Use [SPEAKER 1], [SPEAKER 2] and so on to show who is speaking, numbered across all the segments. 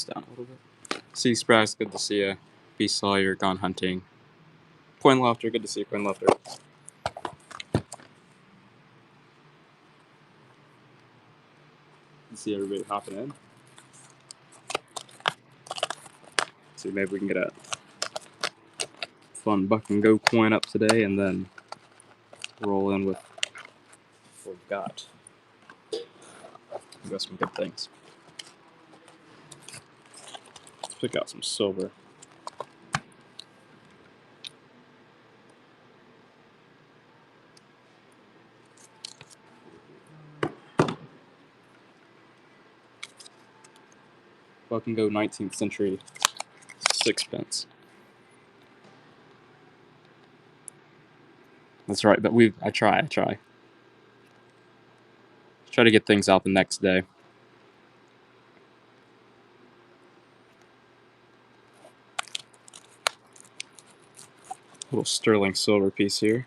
[SPEAKER 1] this down a little bit. C Sprax, good to see you. B Sawyer, gone hunting. Coin Lofter, good to see you, Coin Lofter. See everybody hopping in. See, maybe we can get a fun buck and go coin up today, and then roll in with what we've got. We've got some good things. Let's pick out some silver. Buck and go 19th century, 6 pence. That's right, but I try. Try to get things out the next day. Little sterling silver piece here.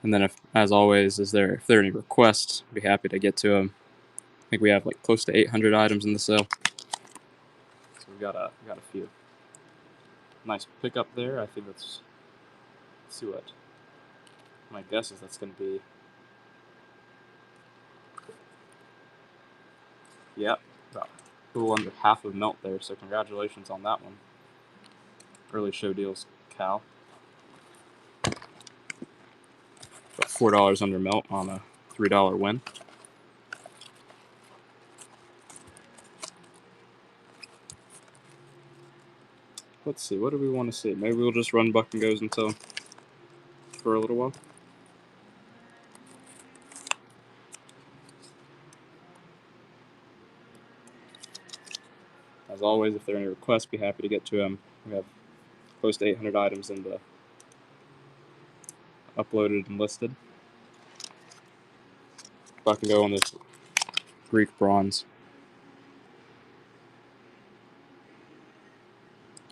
[SPEAKER 1] And then, if there are any requests, I'd be happy to get to them. I think we have like close to 800 items in the sale, so we got a few. Nice pickup there. I think let's see what my guess is. That's going to be, about a little under half of melt there. So congratulations on that one. Early show deals, Cal. About $4 under melt on a $3 win. Let's see, what do we want to see? Maybe we'll just run buck and goes until for a little while. As always, if there are any requests, be happy to get to them. We have close to 800 items in the uploaded and listed. Buck and go on this Greek bronze.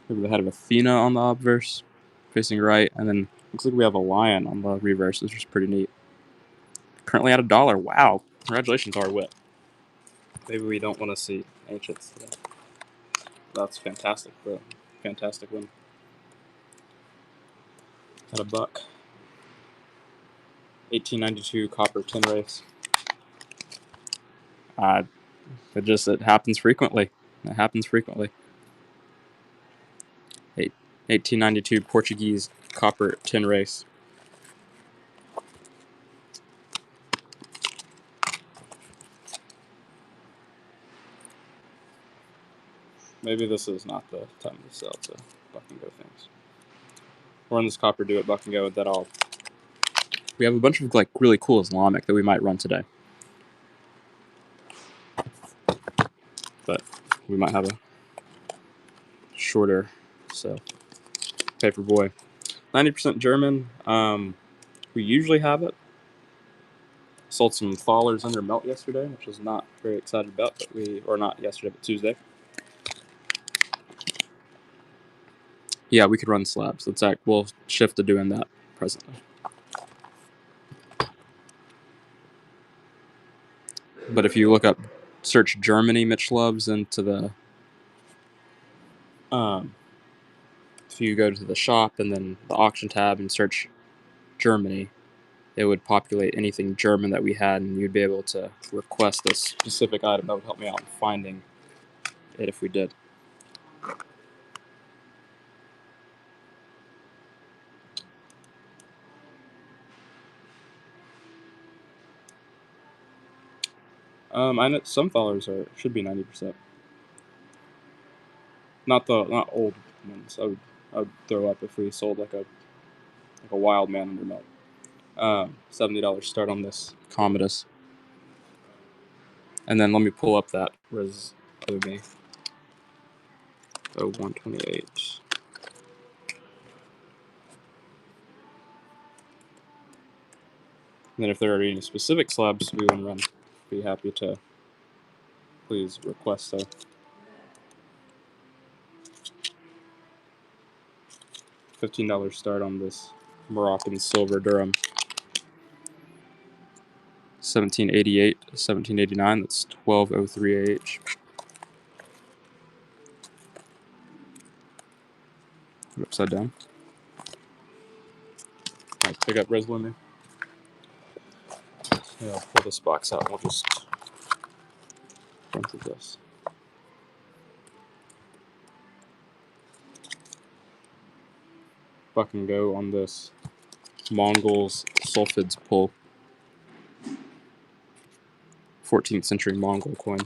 [SPEAKER 1] We have the head of Athena on the obverse, facing right, and then looks like we have a lion on the reverse, which is pretty neat. Currently at $1. Wow! Congratulations, our wit. Maybe we don't want to see ancients today. That's fantastic, bro. Fantastic win. At a buck. 1892 copper tin race. It happens frequently. It happens frequently. 1892 Portuguese copper tin race. Maybe this is not the time to sell to buck and go things. We'll run this copper do it buck and go. We have a bunch of like really cool Islamic that we might run today, but we might have a shorter. So Paperboy, 90% German. We usually have it. Sold some Thalers under melt yesterday, which I was not very excited about, or not yesterday, but Tuesday. Yeah, we could run slabs. We'll shift to doing that presently. But if you search Germany Mitch Loves into the, if you go to the shop and then the auction tab and search Germany, it would populate anything German that we had, and you'd be able to request a specific item that would help me out in finding it if we did. I know some Thalers should be 90%. Not old ones. I would throw up if we sold like a wild man under melt. $70 start on this Commodus. And then let me pull up that res OB. 128. And then if there are any specific slabs we want to run, be happy to please request so. $15 start on this Moroccan silver Durham. 1788, 1789. That's 1203 AH. Upside down. Nice pickup, Resolution. Yeah, I'll pull this box out and we'll just run through this. Buck and go on this Mongols Sulfids pull. 14th century Mongol coin.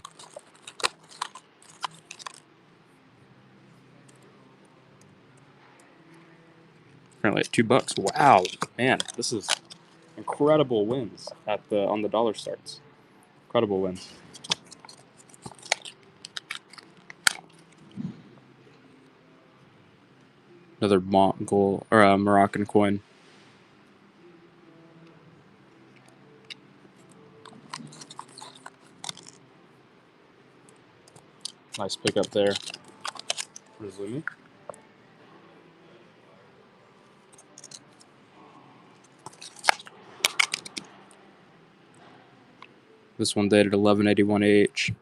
[SPEAKER 1] Apparently at $2. Wow, man, this is incredible wins at the on the dollar starts. Incredible wins. Another Mongol or Moroccan coin. Nice pickup there. Resumi. This one dated 1181 AH.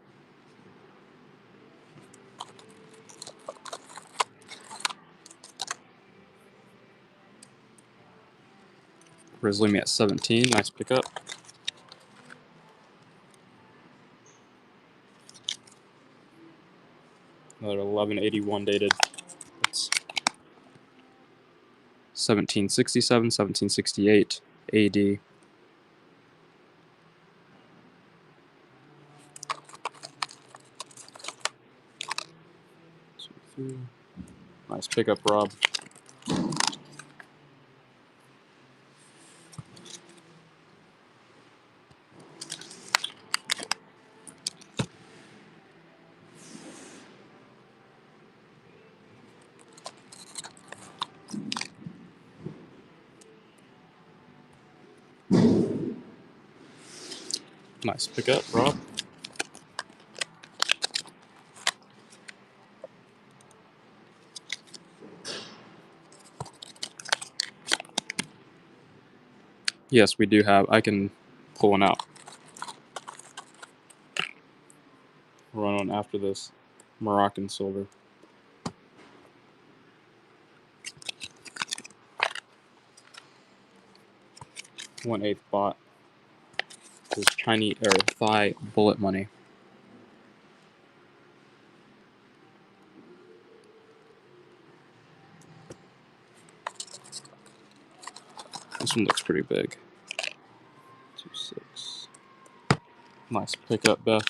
[SPEAKER 1] Resumi at 17. Nice pickup. Another 1181 dated. That's 1767, 1768 AD. Nice pickup, Rob. Nice pickup, Rob. Yes, we do have. I can pull one out. Run on after this. Moroccan silver. 1/8 baht. This is Chinese or Thai bullet money. This one looks pretty big. 2.6. Nice pickup, Beth.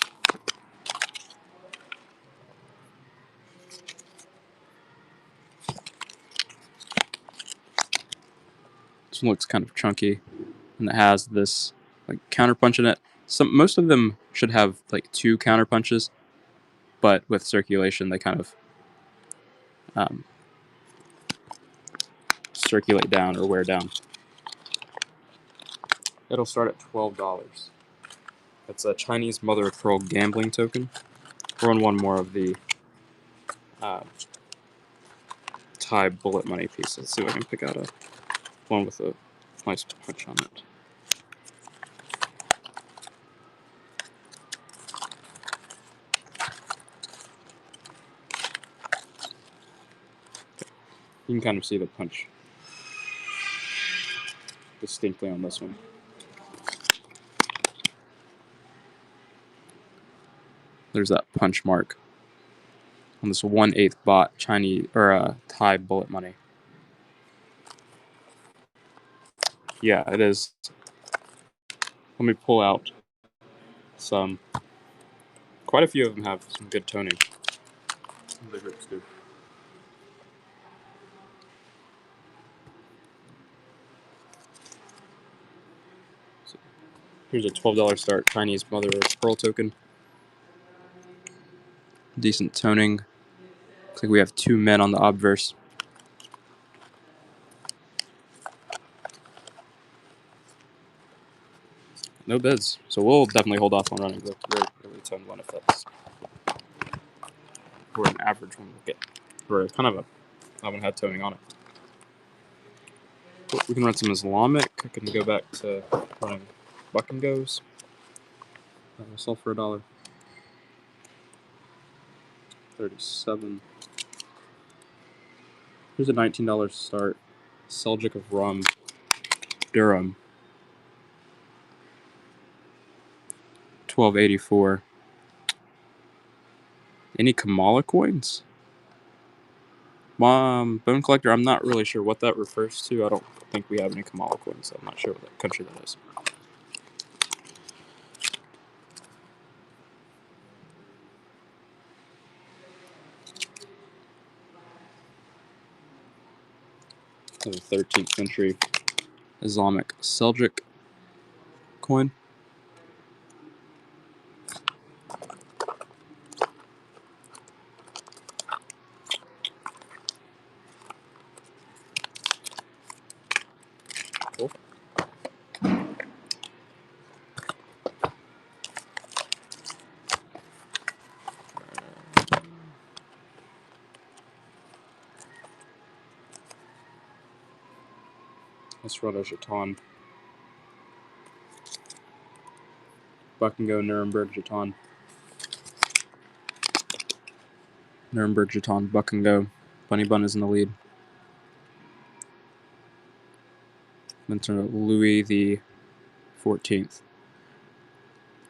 [SPEAKER 1] This one looks kind of chunky, and it has this like counterpunch in it. Most of them should have like 2 counterpunches, but with circulation they kind of circulate down or wear down. It'll start at $12. It's a Chinese mother of pearl gambling token. We'll run one more of the Thai bullet money piece. Let's see if I can pick out one with a nice punch on it. You can kind of see the punch distinctly on this one. There's that punch mark on this 1/8 baht Chinese or Thai bullet money. Yeah, it is. Let me pull out some. Quite a few of them have some good toning. Some big rips do. So here's a $12 start Chinese mother of pearl token. Decent toning. Looks like we have 2 men on the obverse. No bids, so we'll definitely hold off on running the really toned one if that's or an average one we'll get. Or kind of that one had toning on it. But we can run some Islamic. I can go back to running buck and goes. That will sell for $1. 37. Here's a $19 start. Seljuk of Rum, Durham. 1284. Any Kamala coins? Bone Collector, I'm not really sure what that refers to. I don't think we have any Kamala coins, so I'm not sure what country that is. The 13th century Islamic Seljuk coin. Cool. Let's run a Jeton. Buckingham Nuremberg Jeton. Nuremberg Jeton, Buckingham. Bunny Bun is in the lead. Then turn to Louis the 14th.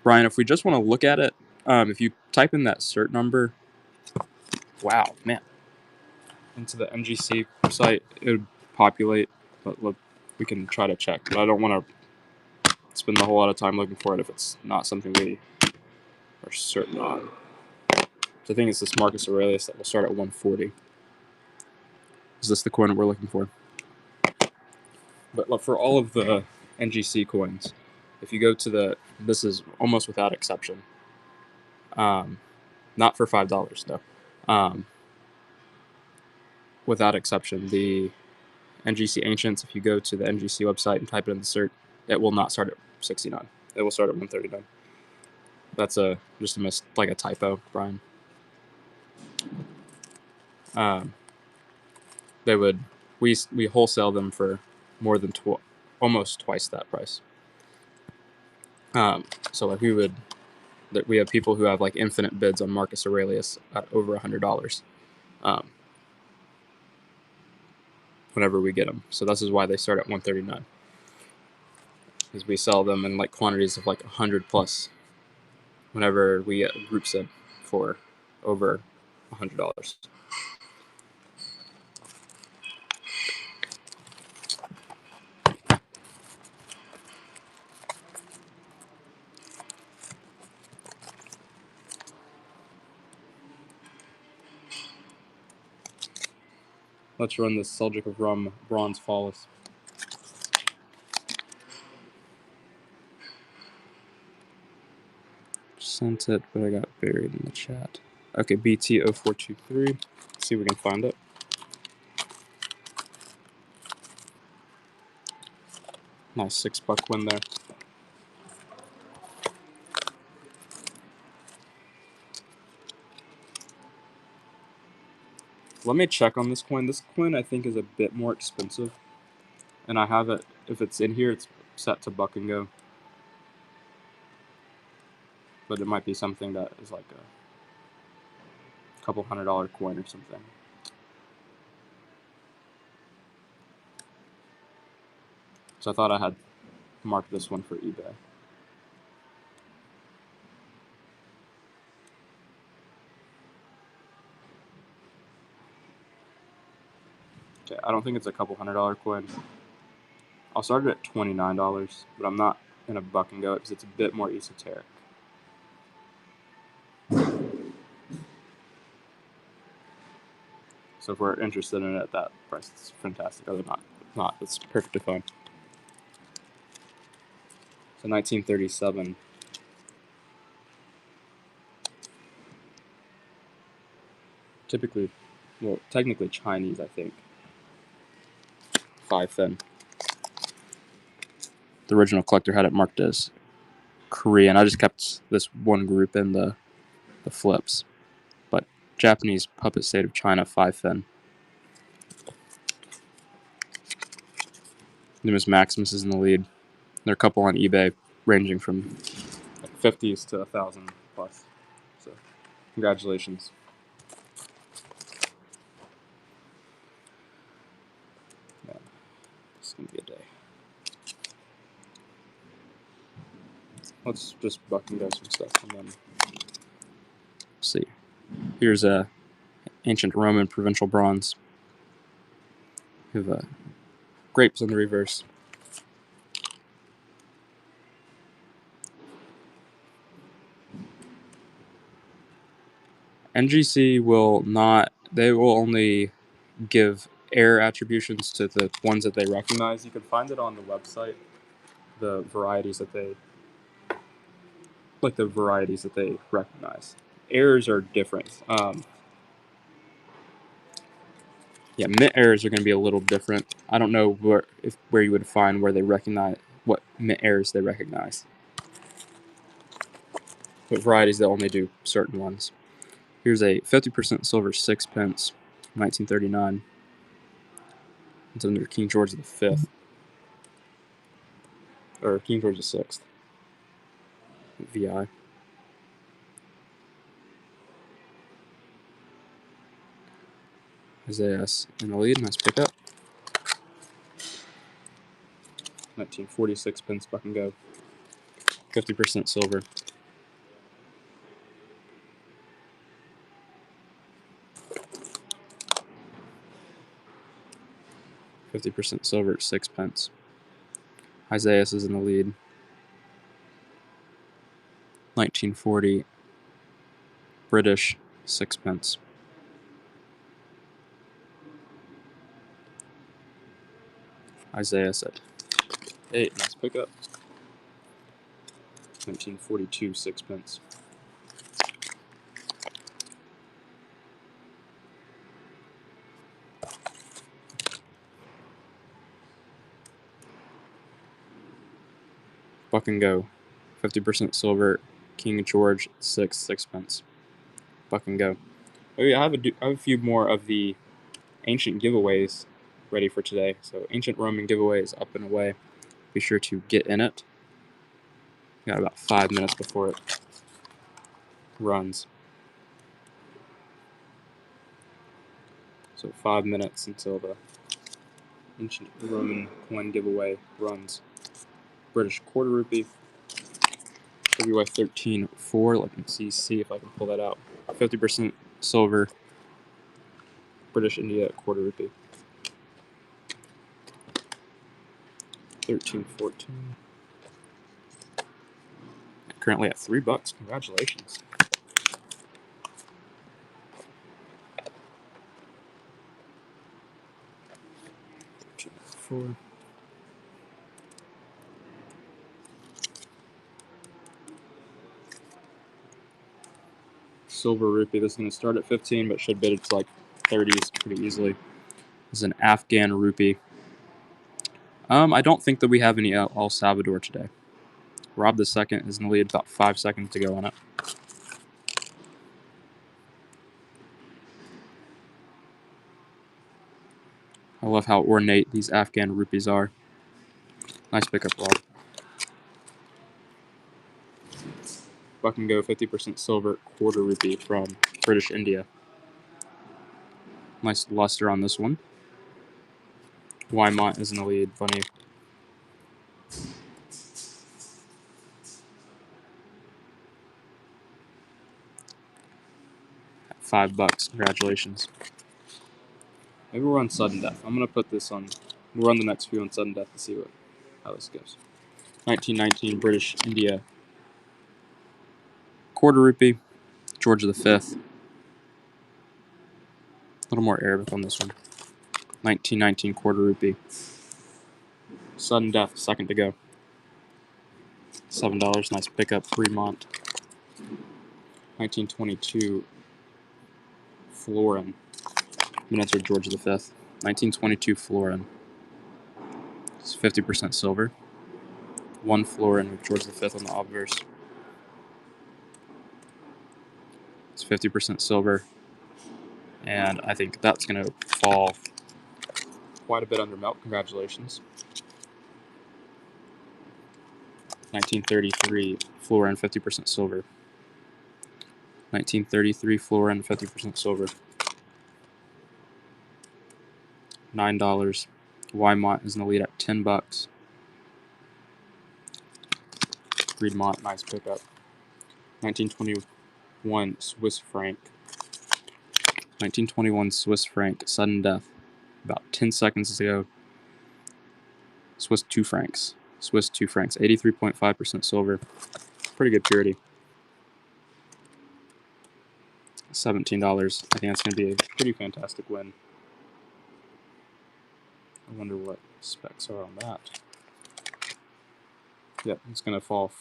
[SPEAKER 1] Brian, if we just want to look at it, if you type in that cert number, wow, man, into the NGC site, it would populate, but look, we can try to check. But I don't want to spend a whole lot of time looking for it if it's not something we are certain on. So I think it's this Marcus Aurelius that will start at 140. Is this the coin that we're looking for? But look, for all of the NGC coins, if you go to this is almost without exception. Not for $5 though. Without exception, the NGC Ancients, if you go to the NGC website and type it in the cert, it will not start at 69. It will start at 139. That's just a typo, Brian. We wholesale them for more than almost twice that price. So like we have people who have like infinite bids on Marcus Aurelius at over $100. Whenever we get them, so this is why they start at 139. Because we sell them in like quantities of like 100 plus. Whenever we get groups in for over $100. Let's run this Seljuk of Rum Bronze Phallus. Sent it, but I got buried in the chat. Okay, BT0423. Let's see if we can find it. Nice $6 win there. Let me check on this coin. This coin I think is a bit more expensive. And I have it, if it's in here, it's set to buck and go. But it might be something that is like a couple $100 coin or something. So I thought I had marked this one for eBay. Okay, I don't think it's a couple $100 coin. I'll start it at $29, but I'm not gonna buck and go because it's a bit more esoteric. So if we're interested in it at that price, it's fantastic. Other than not, it's perfectly fine. So 1937. Technically Chinese, I think. 5 thin. The original collector had it marked as Korean. I just kept this one group in the flips. But Japanese puppet state of China 5 thin. Numis Maximus is in the lead. There are a couple on eBay ranging from like 50s to 1,000 plus. So, congratulations. Yeah, it's gonna be a day. Let's just buck and go some stuff, and then see. Here's a ancient Roman provincial bronze. We have grapes in the reverse. NGC will not. They will only give air attributions to the ones that they recognize. You can find it on the website. The varieties that they recognize. Airs are different. Yeah, mint airs are going to be a little different. I don't know where you would find where they recognize what mint airs they recognize. What varieties they only do certain ones. Here's a 50% silver sixpence, 1939. It's under King George V, or King George VI, VI. Isaiah in the lead, nice pickup. 1946 pence buck and go. 50% silver. $50 silver at 6 pence. Isaiah is in the lead. 1940 British 6 pence. Isaiah at 8, nice pickup. 1942 6 pence. Buck and go. 50% silver, King George 6 pence. Buck and go. Oh yeah, I have a few more of the ancient giveaways ready for today. So ancient Roman giveaways up and away. Be sure to get in it. We got about 5 minutes before it runs. So 5 minutes until the ancient Roman coin giveaway runs. British quarter rupee. WY 13.4. Let me see if I can pull that out. 50% silver. British India quarter rupee. 13.14. Currently at $3. Congratulations. $13.4. Silver rupee. This is going to start at 15, but should bid it's like 30s pretty easily. This is an Afghan rupee. I don't think that we have any El Salvador today. Rob II is in the lead, about 5 seconds to go on it. I love how ornate these Afghan rupees are. Nice pickup, Rob. Buck and go 50% silver quarter rupee from British India. Nice luster on this one. Wymont is in the lead. Funny. $5. Congratulations. Maybe we'll run sudden death. I'm gonna put this on. We'll run the next few on sudden death to see how this goes. 1919 British India quarter rupee. George V. A little more Arabic on this one. 1919 quarter rupee. Sudden death, second to go. $7. Nice pickup. Fremont. 1922 florin. Miniature George V. 1922 florin. It's 50% silver. 1 florin with George V on the obverse. It's 50% silver. And I think that's going to fall quite a bit under melt. Congratulations. 1933 florin 50% silver. 1933 florin 50% silver. $9. Wymont is in the lead at $10. Greenmont, nice pickup. 1921 Swiss franc. 1921 Swiss franc, sudden death. About 10 seconds ago. Swiss 2 francs. Swiss 2 francs, 83.5% silver. Pretty good purity. $17. I think that's going to be a pretty fantastic win. I wonder what specs are on that. Yep, it's going to fall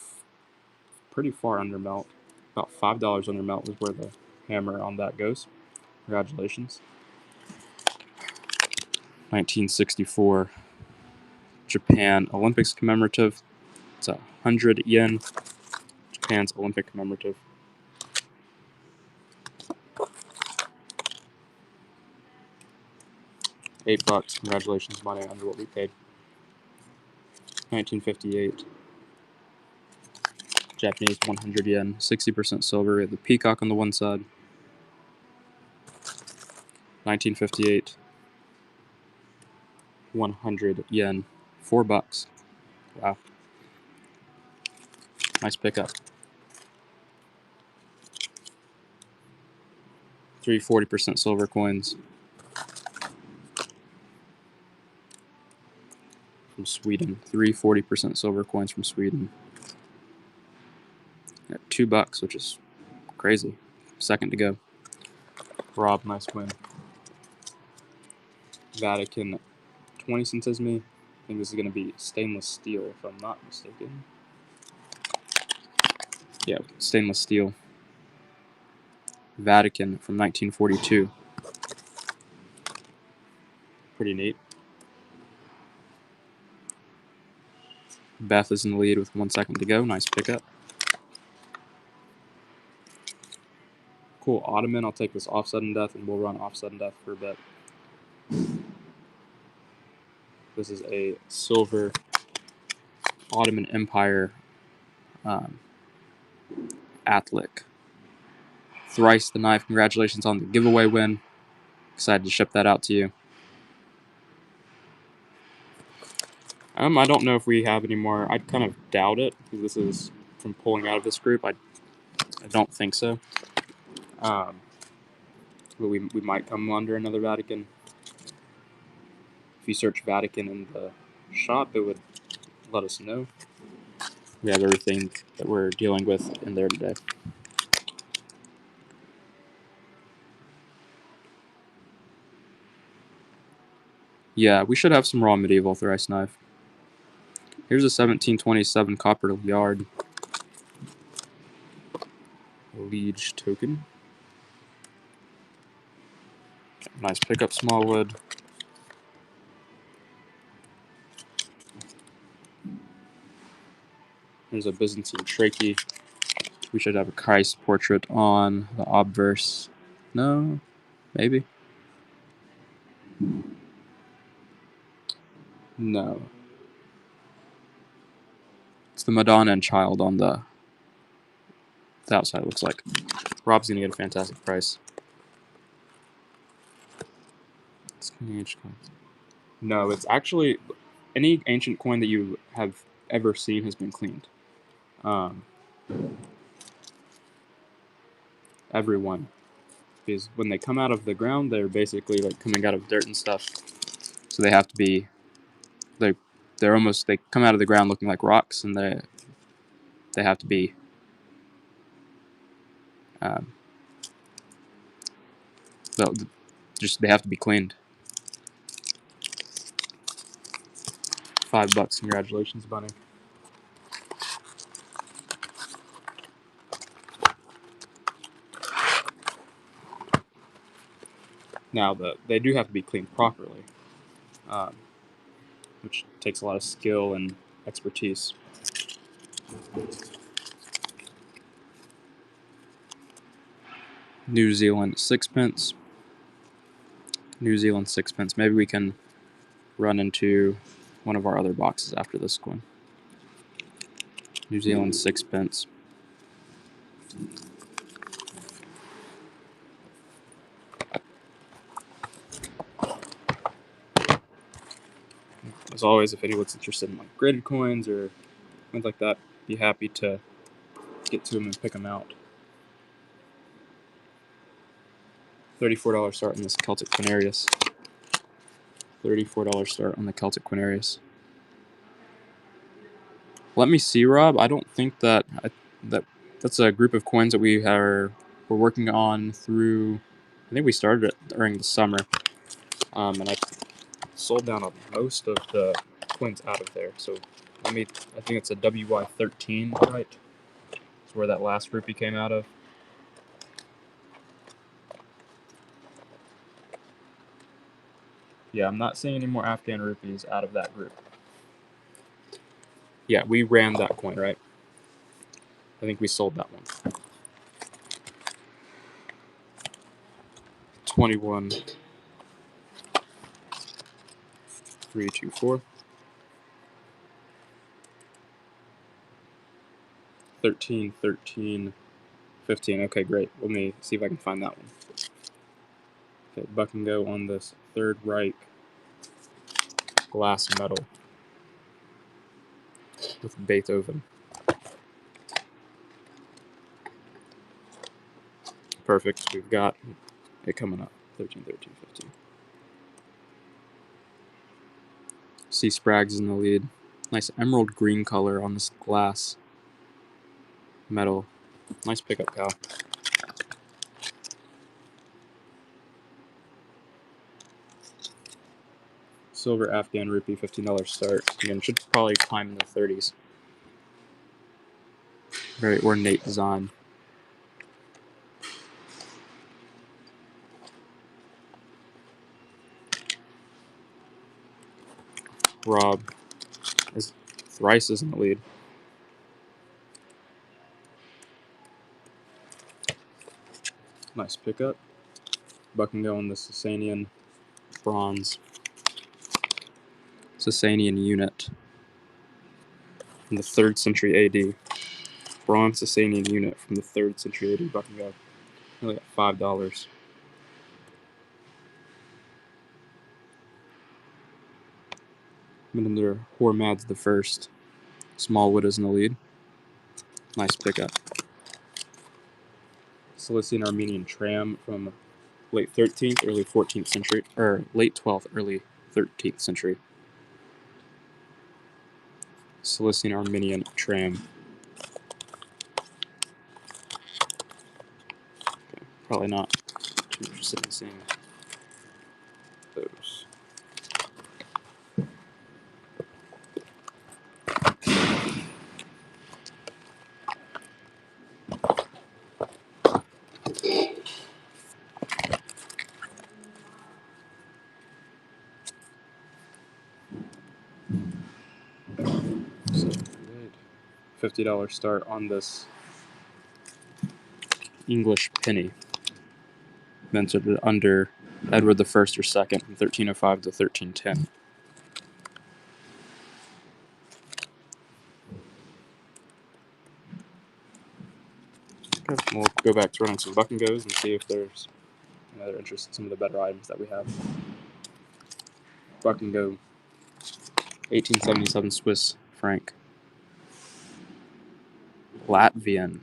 [SPEAKER 1] pretty far under melt. About $5 under melt is where the hammer on that goes. Congratulations. 1964 Japan Olympics commemorative. It's 100 yen. Japan's Olympic commemorative. $8. Congratulations, money under what we paid. 1958 Japanese 100 yen, 60% silver. We have the peacock on the one side. 1958 100 yen, $4. Wow. Nice pickup. 3 40% silver coins from Sweden. 3 40% silver coins from Sweden. At $2, which is crazy. Second to go. Rob, nice win. Vatican 20 centesimi. I think this is going to be stainless steel, if I'm not mistaken. Yeah, stainless steel. Vatican from 1942. Pretty neat. Beth is in the lead with 1 second to go. Nice pickup. Cool, Ottoman. I'll take this off sudden death, and we'll run off sudden death for a bit. This is a silver Ottoman Empire Atlic. Thrice the knife. Congratulations on the giveaway win. Excited to ship that out to you. I don't know if we have any more. I kind of doubt it, because this is from pulling out of this group. I don't think so. But we might come under another Vatican. If you search Vatican in the shop, it would let us know. We have everything that we're dealing with in there today. Yeah, we should have some raw medieval thrice knife. Here's a 1727 copper yard liege token. Nice pickup, Smallwood. Here's a Byzantine trachea. We should have a Christ portrait on the obverse. No, maybe. No. It's the Madonna and Child on the outside, it looks like. Rob's gonna get a fantastic price. No, it's actually any ancient coin that you have ever seen has been cleaned. Everyone. Because when they come out of the ground, they're basically like coming out of dirt and stuff. So they have to be, they come out of the ground looking like rocks, and they have to be they have to be cleaned. $5. Congratulations, Bunny. Now they do have to be cleaned properly, which takes a lot of skill and expertise. New Zealand sixpence. New Zealand sixpence. Maybe we can run into one of our other boxes after this one. New Zealand sixpence. As always, if anyone's interested in like graded coins or things like that, be happy to get to them and pick them out. $34 start on this Celtic Quinarius. $34 start on the Celtic Quinarius. Let me see, Rob. I don't think that's a group of coins that we're working on through. I think we started it during the summer, and I sold down on most of the coins out of there. So I think it's a WY13, right? That's where that last rupee came out of. Yeah, I'm not seeing any more Afghan rupees out of that group. Yeah, we ran that coin, right? I think we sold that one. 21 324 13 13 15. Okay, great. Let me see if I can find that one. Okay, buck and go on this Third Reich glass medal with Beethoven. Perfect. We've got it coming up. 13 13 15. See Sprague's in the lead. Nice emerald green color on this glass medal. Nice pickup, Kyle. Silver Afghan rupee, $15 start. Again, should probably climb in the 30s. Very ornate design. Rob is thrice is in the lead. Nice pickup. Buck and go on the Sasanian bronze. Sasanian unit from the 3rd century AD. Bronze Sasanian unit from the 3rd century AD. Buck and go. Nearly at $5. Under Hormads the First. Smallwood is in the lead. Nice pickup. Cilician Armenian tram from late 13th, early 14th century, or late 12th, early 13th century. Cilician Armenian tram. Okay, probably not too interested in seeing those. $50 start on this English penny. Minted under Edward I or II from 1305 to 1310. Okay, we'll go back to running some buck and goes and see if there's any other interest in some of the better items that we have. Buck and go, 1877 Swiss franc. Latvian.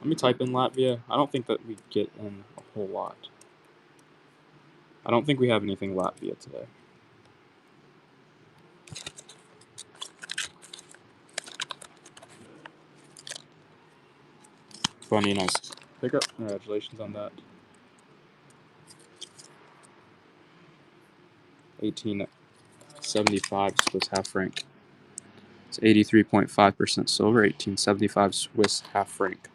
[SPEAKER 1] Let me type in Latvia. I don't think that we get in a whole lot. I don't think we have anything Latvia today. Funny, nice pickup. Congratulations on that. 1875 Swiss half franc. It's 83.5% silver, 1875 Swiss half franc.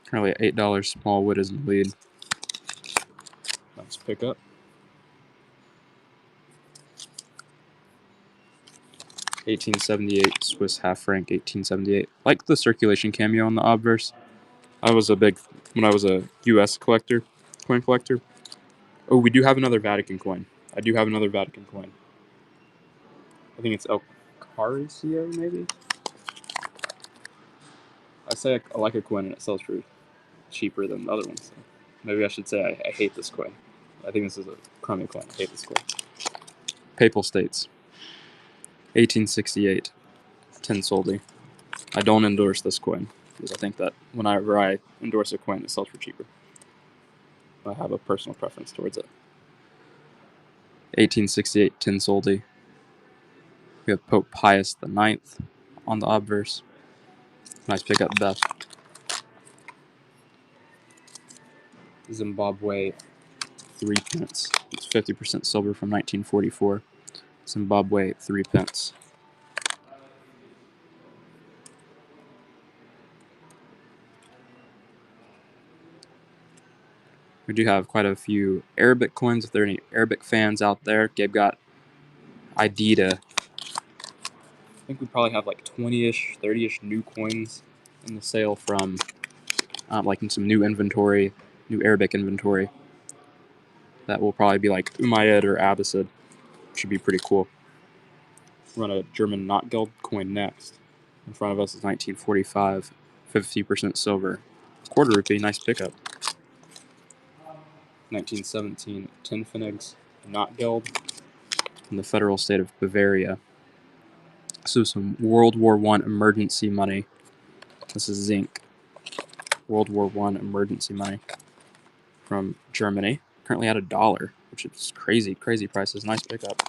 [SPEAKER 1] Currently at $8, Smallwood is in the lead. Nice pickup. 1878 Swiss half franc, 1878. Like the circulation cameo on the obverse. When I was a U.S. coin collector. Oh, we do have another Vatican coin. I do have another Vatican coin. I think it's El Caricio, maybe? I say I like a coin and it sells for cheaper than the other ones. So maybe I should say I hate this coin. I think this is a crummy coin. I hate this coin. Papal States. 1868. 10 soldi. I don't endorse this coin because I think that whenever I endorse a coin, it sells for cheaper. I have a personal preference towards it. 1868, 10 soldi. We have Pope Pius IX on the obverse. Nice pickup, Beth. Zimbabwe, 3 pence. It's 50% silver from 1944. Zimbabwe, 3 pence. We do have quite a few Arabic coins. If there are any Arabic fans out there, Gabe got Idea. I think we probably have like 20-ish, 30-ish new coins in the sale from like in some new inventory, new Arabic inventory. That will probably be like Umayyad or Abbasid. Should be pretty cool. Run a German Notgeld coin next. In front of us is 1945, 50% silver. Quarter rupee, nice pickup. 1917, 10 Pfennigs, Notgeld, in the federal state of Bavaria. So some World War I emergency money. This is zinc. World War I emergency money from Germany. Currently at $1, which is crazy, crazy prices. Nice pickup.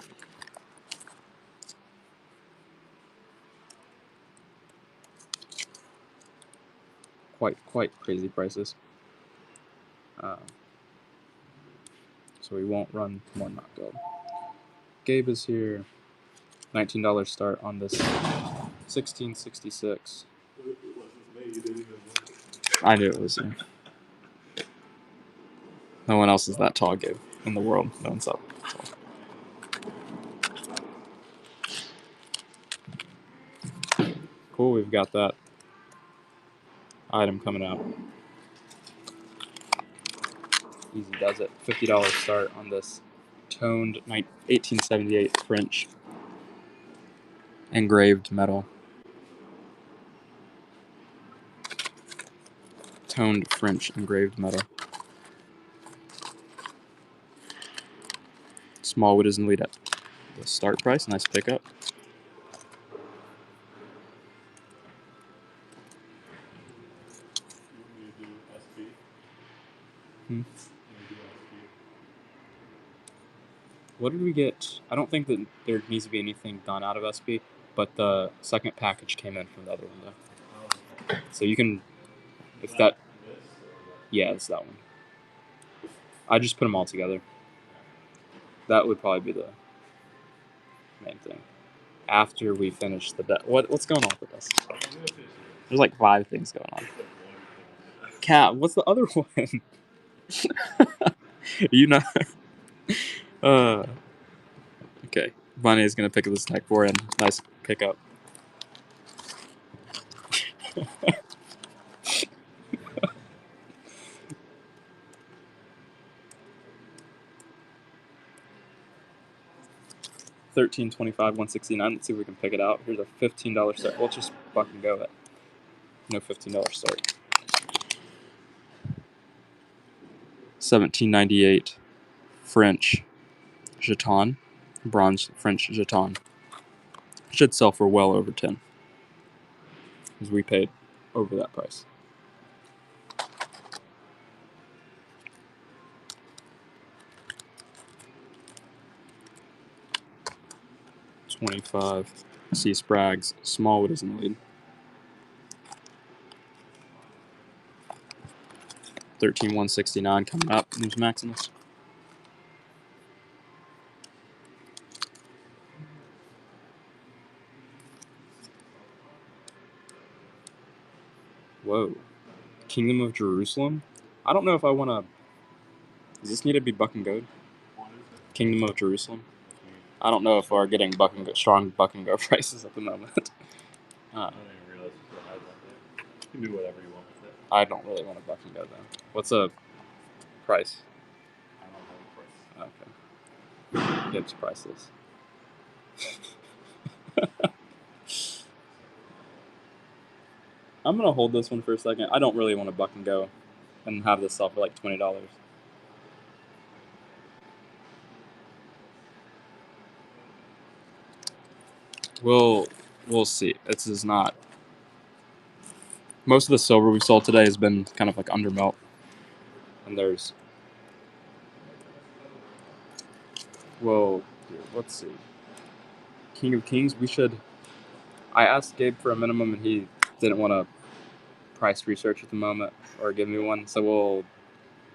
[SPEAKER 1] Quite crazy prices. So we won't run more Notgeld. Gabe is here. $19 start on this 1666. I knew it was him. No one else is that tall, Gabe, in the world. No one's up tall. Cool, we've got that item coming out. Easy does it. $50 start on this toned 1878 French engraved metal. Toned French engraved metal. Small wood isn't lead at the start price. Nice pickup. What did we get? I don't think that there needs to be anything done out of SP, but the second package came in from the other window. So you can, if that, yeah, it's that one. I just put them all together. That would probably be the main thing. After we finish the what's going on with this? There's like 5 things going on. Cat, what's the other one? You know. Okay. Bunny is gonna pick up this tech 4 and nice pickup. $13.25, $169. Let's see if we can pick it out. Here's a $15 start. We'll just fucking go it. No $15 start. 1798 French jeton, bronze French jeton. Should sell for well over 10, because we paid over that price. $25. C. Sprague's Smallwood is in the lead. 13,169 coming up. There's Maximus. Whoa. Kingdom of Jerusalem? I don't know if I want to... Does this need to be buck and goad? Kingdom of Jerusalem? I don't know if we're getting strong buck and go prices at the moment.
[SPEAKER 2] I didn't even realize you still had that there. You can do whatever you want with it.
[SPEAKER 1] I don't really want a buck and go though. What's a price?
[SPEAKER 2] I don't know the price.
[SPEAKER 1] Okay. It's priceless. I'm gonna hold this one for a second. I don't really want a buck and go and have this sell for like $20. We'll see. This is not. Most of the silver we sold today has been kind of like undermelt, and there's. Well, let's see. King of Kings. We should. I asked Gabe for a minimum, and he didn't want to price research at the moment or give me one. So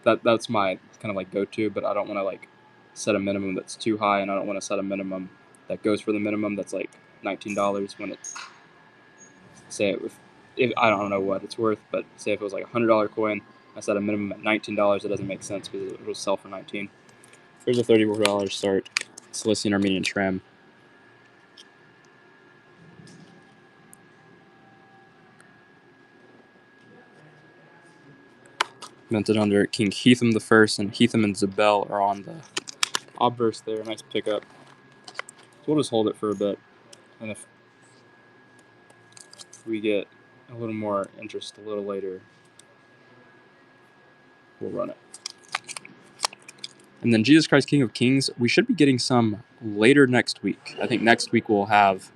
[SPEAKER 1] that's my kind of like go-to, but I don't want to like set a minimum that's too high, and I don't want to set a minimum that goes for the minimum that's like $19 when it's say if I don't know what it's worth, but say if it was like $100 coin, I set a minimum at $19. It doesn't make sense because it will sell for 19. Here's a $34 start Cilician Armenian tram. Minted under King Heatham I, and Heatham and Zabel are on the obverse there. Nice pickup. So we'll just hold it for a bit, and if we get a little more interest a little later, we'll run it. And then Jesus Christ King of Kings, we should be getting some later next week. I think next week we'll have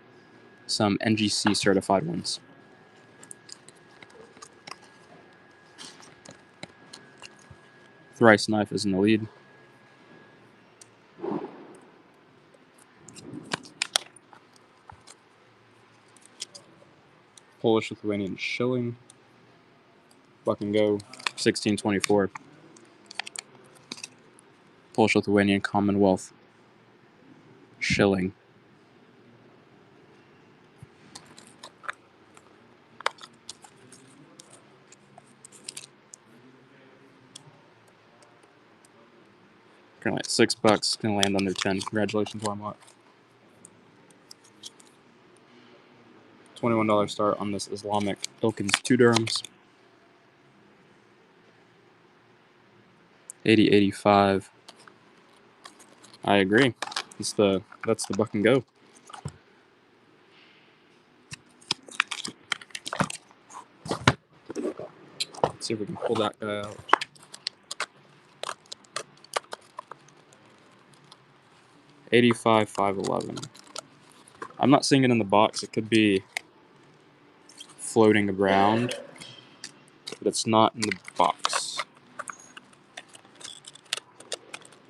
[SPEAKER 1] some NGC certified ones. Thrice Knife is in the lead. Polish Lithuanian Shilling. Buck and go. 1624. Polish Lithuanian Commonwealth Shilling. Currently at $6. Gonna land under 10. Congratulations, Warmlot. $21 start on this Islamic Ilkins 2 dirhams. 80.85. I agree. That's the buck and go. Let's see if we can pull that guy out. $85,511. I'm not seeing it in the box. It could be floating around, but it's not in the box.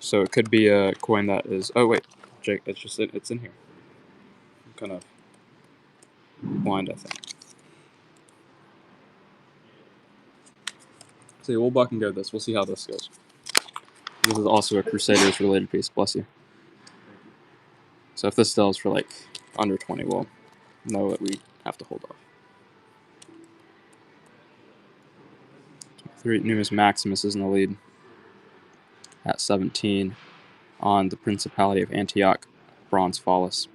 [SPEAKER 1] So it could be a coin that is. Oh wait, Jake, it's in here. I'm kind of blind, I think. So we'll buck and go this. We'll see how this goes. This is also a Crusaders related piece. Bless you. So if this sells for like under 20, we'll know that we have to hold off. 3 Numis Maximus is in the lead at 17 on the Principality of Antioch bronze phallus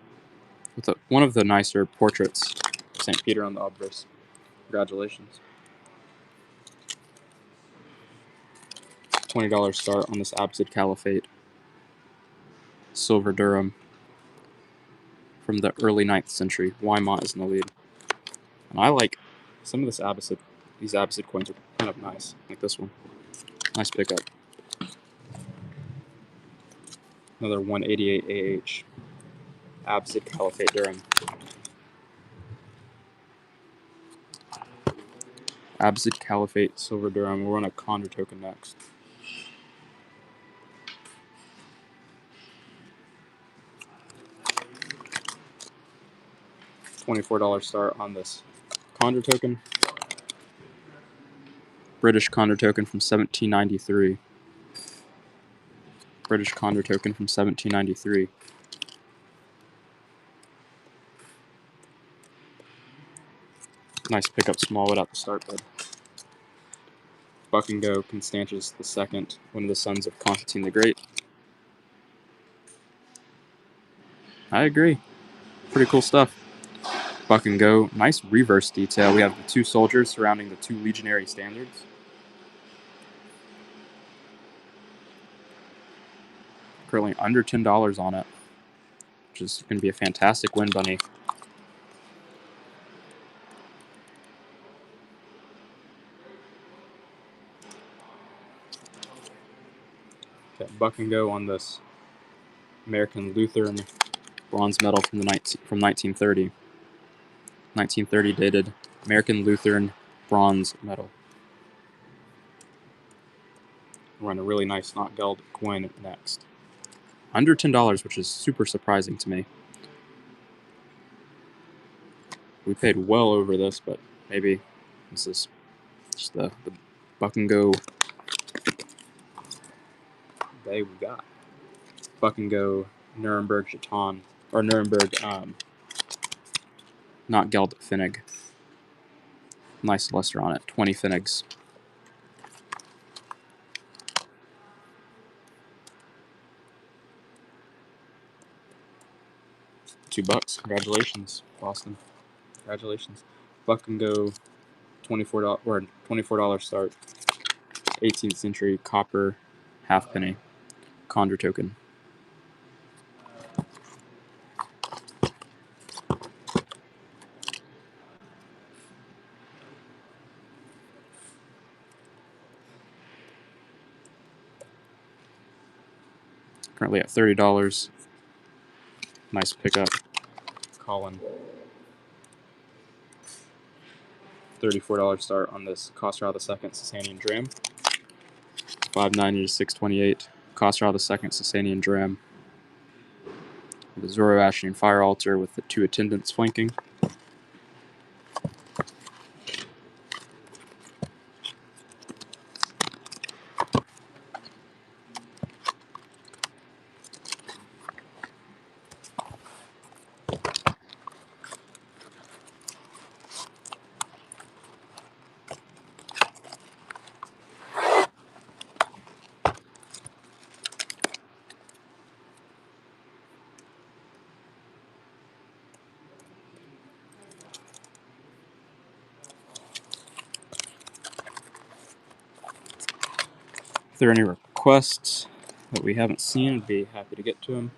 [SPEAKER 1] with one of the nicer portraits of St. Peter on the obverse. Congratulations. $20 start on this Absid Caliphate silver dirham from the early 9th century. Weimar is in the lead. And I like some of these Absid coins are kind of nice, like this one. Nice pickup. Another 188 AH Absid Caliphate dirham. Absid Caliphate silver dirham. We'll run a Condor token next. $24 start on this Condor token. British Condor token from 1793. British Condor token from 1793. Nice pickup, small without the start bid. Buck and go, Constantius II, one of the sons of Constantine the Great. I agree. Pretty cool stuff. Buck and Go. Nice reverse detail. We have the 2 soldiers surrounding the 2 legionary standards. Currently under $10 on it, which is going to be a fantastic win, Bunny. Okay, Buck and Go on this American Lutheran bronze medal from 1930. 1930 dated American Lutheran bronze medal. We're on a really nice Notgeld coin next. Under $10, which is super surprising to me. We paid well over this, but maybe this is just the Buck and Go day we got. Buck and Go Nuremberg Chaton, or Nuremberg Notgeld Pfennig. Nice luster on it, 20 Pfennigs. $2. Congratulations, Boston. Congratulations. Buck and Go $24 start. 18th century copper halfpenny Condor token. Currently at $30. Nice pickup. Colin. $34 start on this Costar II Sasanian Dram. $5.90 to $6.28. Costar II Sasanian Dram. The Zoroastrian fire altar with the 2 attendants flanking. If there are any requests that we haven't seen, I'd be happy to get to them.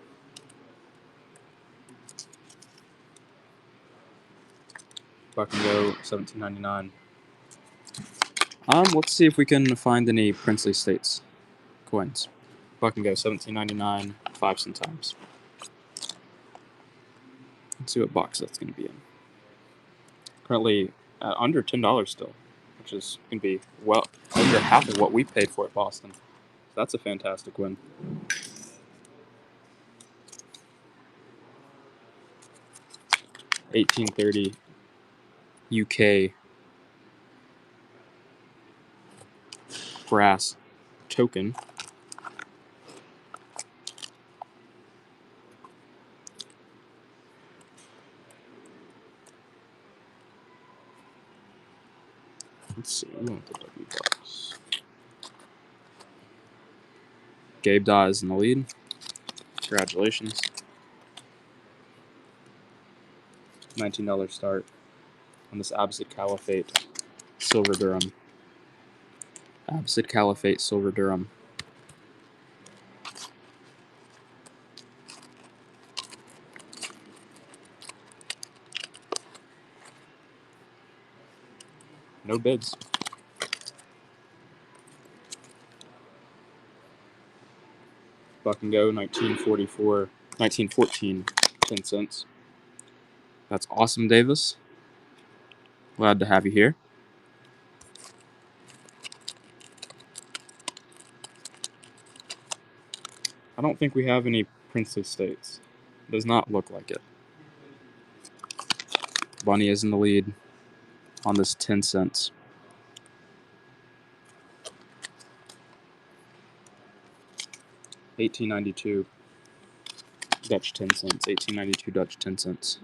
[SPEAKER 1] Buck and Go, $17.99. Let's see if we can find any princely states coins. Buck and Go, $17.99, 5 centimes. Let's see what box that's going to be in. Currently at under $10 still, which is going to be well under half of what we paid for at Boston. That's a fantastic win. $18.30 UK brass token. Let's see, we want the W box. Gabe Dawes in the lead. Congratulations. $19 start on this Abbasid Caliphate Silver Durham. Abbasid Caliphate Silver Durham. No bids. Buck and Go, 1914, 10 cents. That's awesome, Davis. Glad to have you here. I don't think we have any princely states. Does not look like it. Bunny is in the lead on this 10 cents. $18.92 Dutch 10 cents. $18.92 Dutch 10 cents.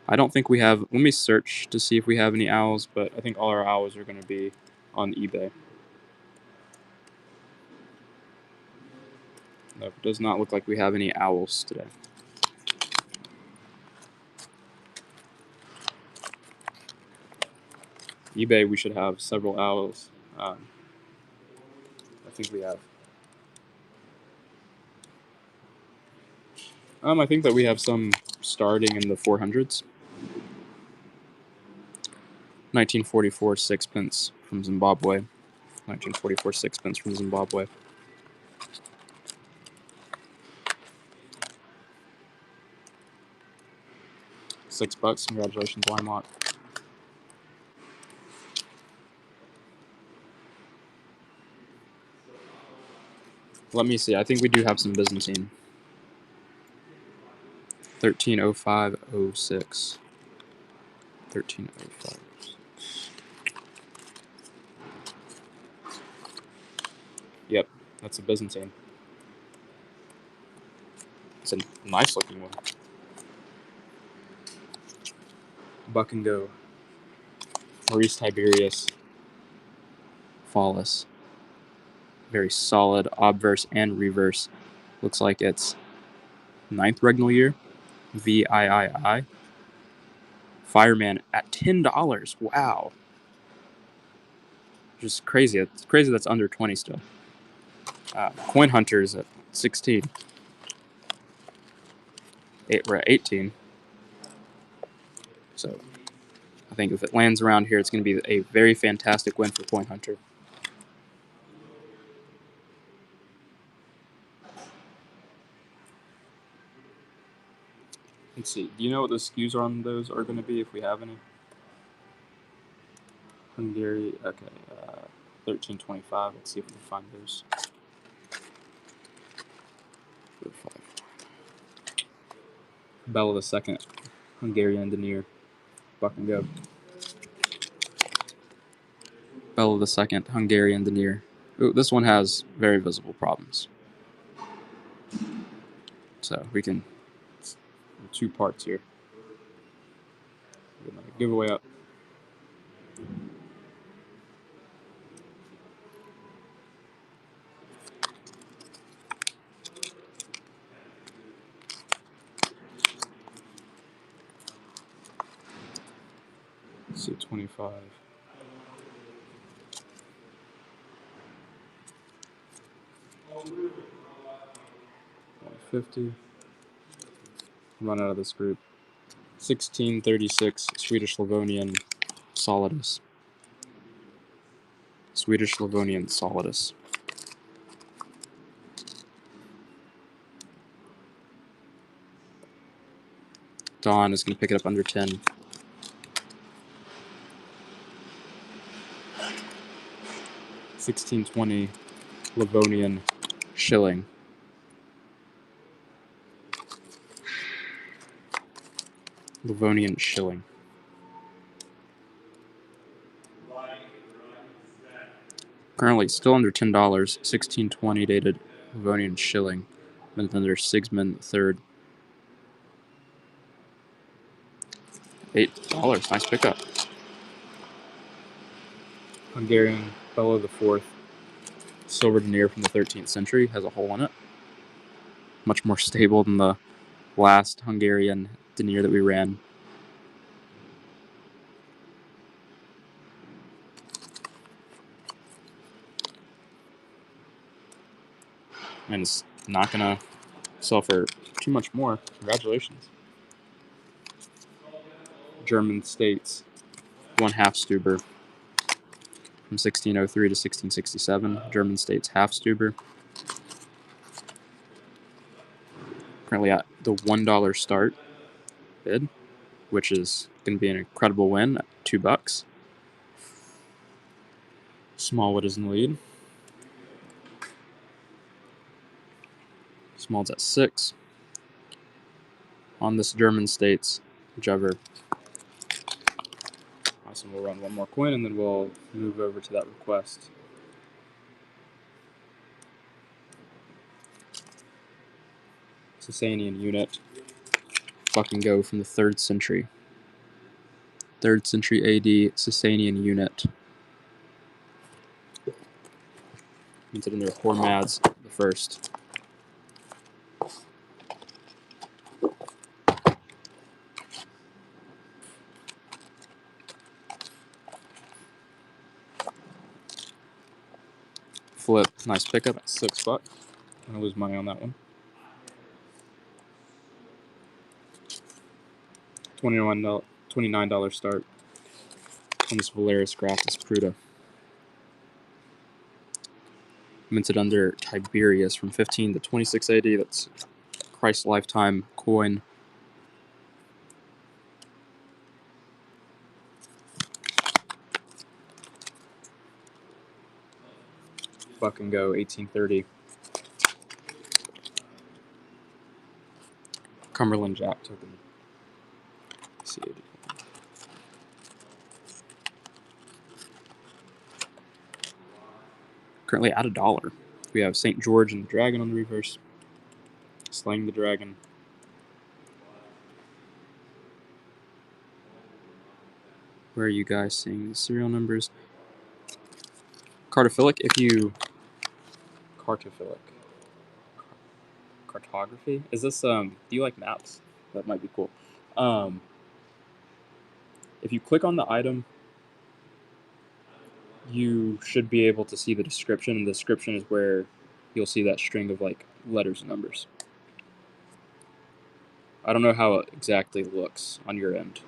[SPEAKER 1] I don't think we have. Let me search to see if we have any owls, but I think all our owls are going to be on eBay. No, it does not look like we have any owls today. eBay, we should have several owls. I think we have. I think that we have some starting in the 400s. 1944 sixpence from Zimbabwe. 1944 sixpence from Zimbabwe. $6. Congratulations, Limelock. Let me see. I think we do have some Byzantine. 130506. 1305. Yep, that's a Byzantine. It's a nice looking one. Buck and Go. Maurice Tiberius. Phallus. Very solid obverse and reverse. Looks like it's 9th regnal year. VIII. Fireman at $10. Wow. Just crazy. It's crazy that's under 20 still. Coin Hunters at 16. We're at 18. So I think if it lands around here, it's going to be a very fantastic win for Coin Hunter. Let's see. Do you know what the SKUs on those are going to be if we have any? Hungary. Okay. 1325. Let's see if we can find those. 5. Bella II. Hungarian denier. Buck and Go. Bella II. Hungarian denier. Ooh, this one has very visible problems. So we can. 2 parts here. Giveaway up. Let's see, 25. 50. Run out of this group. 1636 Swedish Livonian Solidus. Swedish Livonian Solidus. Don is going to pick it up under 10. $16.20 Livonian shilling. Livonian shilling. Currently still under $10. 1620 dated Livonian shilling. And then there's Sigismund III. $8. Nice pickup. Hungarian Bella IV. Silver denier from the 13th century. Has a hole in it. Much more stable than the last Hungarian denier that we ran. And it's not going to sell for too much more. Congratulations. German States. 1/2 Stuber. From 1603 to 1667. German States half Stuber. Currently at the $1 start bid, which is going to be an incredible win at $2. Smallwood is in the lead. Smallwood's at 6. On this German States Jubber. Awesome. We'll run one more coin and then we'll move over to that request. Sasanian unit. Buck and Go from the 3rd century. 3rd century AD Sasanian unit. Minted in their Hormads the first. Nice pickup at $6. I'm gonna lose money on that one. $29 start on this Valeris Graphis Pruta. Minted under Tiberius from 15 to 26 AD. That's Christ's lifetime coin. Buck and go 1830. Cumberland Jack token. Let's see. Currently at $1. We have St. George and the Dragon on the reverse. Slaying the Dragon. Where are you guys seeing the serial numbers? Cartophilic, if you... Cartophilic. Cartography? Is this, do you like maps? That might be cool. If you click on the item, you should be able to see the description, and the description is where you'll see that string of, like, letters and numbers. I don't know how it exactly looks on your end,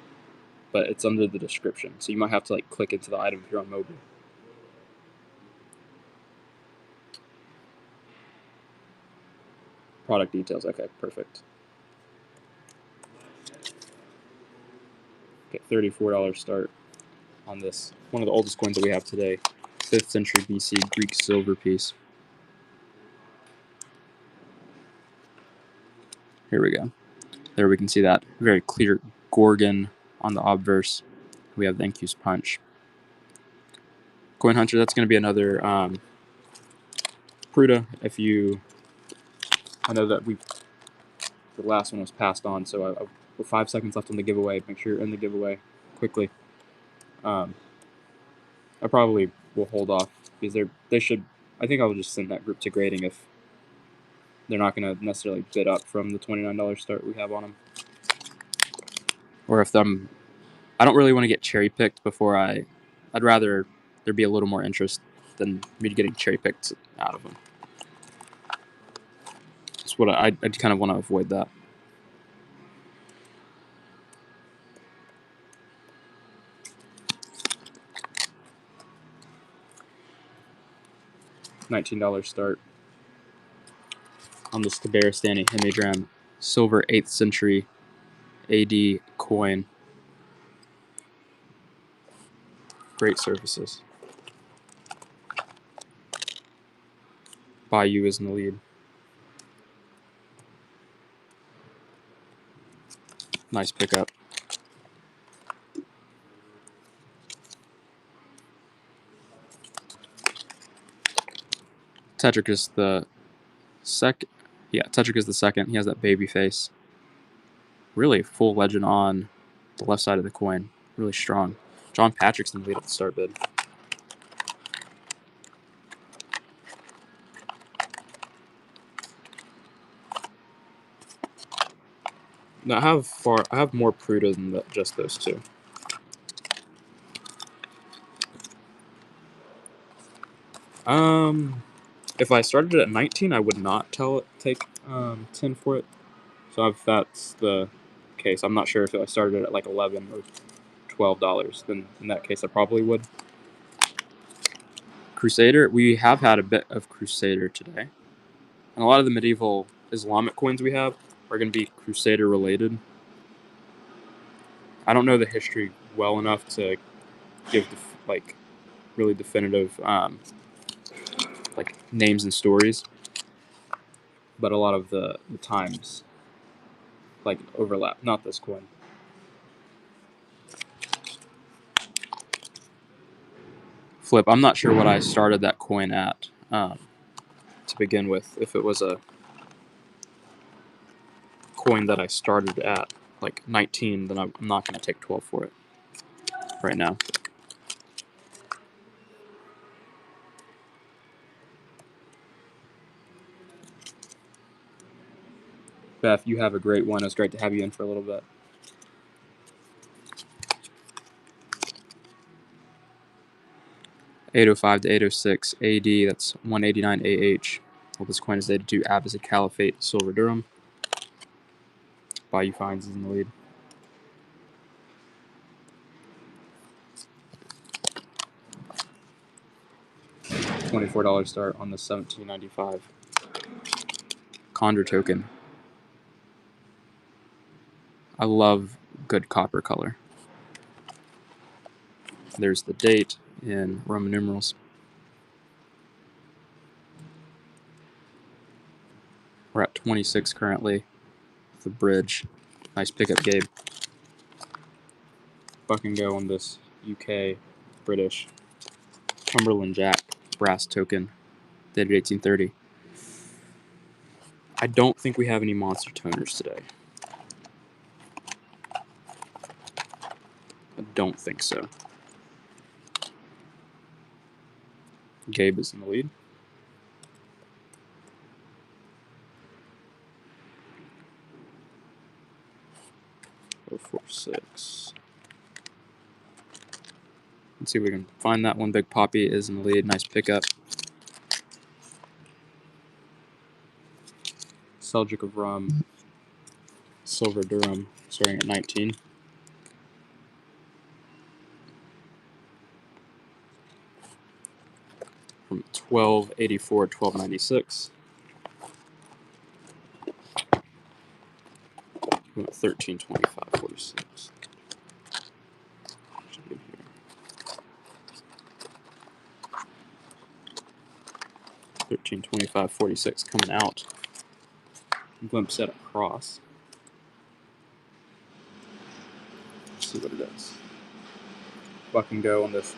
[SPEAKER 1] but it's under the description, so you might have to, like, click into the item if you're on mobile. Product details, okay, perfect. Okay, $34 start on this. One of the oldest coins that we have today. 5th century BC Greek silver piece. Here we go. There we can see that very clear Gorgon on the obverse. We have the Encu's punch. Coin Hunter, that's going to be another Pruta. If you, I know that the last one was passed on, so with 5 seconds left on the giveaway, make sure you're in the giveaway quickly. I probably will hold off because they should. I think I'll just send that group to grading if they're not going to necessarily bid up from the $29 start we have on them, or if them. I don't really want to get cherry picked before I'd rather there be a little more interest than me getting cherry picked out of them. That's what I kind of want to avoid that. $19 start on this Tabaristani Hemidram silver 8th century AD coin. Great surfaces. Bayou is in the lead. Nice pickup. Tetricus the second. Yeah, Tetricus the second. He has that baby face. Really full legend on the left side of the coin. Really strong. John Patrick's in the lead at the start bid. Now I have more Pruta than just those two. If I started it at 19, I would not take 10 for it. So if that's the case, I'm not sure if I started it at like $11 or $12. Then in that case, I probably would. Crusader, we have had a bit of Crusader today, and a lot of the medieval Islamic coins we have are going to be Crusader related. I don't know the history well enough to give like really definitive like names and stories, but a lot of the times like overlap. Not this coin. Flip. I'm not sure what I started that coin at to begin with. If it was a coin that I started at like 19, then I'm not going to take 12 for it right now. Beth, you have a great one. It was great to have you in for a little bit. 805 to 806 AD, that's 189 AH. Well, this coin is dated to Abbasid Caliphate, silver dirham. Bayou Fines is in the lead. $24 start on the 1795 Condor token. I love good copper color. There's the date in Roman numerals. We're at 26 currently. The bridge. Nice pickup, Gabe. Buck and go on this UK British Cumberland Jack brass token, dated 1830. I don't think we have any monster toners today. I don't think so. Gabe is in the lead. Oh, 4-6. Let's see if we can find that one. Big Poppy is in the lead. Nice pickup. Seljuk of Rum, silver dirham, starting at 19. From 1284 to 1296. We went 1325.46. 1325.46 coming out. Glimpse at a cross. Let's see what it is. Buck and go on this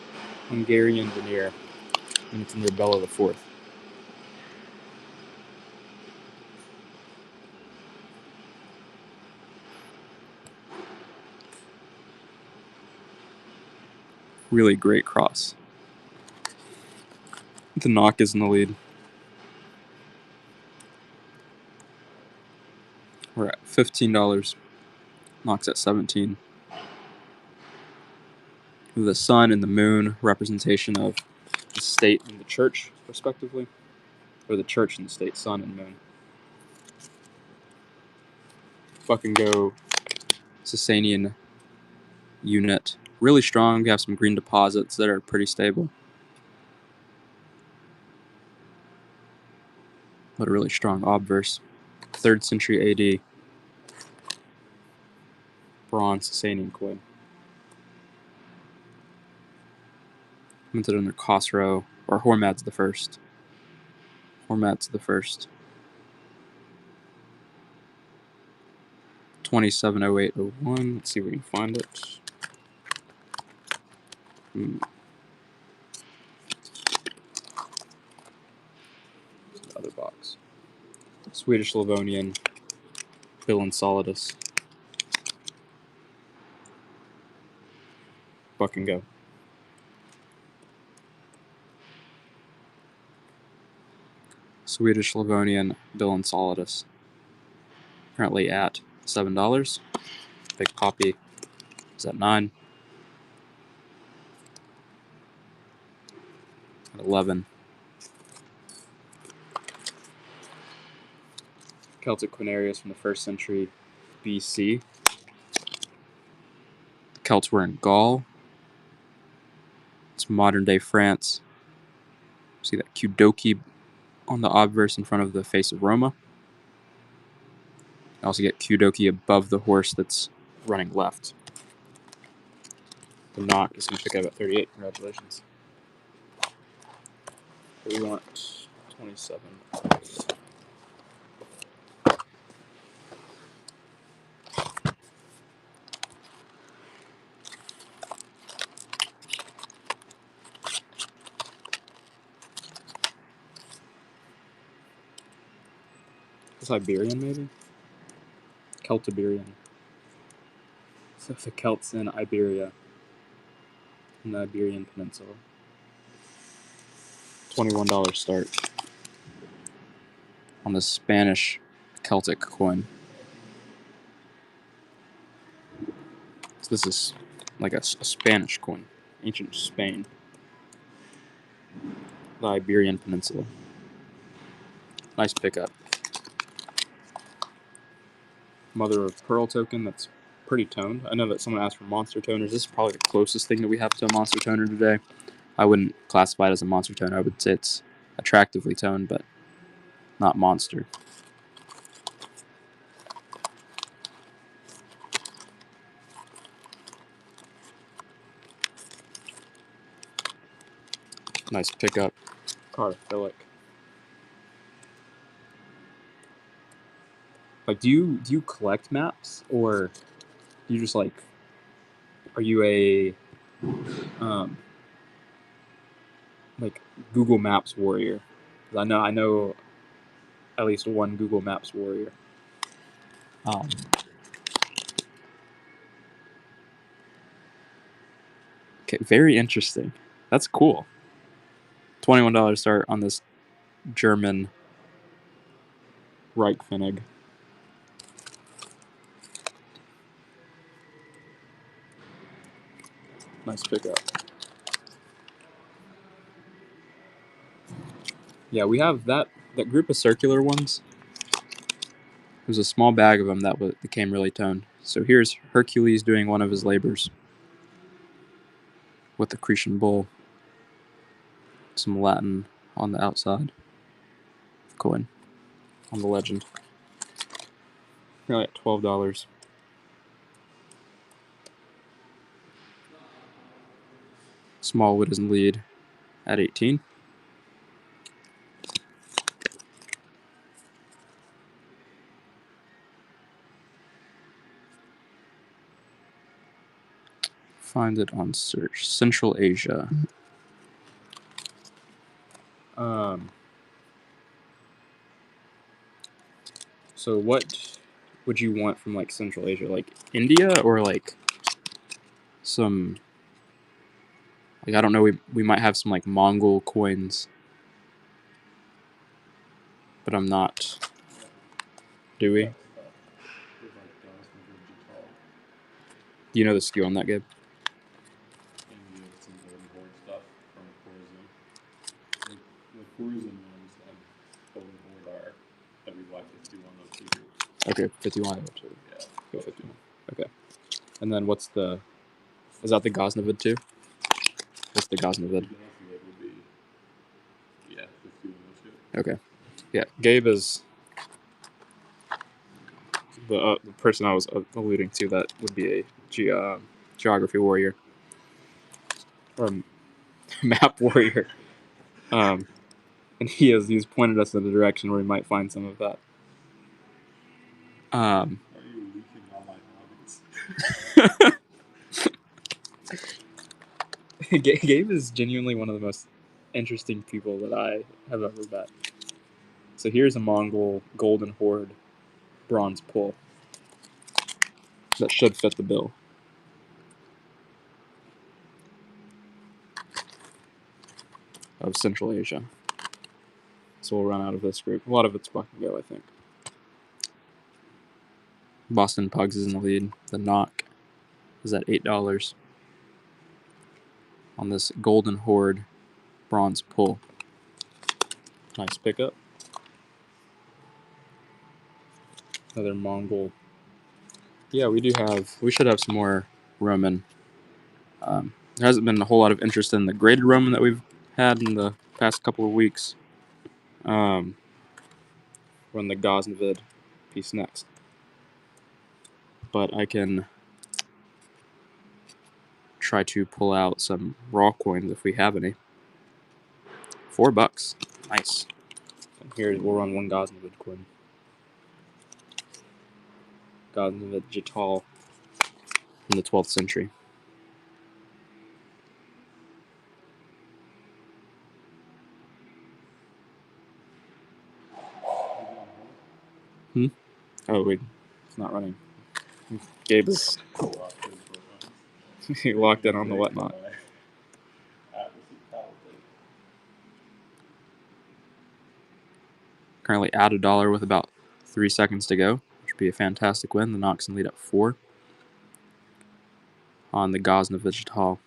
[SPEAKER 1] Hungarian veneer, and it's near Bella IV. Really great cross. The knock is in the lead. We're at $15. Knock's at 17. The sun and the moon, representation of the state and the church, respectively. Or the church and the state, sun and moon. Buck and go Sasanian unit. Really strong. We have some green deposits that are pretty stable. But a really strong obverse. 3rd century AD. Bronze Sasanian coin. Minted under Khosrow, or Hormad's the first. Hormad's the first. 270801. Let's see if we can find it. Other box. Swedish Livonian, Bill and Solidus. Buck and go. Swedish Livonian, Bill and Solidus. Currently at $7. Big Poppy is at 9. At 11. Celtic Quinarius from the 1st century BC. The Celts were in Gaul. It's modern day France. See that Kudoki on the obverse in front of the face of Roma. I also get Kudoki above the horse that's running left. The knock is going to pick up at 38. Congratulations. We want 27. It's Iberian, maybe? Celtiberian. So the Celts in Iberia, in the Iberian Peninsula. $21 start on the Spanish Celtic coin. So this is like a Spanish coin, ancient Spain. the Iberian Peninsula. Nice pickup. Mother of pearl token that's pretty toned. I know that someone asked for monster toners. This is probably the closest thing that we have to a monster toner today. I wouldn't classify it as a monster toner. I would say it's attractively toned, but not monster. Nice pickup. Cardophilic. Like, do you collect maps, or do you just like? Are you a like Google Maps warrior? 'Cause I know at least one Google Maps warrior. Okay, very interesting. That's cool. $21 start on this German Reichspfennig. Nice pickup. Yeah, we have that group of circular ones. There's a small bag of them that became really toned. So here's Hercules doing one of his labors with the Cretan bull. Some Latin on the outside. Coin on the legend. Nearly at $12. Small wooden lead at 18. Find it on search. Central Asia. So what would you want from like Central Asia? Like India or like some, like, I don't know, we might have some like Mongol coins, but I'm not. Do we? Do you know the skill on that, Gabe? Okay, 51.
[SPEAKER 2] Yeah.
[SPEAKER 1] Go 51. Okay. And then what's the, is that the Ghaznavid too? What's the Ghaznavid? Okay. Yeah, Gabe is the person I was alluding to that would be a geography warrior. Or a map warrior. And he's pointed us in a direction where we might find some of that.
[SPEAKER 2] Are you leaking all my hobbies?
[SPEAKER 1] Gabe is genuinely one of the most interesting people that I have ever met. So here's a Mongol Golden Horde bronze pull that should fit the bill. Of Central Asia. So we'll run out of this group. A lot of it's Bakugo, I think. Boston Pugs is in the lead. The knock is at $8 on this Golden Horde bronze pull. Nice pickup. Another Mongol. Yeah, we should have some more Roman. There hasn't been a whole lot of interest in the graded Roman that we've had in the past couple of weeks. Run the Ghaznavid piece next. But I can try to pull out some raw coins if we have any. $4. Nice. And here we'll run one Ghaznavid coin. Ghaznavid Jital in the 12th century. Oh wait, it's not running. Gabe is he locked in on the whatnot. Currently at $1 with about 3 seconds to go, which would be a fantastic win. The Knox in lead at 4 on the Ghaznavid Jital.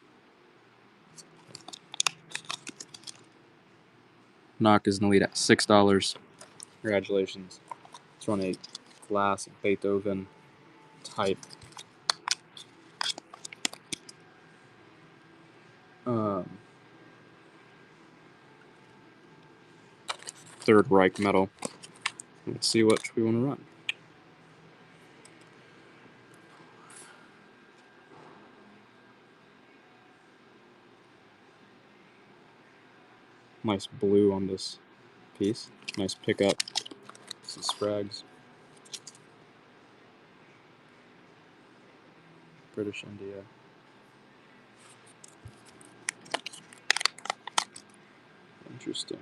[SPEAKER 1] Knock is in the lead at $6. Congratulations. Let's run a glass Beethoven type. Third Reich medal. Let's see what we want to run. Nice blue on this piece. Nice pickup. Some Spragues. British India. Interesting.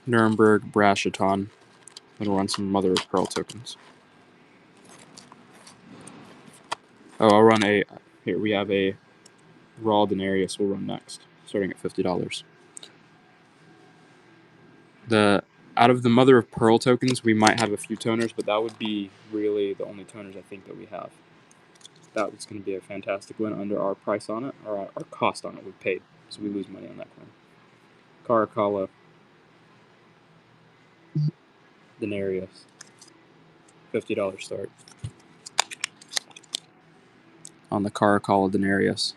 [SPEAKER 1] Nuremberg Brasheton. I'm gonna run some mother of pearl tokens. Oh, I'll run a. Here we have a raw denarius. We'll run next, starting at $50. Out of the mother of pearl tokens, we might have a few toners, but that would be really the only toners I think that we have. That was going to be a fantastic win under our price on it, or our cost on it. We paid, so we lose money on that coin. Caracalla denarius. $50 start on the Caracalla denarius.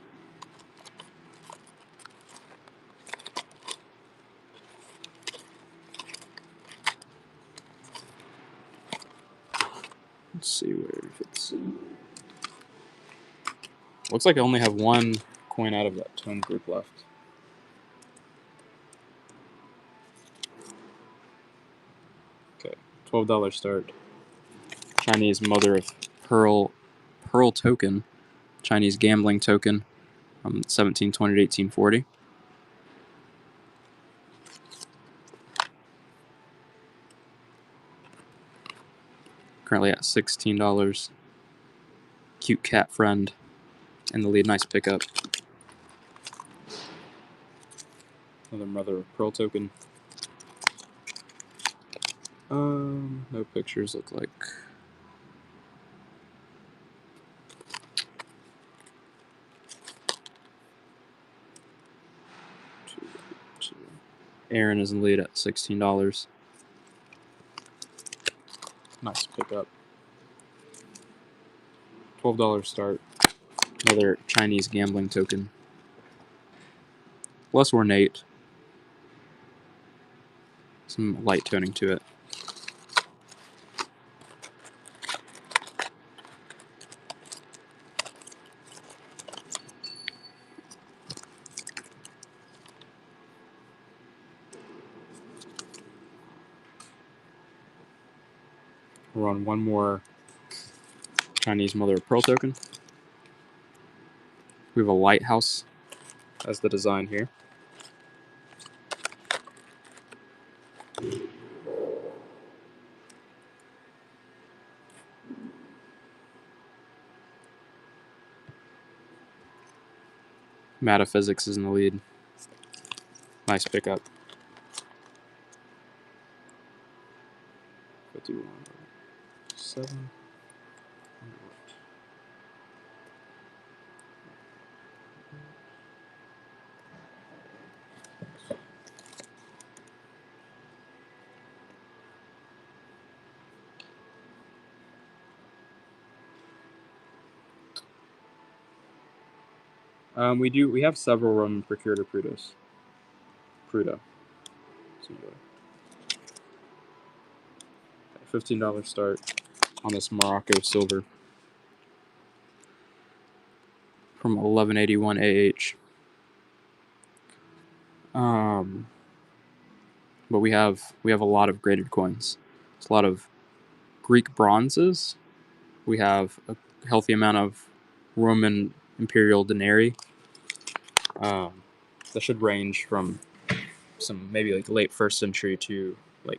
[SPEAKER 1] Let's see where it fits. Looks like I only have one coin out of that tone group left. Okay, $12 start. Chinese mother of pearl token, Chinese gambling token from 1720 to 1840. Currently at $16. Cute cat friend in the lead. Nice pickup. Another mother of pearl token. No pictures look like. Aaron is in the lead at $16. Nice pickup. $12 start. Another Chinese gambling token. Less ornate. Some light toning to it. We'll run one more Chinese mother of pearl token. We have a lighthouse as the design here. Metaphysics is in the lead. Nice pickup. 51. 7. We have several Roman procurator Prudos. Prudo. $15 start on this Morocco silver from 1181 AH. But we have a lot of graded coins. It's a lot of Greek bronzes. We have a healthy amount of Roman imperial denarii. That should range from some maybe like late 1st century to like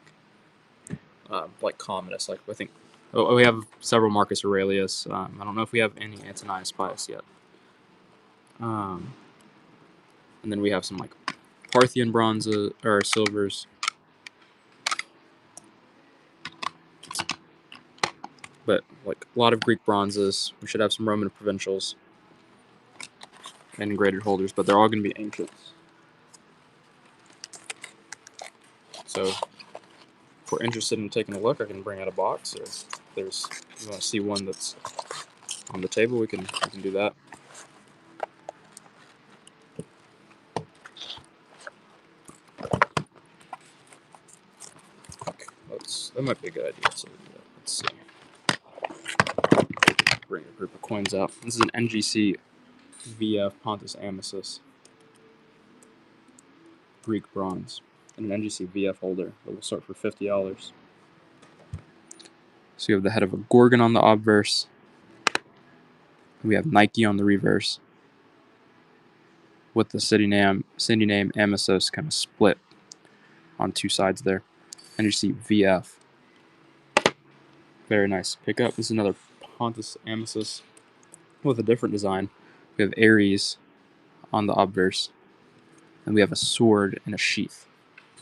[SPEAKER 1] Commodus. Like I think we have several Marcus Aurelius. I don't know if we have any Antonius Pius yet. And then we have some like Parthian bronzes or silvers. But like a lot of Greek bronzes. We should have some Roman provincials and graded holders, but they're all going to be ancients. So if we're interested in taking a look, I can bring out a box, or if you want to see one that's on the table, we can do that. Okay, that might be a good idea. So let's see. Bring a group of coins out. This is an NGC VF Pontus Amisus Greek bronze, and an NGC VF holder that will start for $50. So you have the head of a Gorgon on the obverse. We have Nike on the reverse, with the city name Amisos kind of split on two sides there. NGC VF. Very nice pickup. This is another Pontus Amisus with a different design. We have Ares on the obverse, and we have a sword and a sheath.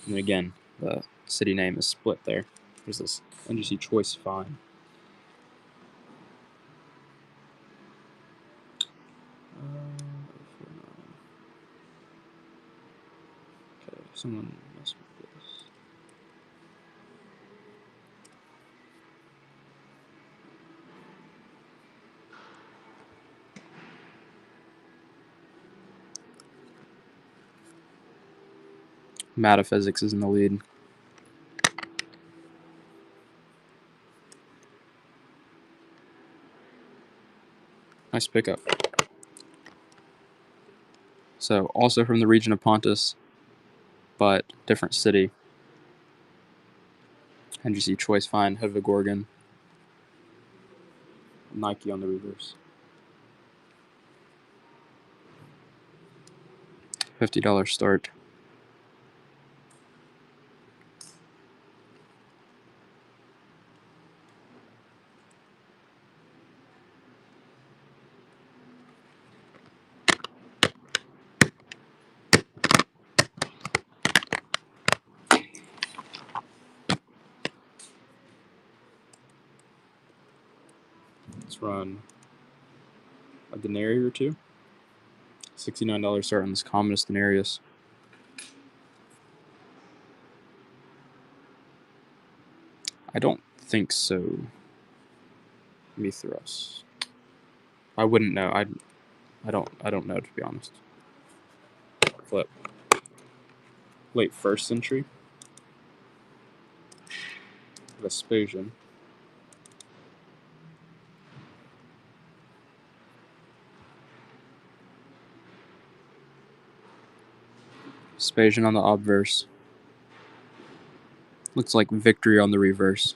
[SPEAKER 1] And again, the city name is split there. There's this NGC Choice Fine. Okay, someone messed with this. Metaphysics is in the lead. Nice pickup. So also from the region of Pontus, but different city. NGC Choice Fine, head of a Gorgon. Nike on the reverse. $50 start. Let's run a denarius or two. $69 start on this commonest denarius. I don't think so. Mithras. I wouldn't know. I don't know, to be honest. Flip. Late 1st century. Vespasian. Vespasian on the obverse. Looks like victory on the reverse.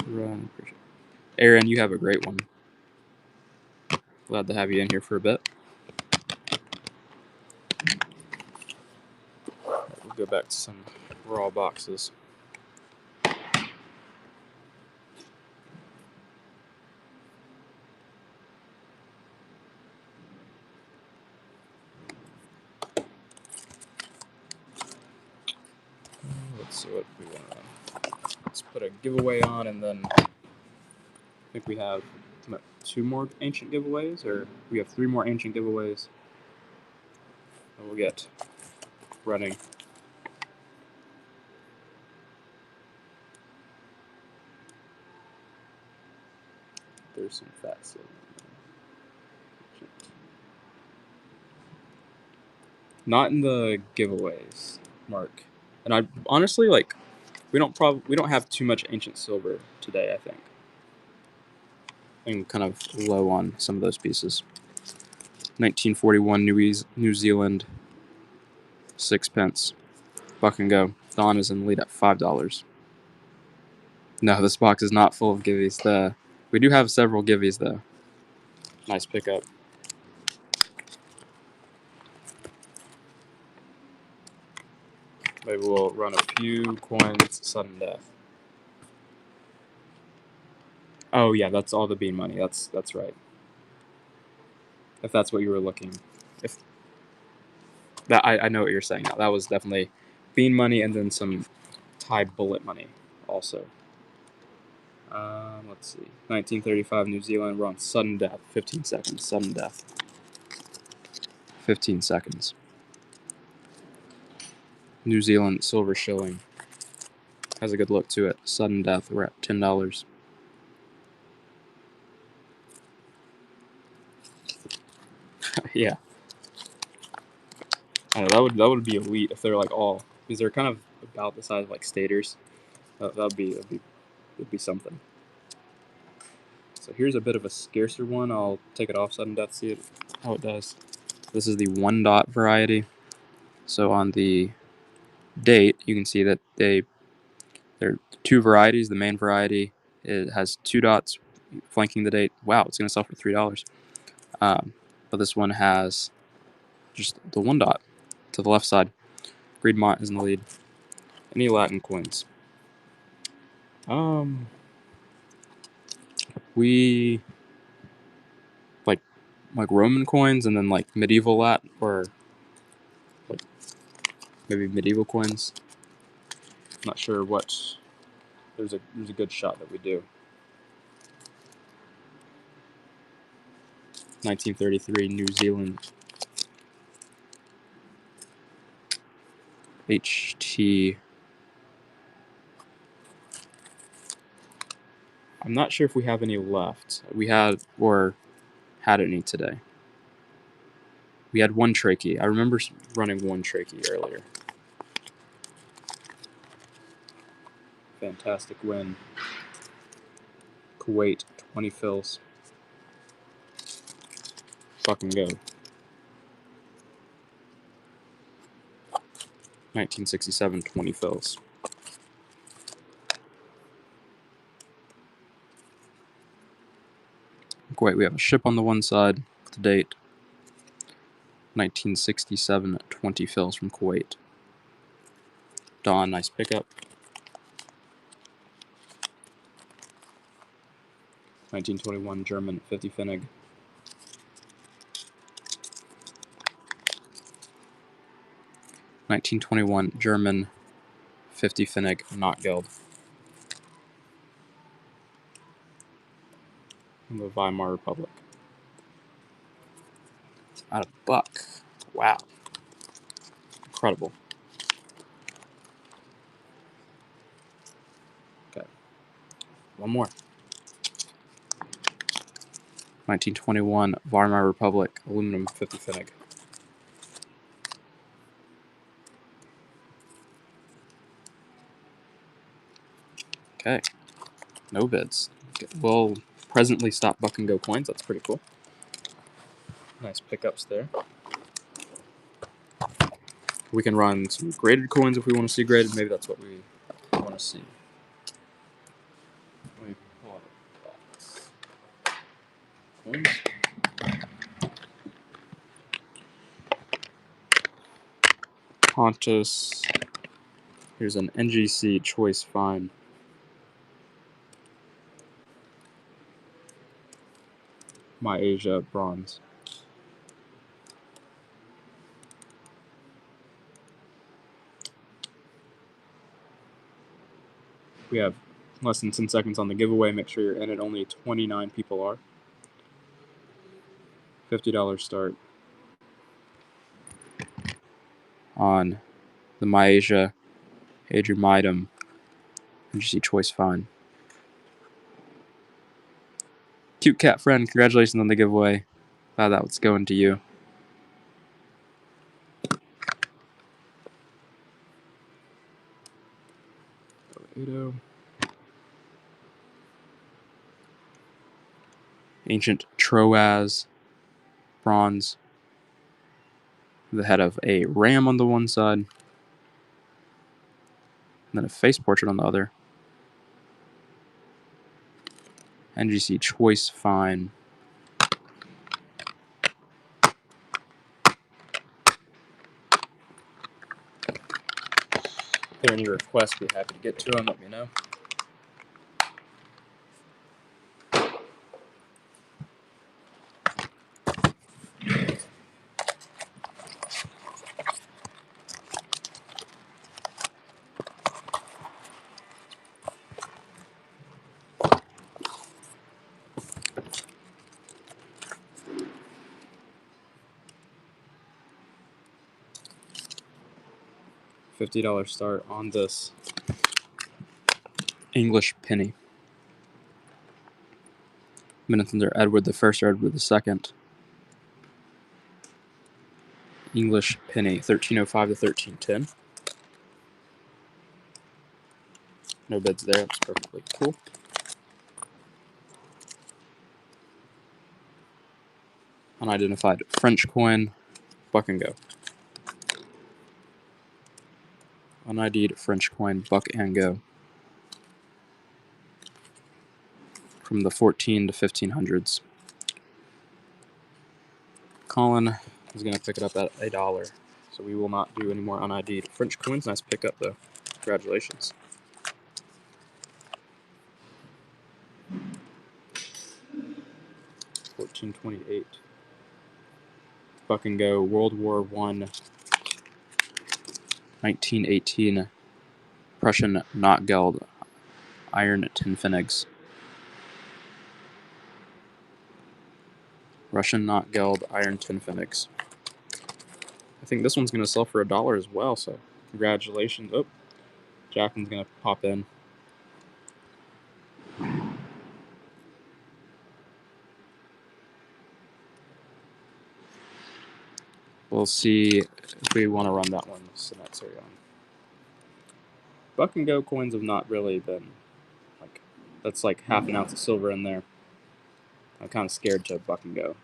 [SPEAKER 1] Run. Aaron, you have a great one. Glad to have you in here for a bit. We'll go back to some raw boxes. Let's see what we want to run. Let's put a giveaway on, and then I think we have 2 more ancient giveaways, or we have 3 more ancient giveaways. And we'll get running. There's some fat silver. Not in the giveaways, Mark. And I honestly we don't have too much ancient silver today, I think. I'm kind of low on some of those pieces. 1941 New Zealand 6p. Buck and go. Don is in the lead at $5. No, this box is not full of givvies. We do have several givvies though. Nice pickup. Maybe we'll run a few coins, sudden death. Oh yeah, that's all the bean money. That's right. If that's what you were looking, if that I know what you're saying now. That was definitely bean money and then some Thai bullet money also. Let's see. 1935 New Zealand. We're on sudden death. 15 seconds. Sudden death. 15 seconds. New Zealand silver shilling. Has a good look to it. Sudden death. We're at $10. Yeah. I don't know, that would be elite if they're like all, because they're kind of about the size of like staters. That'd be something. So here's a bit of a scarcer one. I'll take it off sudden death, see how it does. This is the 1 dot variety. So on the date, you can see that there are 2 varieties. The main variety, it has 2 dots flanking the date. Wow, it's going to sell for $3. But this one has just the 1 dot to the left side. Greenmont is in the lead. Any Latin coins? We like Roman coins, and then like medieval Latin, or like maybe medieval coins. Not sure what. There's a good shot that we do. 1933 New Zealand HT. I'm not sure if we have any left. We had any today. We had 1 trachea. I remember running 1 trachea earlier. Fantastic win. Kuwait, 20 fills. Fucking go. 1967, 20 fills. Kuwait, we have a ship on the one side with the date. 1967, 20 fills from Kuwait. Dawn, nice pickup. 1921 German, 50 Finnig. 1921 German, 50 Finnig, not Guild. From the Weimar Republic. Out of buck. Wow. Incredible. Okay. One more. 1921 Weimar Republic, aluminum, 50 Finnig. Okay. No bids. We'll presently stop buck and go coins. That's pretty cool. Nice pickups there. We can run some graded coins if we want to see graded. Maybe that's what we want to see. Let me pull out a box. Coins. Pontus. Here's an NGC choice fine. My Asia bronze. We have less than 10 seconds on the giveaway. Make sure you're in it. Only 29 people are. $50 start on the My Asia Adriamidum NGC choice fine. Cute cat friend, congratulations on the giveaway. Glad that was going to you. Ancient Troas bronze. The head of a ram on the one side, and then a face portrait on the other. NGC choice fine. If there are any requests, be happy to get to them. Let me know. $50 start on this English penny. Minutes under Edward I or Edward II. English penny, 1305 to 1310. No bids there. That's perfectly cool. Unidentified French coin, buck and go. UnID'd French coin, buck and go. From the 14 to 1500s. Colin is going to pick it up at $1. So we will not do any more unID'd French coins. Nice pickup though. Congratulations. $14.28. Buck and go. World War I. 1918. Prussian Notgeld. Iron tin Pfennigs. Russian Notgeld. Iron tin Pfennigs. I think this one's going to sell for $1 as well. So congratulations. Oh, Jacqueline's going to pop in. We'll see if we want to run that one. So that's on. Buck and go coins have not really been like, that's like half an ounce of silver in there. I'm kind of scared to buck and go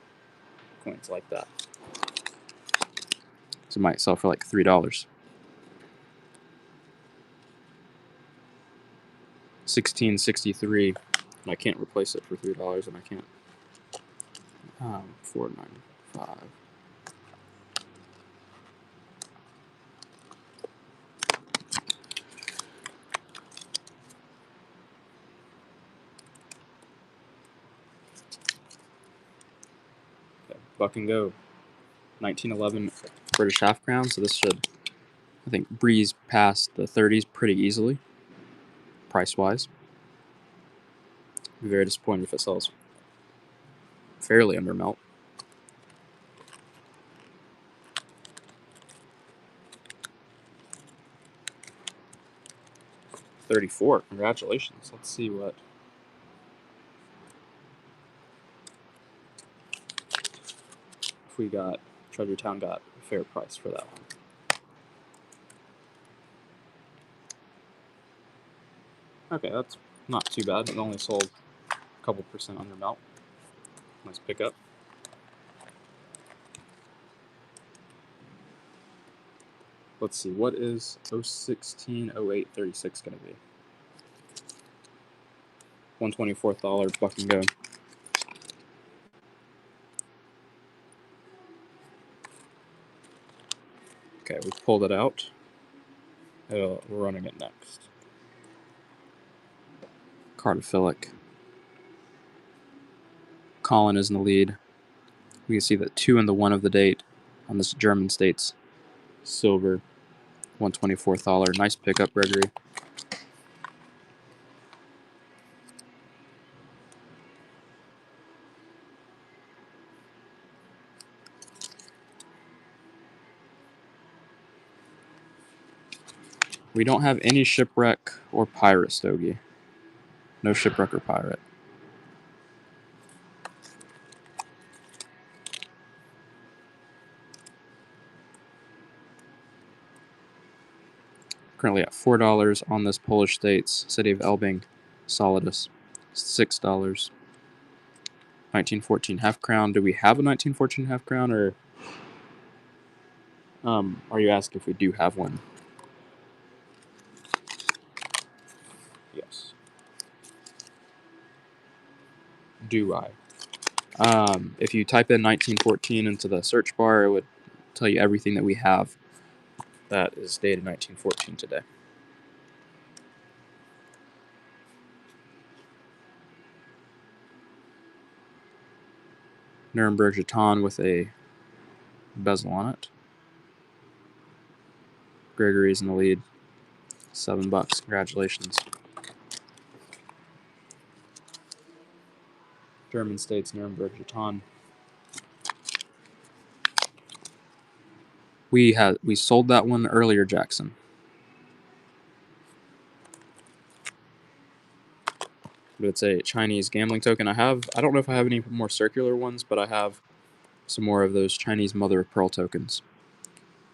[SPEAKER 1] coins like that. So it might sell for like $3. 1663, and I can't replace it for $3, and I can't. $4.95. Okay, buck and go. 1911 British half crown. So this should, I think, breeze past the 30s pretty easily, price-wise. Be very disappointed if it sells fairly under melt. $34. Congratulations. Let's see what. If we got Treasure Town got a fair price for that one. Okay, that's not too bad. It only sold a couple percent under melt. Nice pickup. Let's see, what is 0160836 going to be? $124 buck and go. Okay, we pulled it out. We're running it next. Cardophilic. Colin is in the lead. We can see the 2 and the 1 of the date on this German States silver. $124. Nice pickup, Gregory. We don't have any shipwreck or pirate, Stogie. No shipwreck or pirate. Currently at $4 on this Polish States, City of Elbing, Solidus, $6. 1914 half crown. Do we have a 1914 half crown, or are you asking if we do have one? Yes. Do I? If you type in 1914 into the search bar, it would tell you everything that we have that is dated 1914 today. Nuremberg jeton with a bezel on it. Gregory's in the lead. $7. Congratulations. German States Nuremberg jeton. We sold that one earlier, Jackson. but it's a Chinese gambling token. I don't know if I have any more circular ones, but I have some more of those Chinese mother of pearl tokens.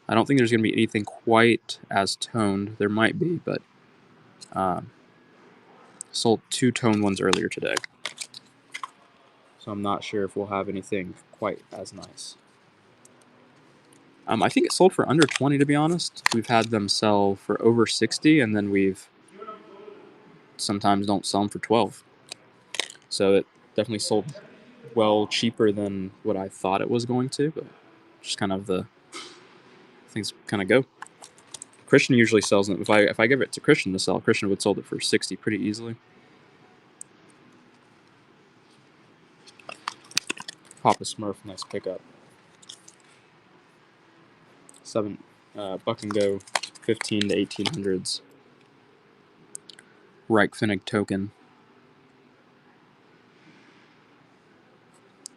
[SPEAKER 1] I don't think there's going to be anything quite as toned. There might be, but sold 2 toned ones earlier today. So I'm not sure if we'll have anything quite as nice. I think it sold for under 20, to be honest. We've had them sell for over 60, and then we've sometimes don't sell them for 12. So it definitely sold well cheaper than what I thought it was going to, but just kind of the things kind of go. Christian usually sells them. If I give it to Christian to sell, Christian would sold it for 60 pretty easily. Papa Smurf, nice pickup. 7 Buck and Go, 15 to 1800s. Reichfinnig token,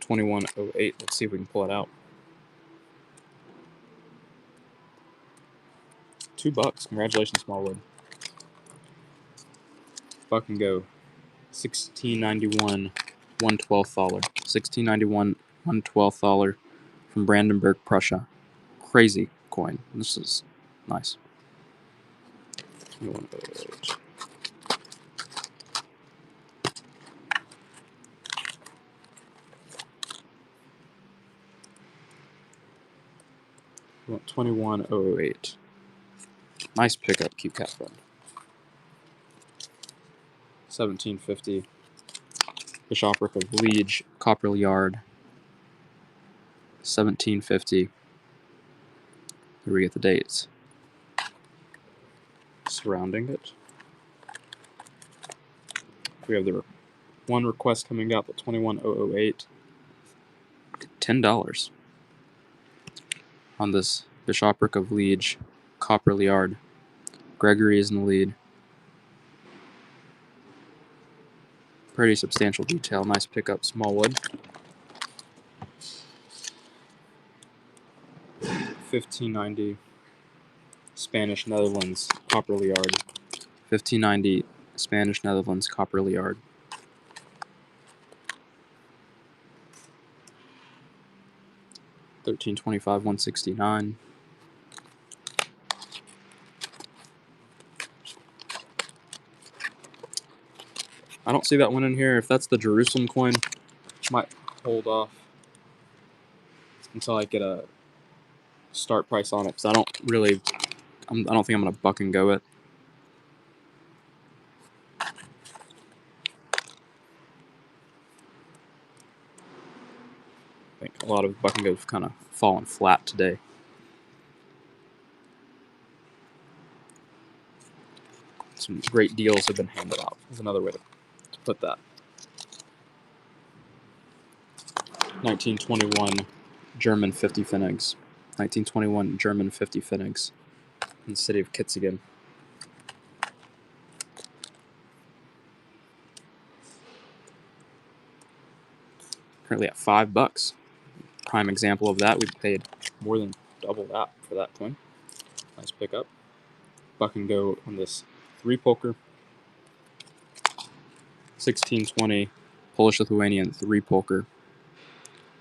[SPEAKER 1] 2108. Let's see if we can pull it out. $2. Congratulations, Smallwood. Buck and Go, 1691, 1/12 thaler. 1691, 1/12 thaler from Brandenburg, Prussia. Crazy coin. This is nice. 2108. We want 21008. Nice pickup, Keep Cat Friend. 1750. Bishopric of Liege, Copperl Yard. 1750. Here we get the dates surrounding it. We have the one request coming up at 21008. $10 on this Bishopric of Liege, Copperl Yard. Gregory is in the lead. Pretty substantial detail. Nice pickup, Smallwood. 1590. Spanish Netherlands, Copperl Yard. 1590. Spanish Netherlands, Copperl Yard. 1325, 169. I don't see that one in here. If that's the Jerusalem coin, might hold off until I get a start price on it, because I don't think I'm gonna Buck and Go it. I think a lot of Buck and Go's kind of fallen flat today. Some great deals have been handed out. Is another way to put that. 1921 German 50 Pfennigs. 1921 German 50 Pfennigs in the city of Kitzingen. Currently at $5. Prime example of that. We paid more than double that for that coin. Nice pickup. Buck and Go on this 3 poker. 1620 Polish-Lithuanian 3 poker.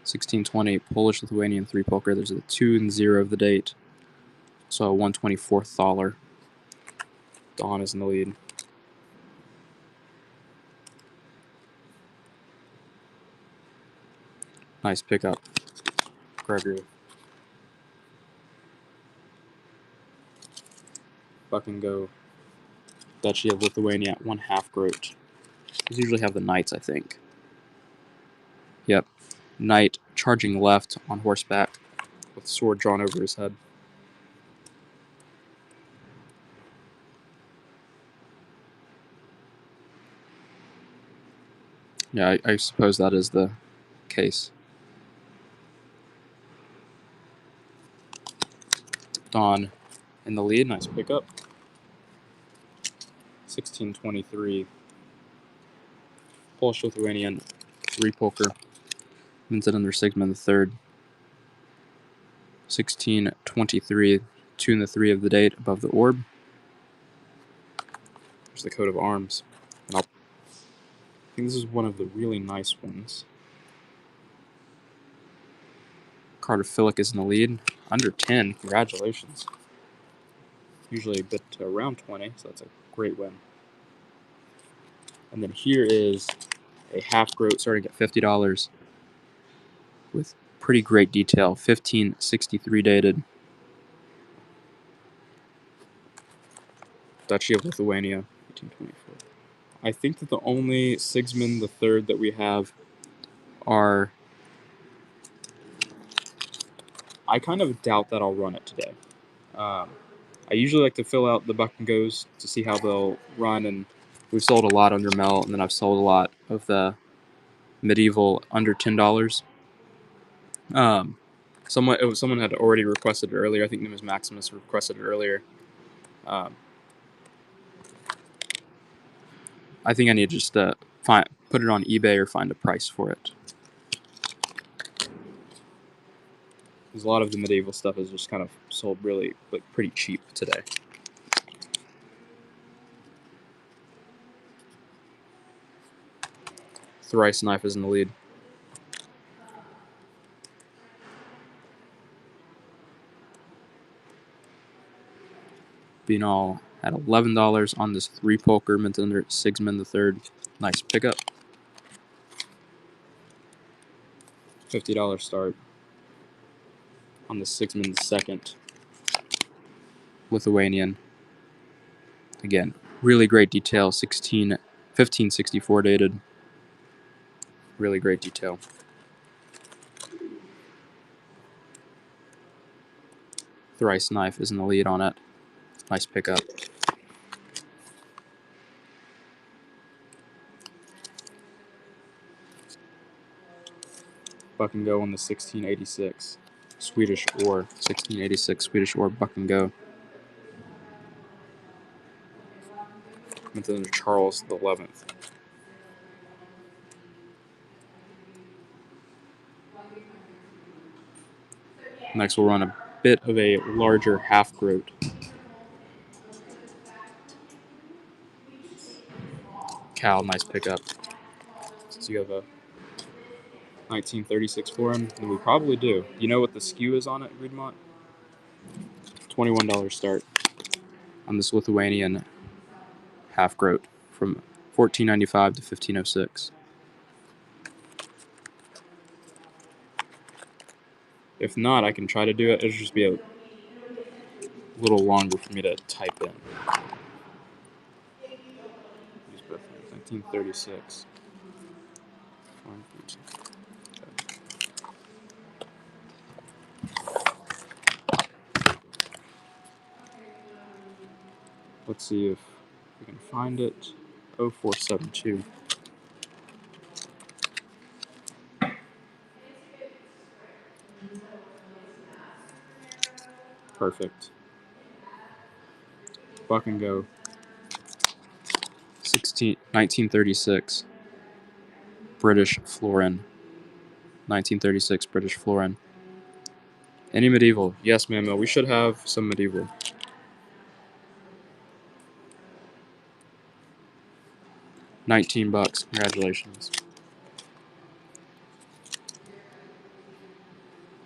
[SPEAKER 1] 1620 Polish-Lithuanian 3 poker. There's a 2 and 0 of the date. So a 1/24 thaler. Don is in the lead. Nice pickup, Gregory. Buck and Go, Duchy of Lithuania at 1/2 groat. These usually have the knights, I think. Yep, knight charging left on horseback with sword drawn over his head. Yeah, I suppose that is the case. Don in the lead, nice pickup. 1623 Polish-Lithuanian 3 poker. Minted under Sigmund III. 1623, 2 and 3 of the date above the orb. There's the coat of arms. And think this is one of the really nice ones. Cardophilic is in the lead. Under 10. Congratulations. Usually a bit around 20, so that's a great win. And then here is a half groat starting at $50 with pretty great detail. 1563 dated. Duchy of Lithuania, 1824. I think that the only Sigismund III that we have are... I kind of doubt that I'll run it today. I usually like to fill out the buck and goes to see how they'll run, and we've sold a lot under melt, and then I've sold a lot of the medieval under $10. Someone had already requested it earlier. I think Nimbus Maximus requested it earlier. I think I need to just put it on eBay or find a price for it. Because a lot of the medieval stuff is just kind of sold really pretty cheap today. Thrice Knife is in the lead. Binal at $11 on this 3 poker mint under Sigismund III. Nice pickup. $50 start on the Sigismund II. Lithuanian. Again, really great detail. 1564 dated. Really great detail. Thrice Knife is in the lead on it. Nice pickup. Buck and go on the 1686 Swedish Ore. 1686 Swedish Ore Buck and go. Went to Charles the 11th. Next we'll run a bit of a larger half groat. Cal, nice pickup. So you have a 1936 foreign, and we probably do. You know what the skew is on it, Reedmont? $21 start on this Lithuanian half groat from 1495 to 1506. If not, I can try to do it. It'll just be a little longer for me to type in. 1936. Let's see if we can find it. 0472. Perfect. Buck and go. 1936. British florin. 1936 British florin. Any medieval? Yes, Mammo. We should have some medieval. $19. Congratulations.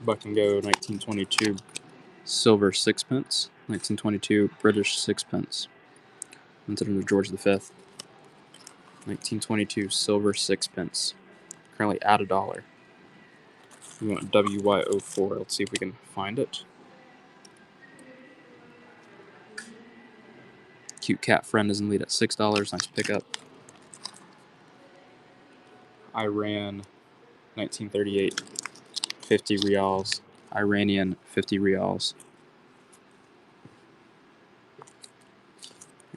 [SPEAKER 1] Buck and go 1922 silver sixpence. 1922 British sixpence. Minted under George V. 1922 silver sixpence. Currently at $1. We want WY04. Let's see if we can find it. Cute cat friend is in lead at $6. Nice pickup. Iran 1938 50 reals. Iranian 50 reals. I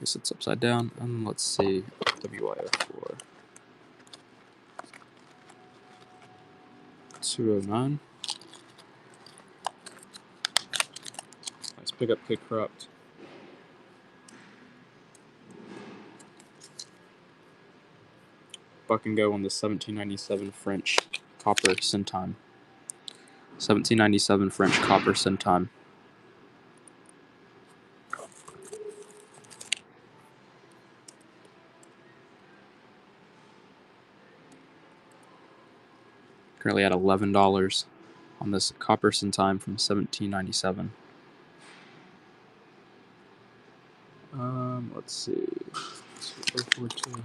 [SPEAKER 1] guess it's upside down. And let's see. WY04. 209. Nice pickup, kick corrupt. Buck and go on the 1797 French copper centime. 1797 French copper centime. Currently at $11 on this copper centime from 1797. Let's see. 042.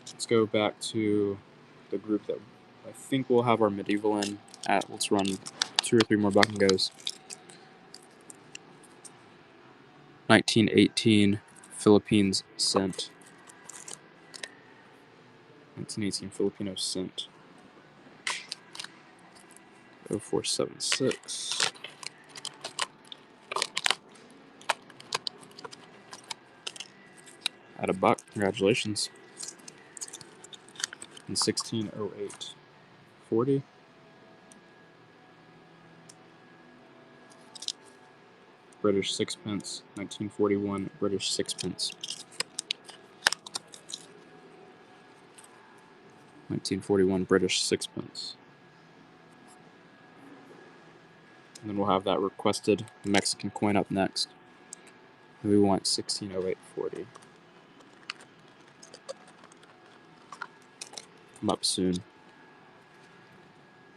[SPEAKER 1] Let's go back to the group that I think we'll have our medieval in at. Let's run 2 or 3 more buck and goes. 1918 Philippines cent. 1918 Filipino cent. 0476. At a buck, congratulations. In 1608. 40. British sixpence. 1941 British sixpence. 1941 British sixpence. And then we'll have that requested Mexican coin up next. We want 1608.40. Come up soon.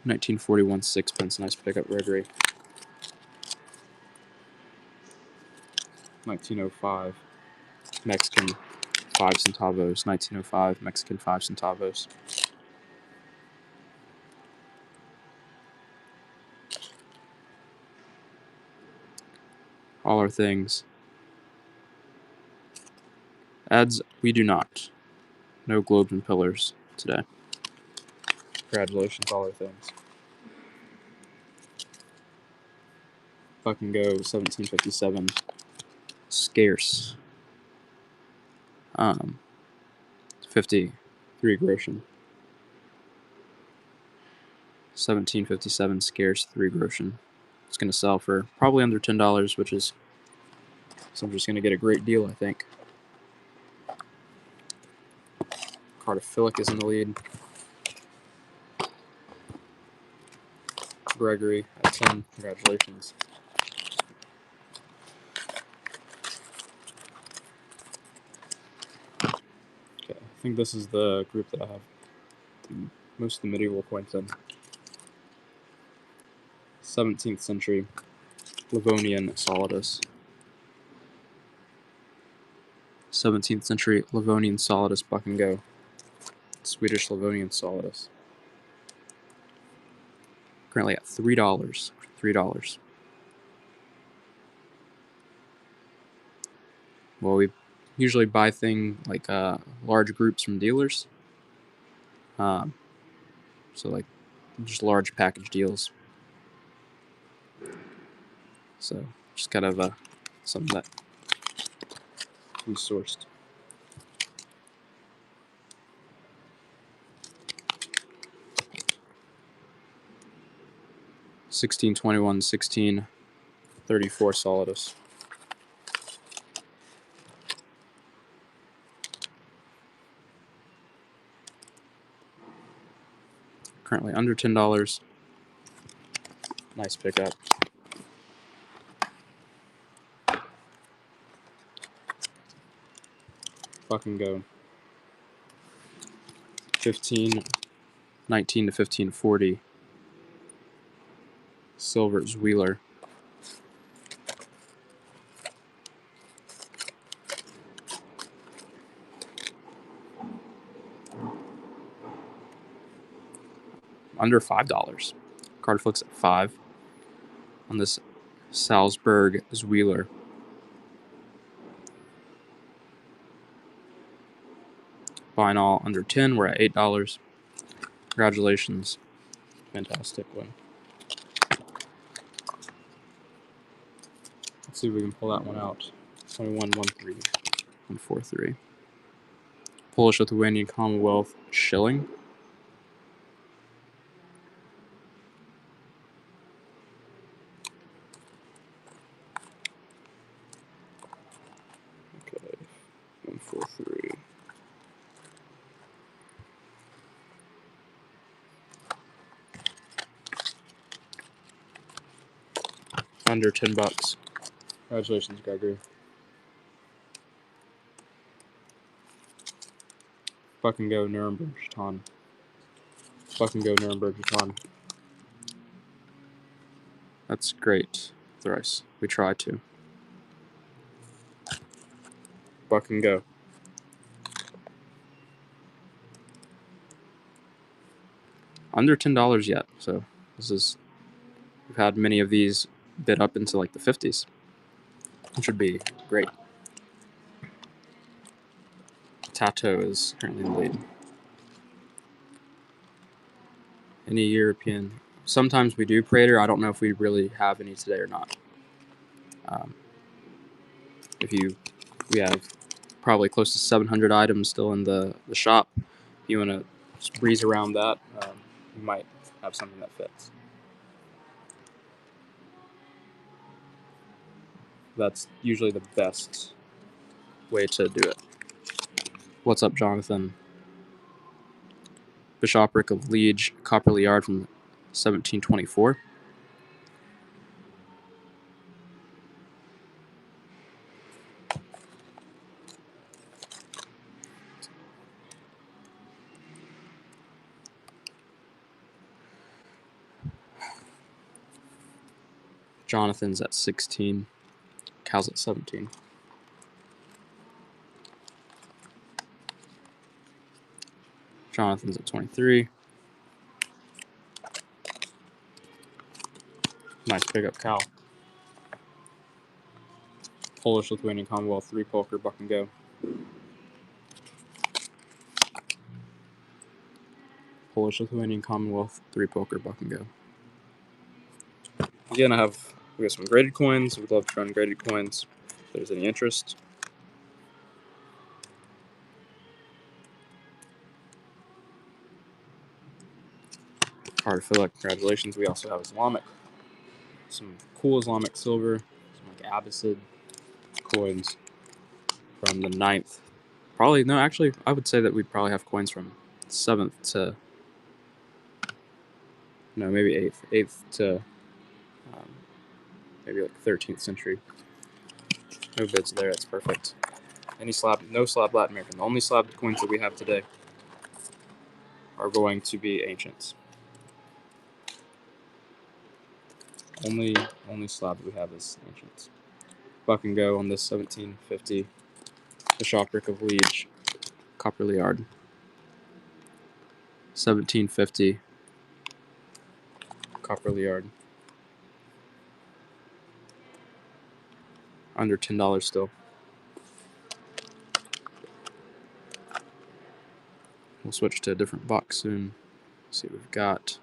[SPEAKER 1] 1941 sixpence. Nice pickup, Gregory. 1905 Mexican 5 centavos. 1905 Mexican 5 centavos. All our things. Ads, we do not. No globes and pillars today. Congratulations, all our things. Fucking go, 1757. Scarce. 53 groschen. 1757 scarce 3 groschen. It's gonna sell for probably under $10, which is, so I'm just gonna get a great deal, I think. Cartophilic is in the lead. Gregory at 10. Congratulations. Okay, I think this is the group that I have most of the medieval coins in. 17th century Livonian solidus. 17th century Livonian solidus buck and go. Swedish Livonian solidus. Currently at $3. $3. Well, we usually buy things like large groups from dealers. So like just large package deals. So just kind of something that we sourced. $16.21, $16.34 solidus. Currently under $10. Nice pickup. Fucking go. 1519 to 1540. Silver's Wheeler. Under $5. Card flicks at 5 on this Salzburg Wheeler. Buying all under 10. We're at $8. Congratulations. Fantastic win. Let's see if we can pull that one out. 2113 143. Polish Lithuanian Commonwealth shilling. Okay. 143. Under $10. Congratulations, Gregory. Fucking go, Nuremberg ton. Buck and go Nuremberg is fun. That's great, Thrice. We try to. Buck and go. Under $10 yet, so we've had many of these bid up into like the 50s, which would be great. Tato is currently in the lead. Any European? Sometimes we do Praetor. I don't know if we really have any today or not. We have probably close to 700 items still in the shop. If you want to just breeze around that, you might have something that fits. That's usually the best way to do it. What's up, Jonathan? Bishopric of Liege, Copperly Yard from 1724. Jonathan's at 16. Cal's at 17. Jonathan's at 23. Nice pickup, Cal. Polish, Lithuanian, Commonwealth, 3 poker, buck and go. Polish, Lithuanian, Commonwealth, 3 poker, buck and go. Again, we got some graded coins. We'd love to run graded coins if there's any interest. Hard to fill up. Congratulations. We also have Islamic. Some cool Islamic silver. Some like Abbasid coins from the 9th. Probably, no, actually, I would say that we probably have coins from 7th to, no, maybe 8th. 8th to maybe like 13th century. No bids there. That's perfect. No slab Latin American. The only slab coins that we have today are going to be ancients. Only slab that we have is ancients. Buck and go on this 1750 Bishopric of Liege, Copperly Yard. 1750 Copperly Yard. Under $10 still. We'll switch to a different box soon. Let's see what we've got.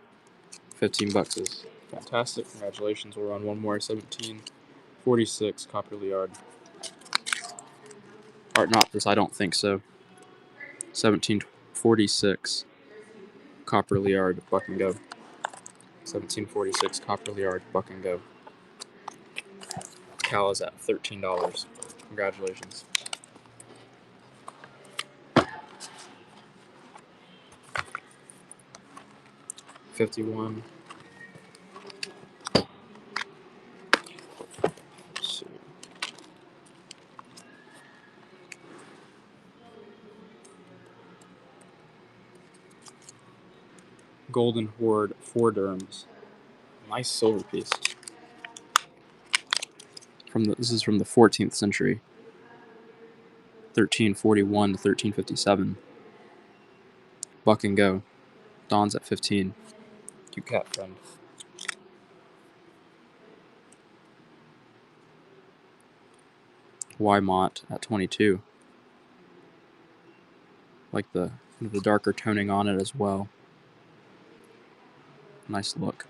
[SPEAKER 1] 15 bucks is fantastic. Congratulations. We'll run one more. 1746 Copperly Yard. Or not this, I don't think so. 1746 Copperly Yard, buck and go. 1746 Copperly Yard, buck and go. Cal is at $13. Congratulations. $51. Let's see. Golden Horde, 4 dirhams. Nice silver piece. This is from the 14th century. 1341 to 1357. Buck and go. Don's at 15. Cute cat friend. Wymont at 22. Like the darker toning on it as well. Nice look.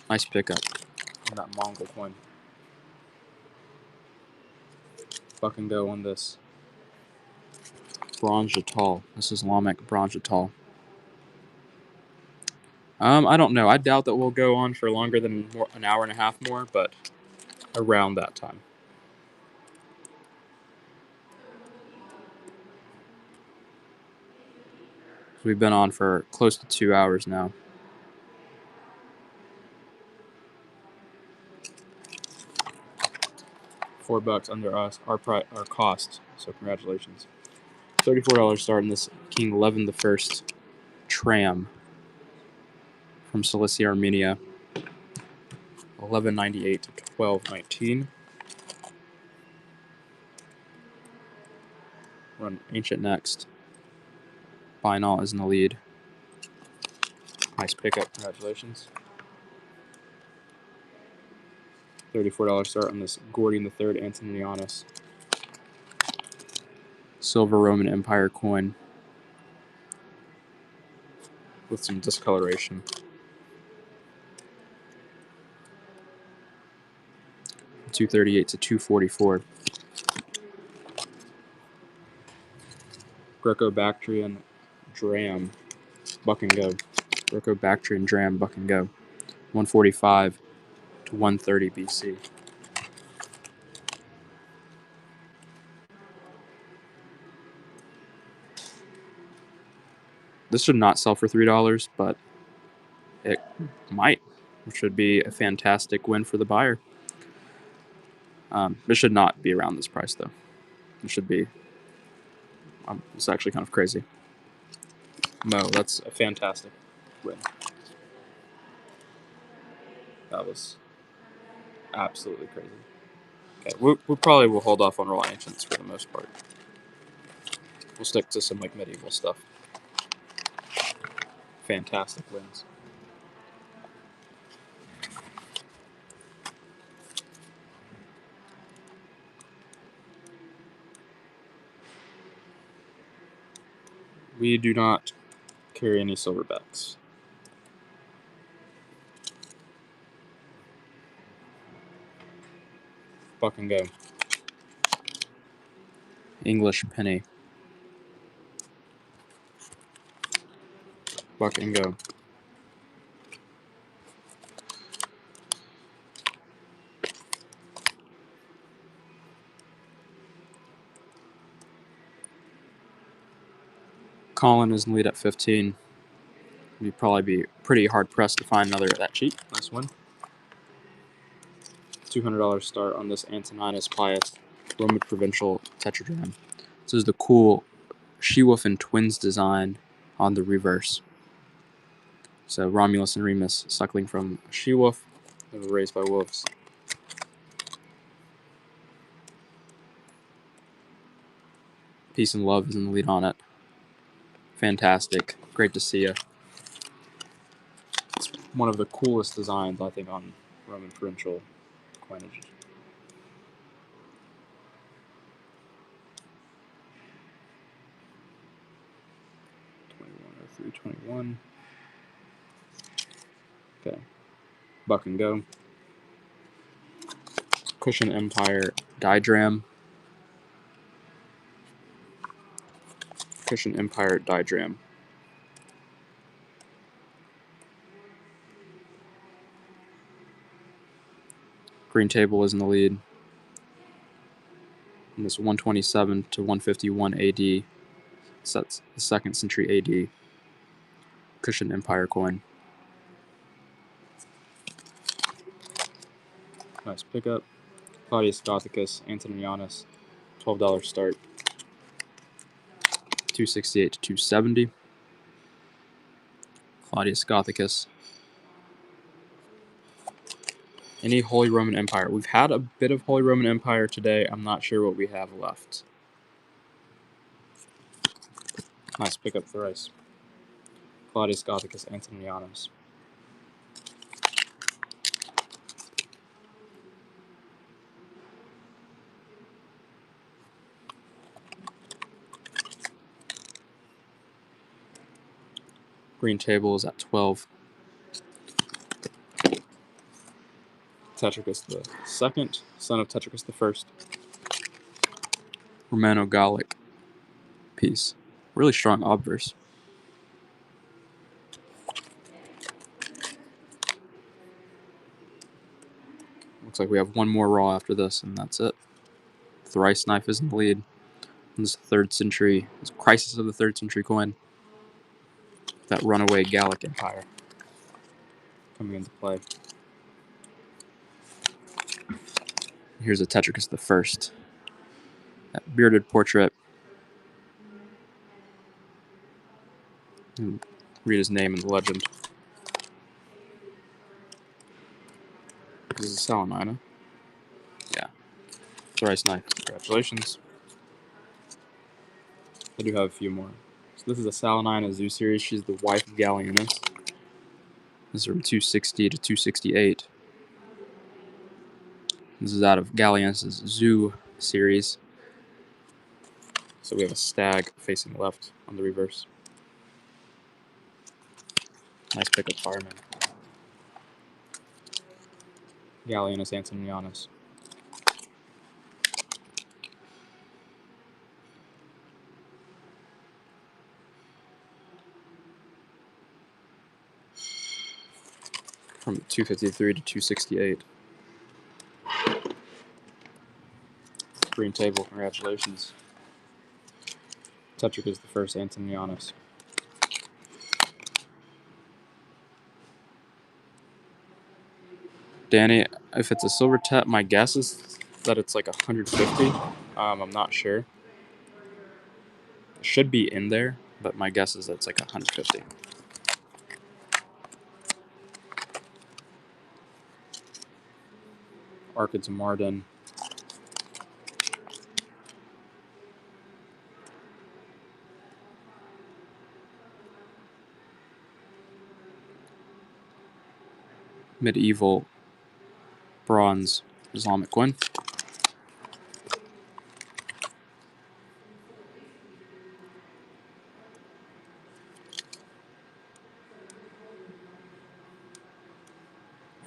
[SPEAKER 1] Nice pickup on that Mongol coin. Buck and go on this. Bronze Jatal. This is Islamic Bronze Jatal. I don't know. I doubt that we'll go on for longer than an hour and a half more, but around that time. We've been on for close to 2 hours now. $4 under our cost. So congratulations. $34 starting this King Levin I tram. from Cilicia, Armenia, 1198 to 1219. Run Ancient next. Binal is in the lead. Nice pickup, congratulations. $34 start on this Gordian III Antonianus. Silver Roman Empire coin with some discoloration. $238 to $244. Greco-Bactrian Dram, Buck and Go. Greco-Bactrian Dram, Buck and Go. 145 to 130 BC. This should not sell for $3, but it might, which would be a fantastic win for the buyer. It should not be around this price, though. It should be. It's actually kind of crazy. Mo, that's a fantastic win. That was absolutely crazy. Okay, we probably will hold off on Royal Ancients for the most part. We'll stick to some like medieval stuff. Fantastic wins. We do not carry any silverbacks. Buck and Go. English penny. Buck and Go. Colin is in the lead at 15. You'd probably be pretty hard pressed to find another that cheap. Nice one. $200 start on this Antoninus Pius Roman Provincial Tetradrachm. This is the cool she-wolf and twins design on the reverse. So Romulus and Remus suckling from a she-wolf. They were raised by wolves. Peace and Love is in the lead on it. Fantastic. Great to see you. It's one of the coolest designs, I think, on Roman provincial coinage. $21.03.21. Okay. Buck and Go. Cushion Empire Diadram. Cushion Empire Diadram. Green Table is in the lead. And this 127 to 151 AD. Sets the 2nd century AD. Cushion Empire coin. Nice pickup. Claudius Gothicus Antonianus. $12 start. 268 to 270. Claudius Gothicus. Any Holy Roman Empire? We've had a bit of Holy Roman Empire today. I'm not sure what we have left. Nice pickup thrice. Claudius Gothicus Antonianus. Green Table is at 12. Tetricus the Second, son of Tetricus the First. Romano-Gallic piece. Really strong obverse. Looks like we have one more raw after this, and that's it. Thrice Knife is in the lead. This is 3rd century. It's Crisis of the 3rd century coin. That runaway Gallic Empire coming into play. Here's a Tetricus the First. That bearded portrait. Read his name in the legend. This is a Salinina. Yeah. Thrice knife. Congratulations. I do have a few more. So this is a Salinina Zoo series. She's the wife of Gallienus. This is from 260 to 268. This is out of Gallienus' Zoo series. So we have a stag facing left on the reverse. Nice pickup, fireman. Gallienus Antonianus. From 253 to 268. Green table, congratulations. Tetrick is the first Antonianus. Danny, if it's a silver tap, my guess is that it's like 150. I'm not sure. It should be in there, but my guess is that it's like 150. Archids of Marden. Medieval bronze Islamic coin.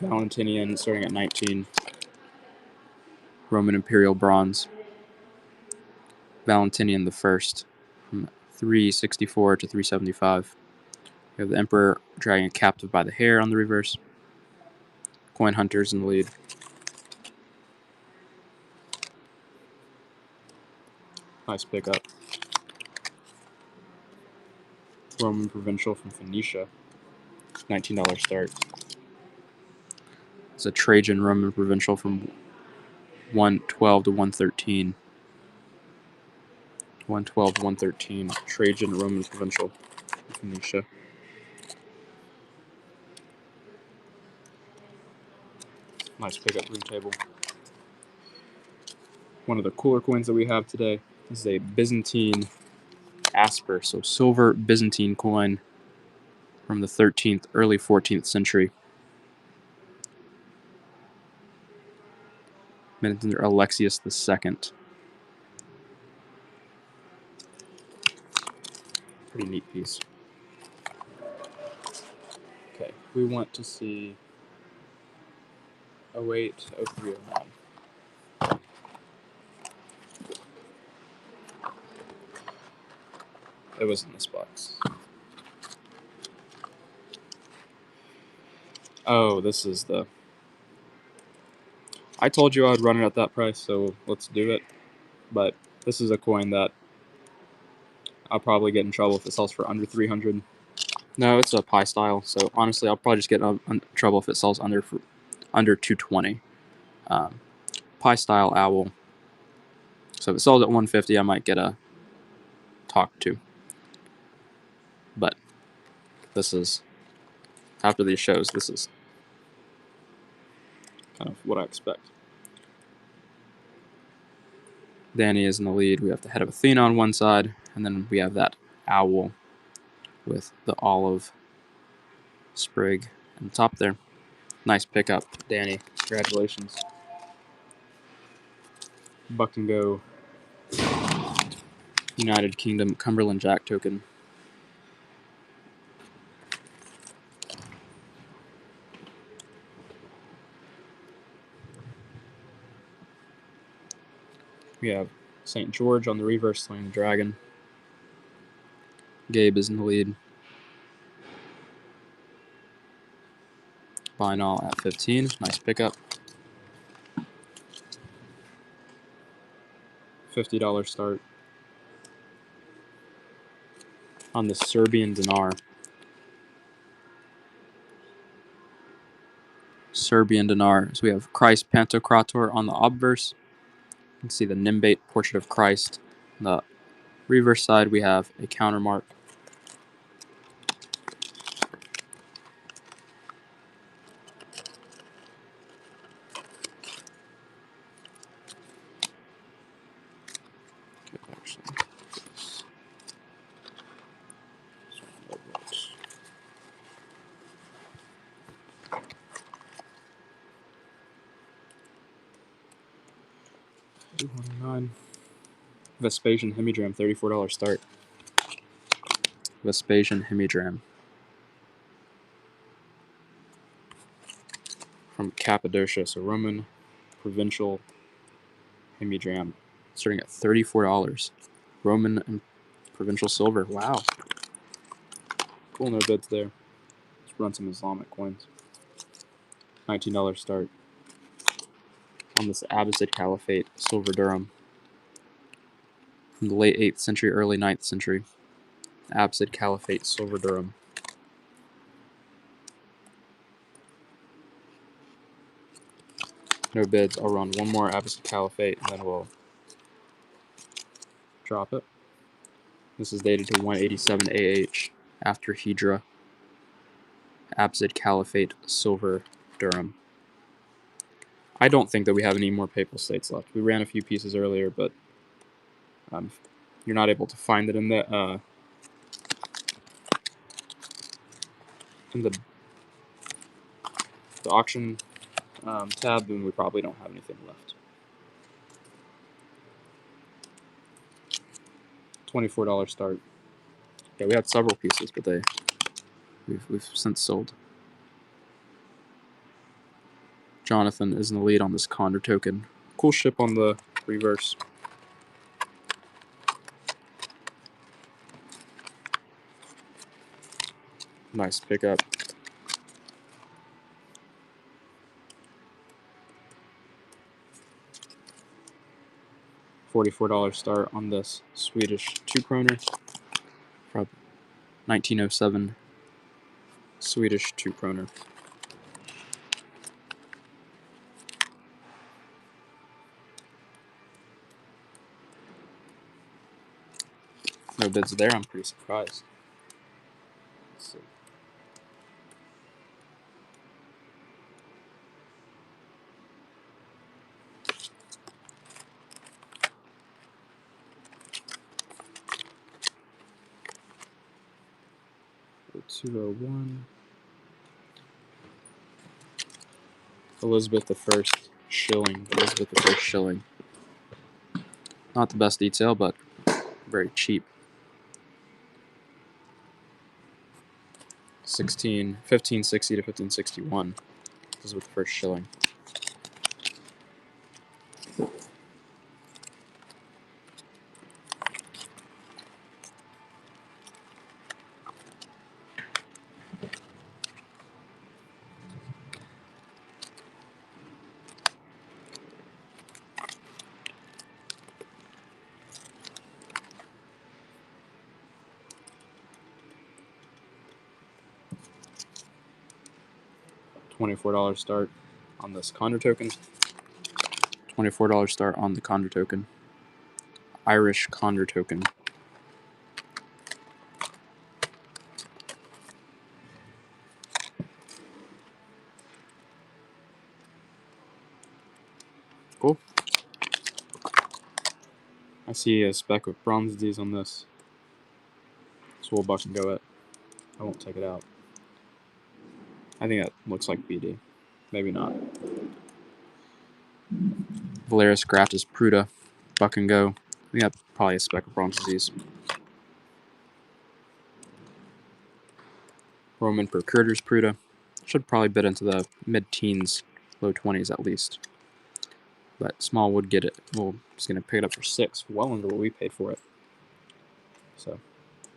[SPEAKER 1] Valentinian starting at 19. Roman Imperial bronze. Valentinian the First from 364 to 375. We have the Emperor dragging a captive by the hair on the reverse. Coin hunters in the lead. Nice pickup. Roman Provincial from Phoenicia. $19 start. It's a Trajan Roman Provincial from 112 to 113. 112 to 113. Trajan Roman Provincial from Phoenicia. Nice pickup, room table. One of the cooler coins that we have today is a Byzantine Asper, so silver Byzantine coin from the 13th, early 14th century. Minutes under Alexius II. Pretty neat piece. Okay, we want to see 08, 03, 09. It was in this box. Oh, this is the... I told you I'd run it at that price, so let's do it. But this is a coin that I'll probably get in trouble if it sells for under 300. No, it's a pie style, so honestly, I'll probably just get in trouble if it sells under 220. Pie style owl. So if it sells at 150, I might get a talk to. But this is, after these shows, this is kind of what I expect. Danny is in the lead. We have the head of Athena on one side, and then we have that owl with the olive sprig on the top there. Nice pickup, Danny. Congratulations. Buck and Go United Kingdom Cumberland Jack token. We have St. George on the reverse slaying the dragon. Gabe is in the lead. Buying all at 15. Nice pickup. $50 start. On the Serbian dinar. Serbian dinar. So we have Christ Pantocrator on the obverse. You can see the nimbate portrait of Christ. On the reverse side, we have a counter mark. $209. Vespasian Hemidram, $34 start. Vespasian Hemidram. From Cappadocia, so Roman provincial Hemidram, starting at $34. Roman and provincial silver. Wow. Cool, no bids there. Let's run some Islamic coins. $19 start. On this Abbasid Caliphate silver dirham. From the late 8th century, early 9th century. Abbasid Caliphate silver dirham. No bids. I'll run one more Abbasid Caliphate and then we'll drop it. This is dated to 187 AH after Hijra. Abbasid Caliphate silver dirham. I don't think that we have any more papal states left. We ran a few pieces earlier, but you're not able to find it in the auction tab, then we probably don't have anything left. $24 start. Yeah, we had several pieces, but we've since sold. Jonathan is in the lead on this Condor token. Cool ship on the reverse. Nice pickup. $44 start on this Swedish 2-kroner from 1907 Swedish 2-kroner. No bids there. I'm pretty surprised. Let's see. $201. Elizabeth I shilling. Elizabeth I shilling. Not the best detail, but very cheap. 1560 to 1561. Elizabeth I shilling. $24 start on this Condor token. $24 start on the Condor token. Irish Condor token. Cool. I see a speck of bronze D's on this. So we'll buck and go it. I won't take it out. I think that looks like BD. Maybe not. Valeris Graftus Pruda. Buck and go. I think that's probably a speck of bronze disease. Roman Procurator's Pruda. Should probably bid into the mid-teens, low 20s at least. But Small would get it. Well, just going to pick it up for $6, well under what we paid for it. So,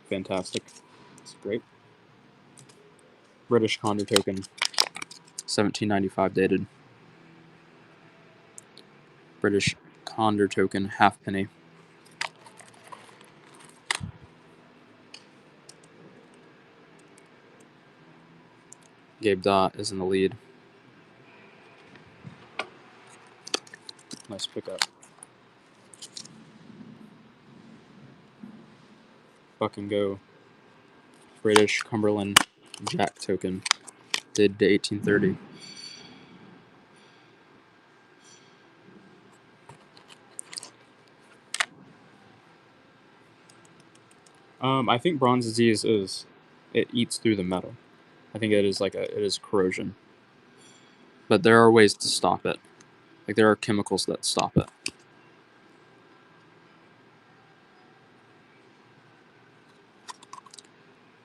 [SPEAKER 1] fantastic. It's great. British Condor token, 1795 dated. British Condor token, halfpenny. Gabe Dot is in the lead. Nice pickup. Buck and go. British Cumberland Jack token, dated to 1830. I think bronze disease it eats through the metal. I think it is corrosion. But there are ways to stop it. Like there are chemicals that stop it.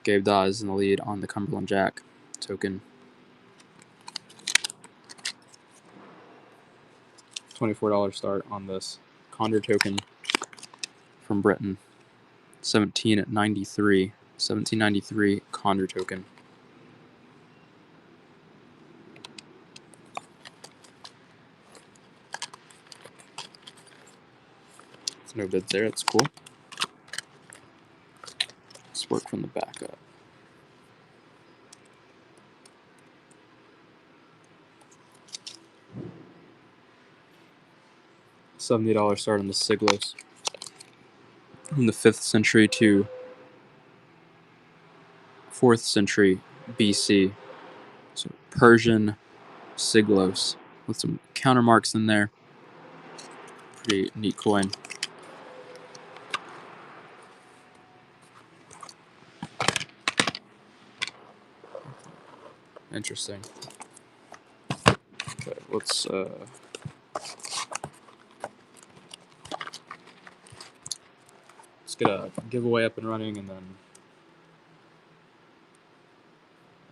[SPEAKER 1] Gabe Dawes is in the lead on the Cumberland Jack token. $24 start on this Condor token from Britain. 1793. 1793 Condor token. There's no bids there. That's cool. Let's work from the back up. $70 start on the Siglos. From the 5th century to 4th century BC. So Persian Siglos with some countermarks in there. Pretty neat coin. Interesting. Okay, let's get a giveaway up and running, and then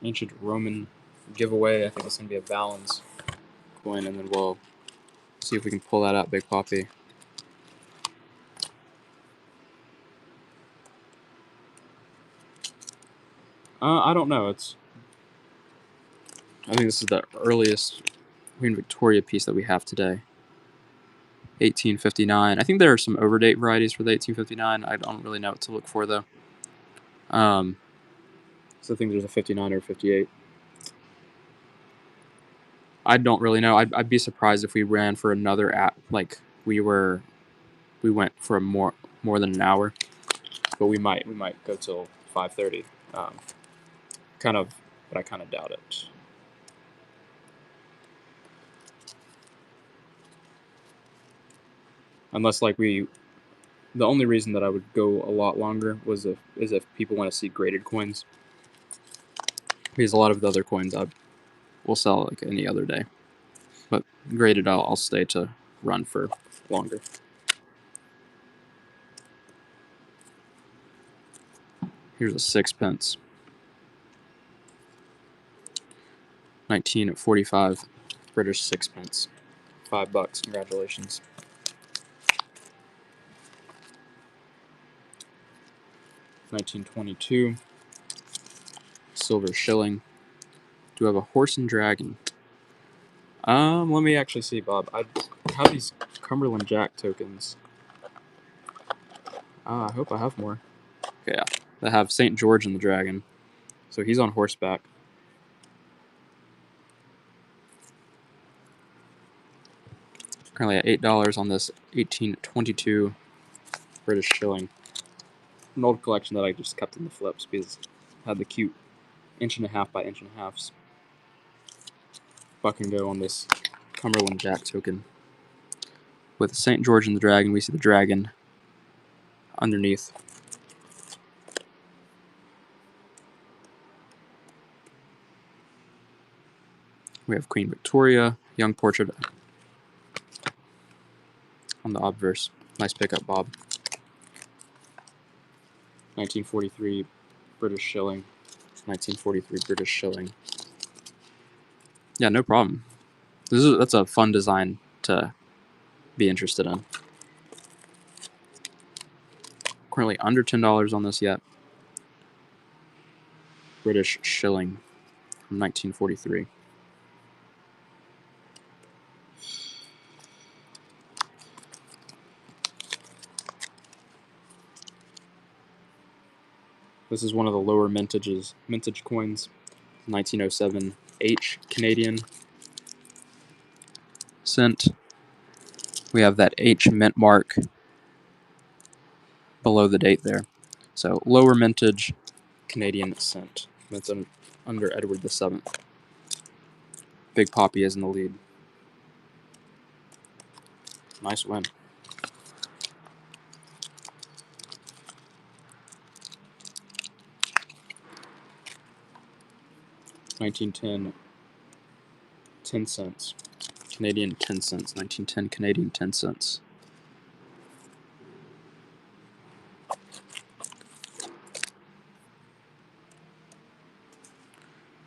[SPEAKER 1] ancient Roman giveaway. I think it's gonna be a Valens coin, and then we'll see if we can pull that out, Big Poppy. I don't know. I think this is the earliest Queen Victoria piece that we have today. 1859. I think there are some overdate varieties for the 1859. I don't really know what to look for though. So I think there's a 59 or 58. I don't really know. I'd be surprised if we ran for another app. Like we went for more than an hour, but we might go till 5:30. Kind of, but I kind of doubt it. Unless like the only reason that I would go a lot longer is if people want to see graded coins. Because a lot of the other coins will sell like any other day, but graded I'll stay to run for longer. Here's a 6p. 1945 British 6p. $5. Congratulations. $1922 silver shilling. Do we have a horse and dragon? Let me actually see, Bob. I have these Cumberland Jack tokens. I hope I have more. Okay, yeah. They have St. George and the Dragon. So he's on horseback. Currently at $8 on this 1822 British shilling. An old collection that I just kept in the flips because it had the cute 1.5" by 1.5" buck and go on this Cumberland Jack token. With St. George and the Dragon, we see the dragon underneath. We have Queen Victoria, young portrait on the obverse. Nice pickup, Bob. 1943 British shilling. 1943 British shilling. Yeah, no problem. That's a fun design to be interested in. Currently under $10 on this yet. British shilling from 1943. This is one of the lower mintage coins. 1907 H Canadian cent. We have that H mint mark below the date there. So lower mintage Canadian cent. That's under Edward VII. Big Poppy is in the lead. Nice win. $1910 10 cents. Canadian 10 cents. 1910 Canadian 10 cents.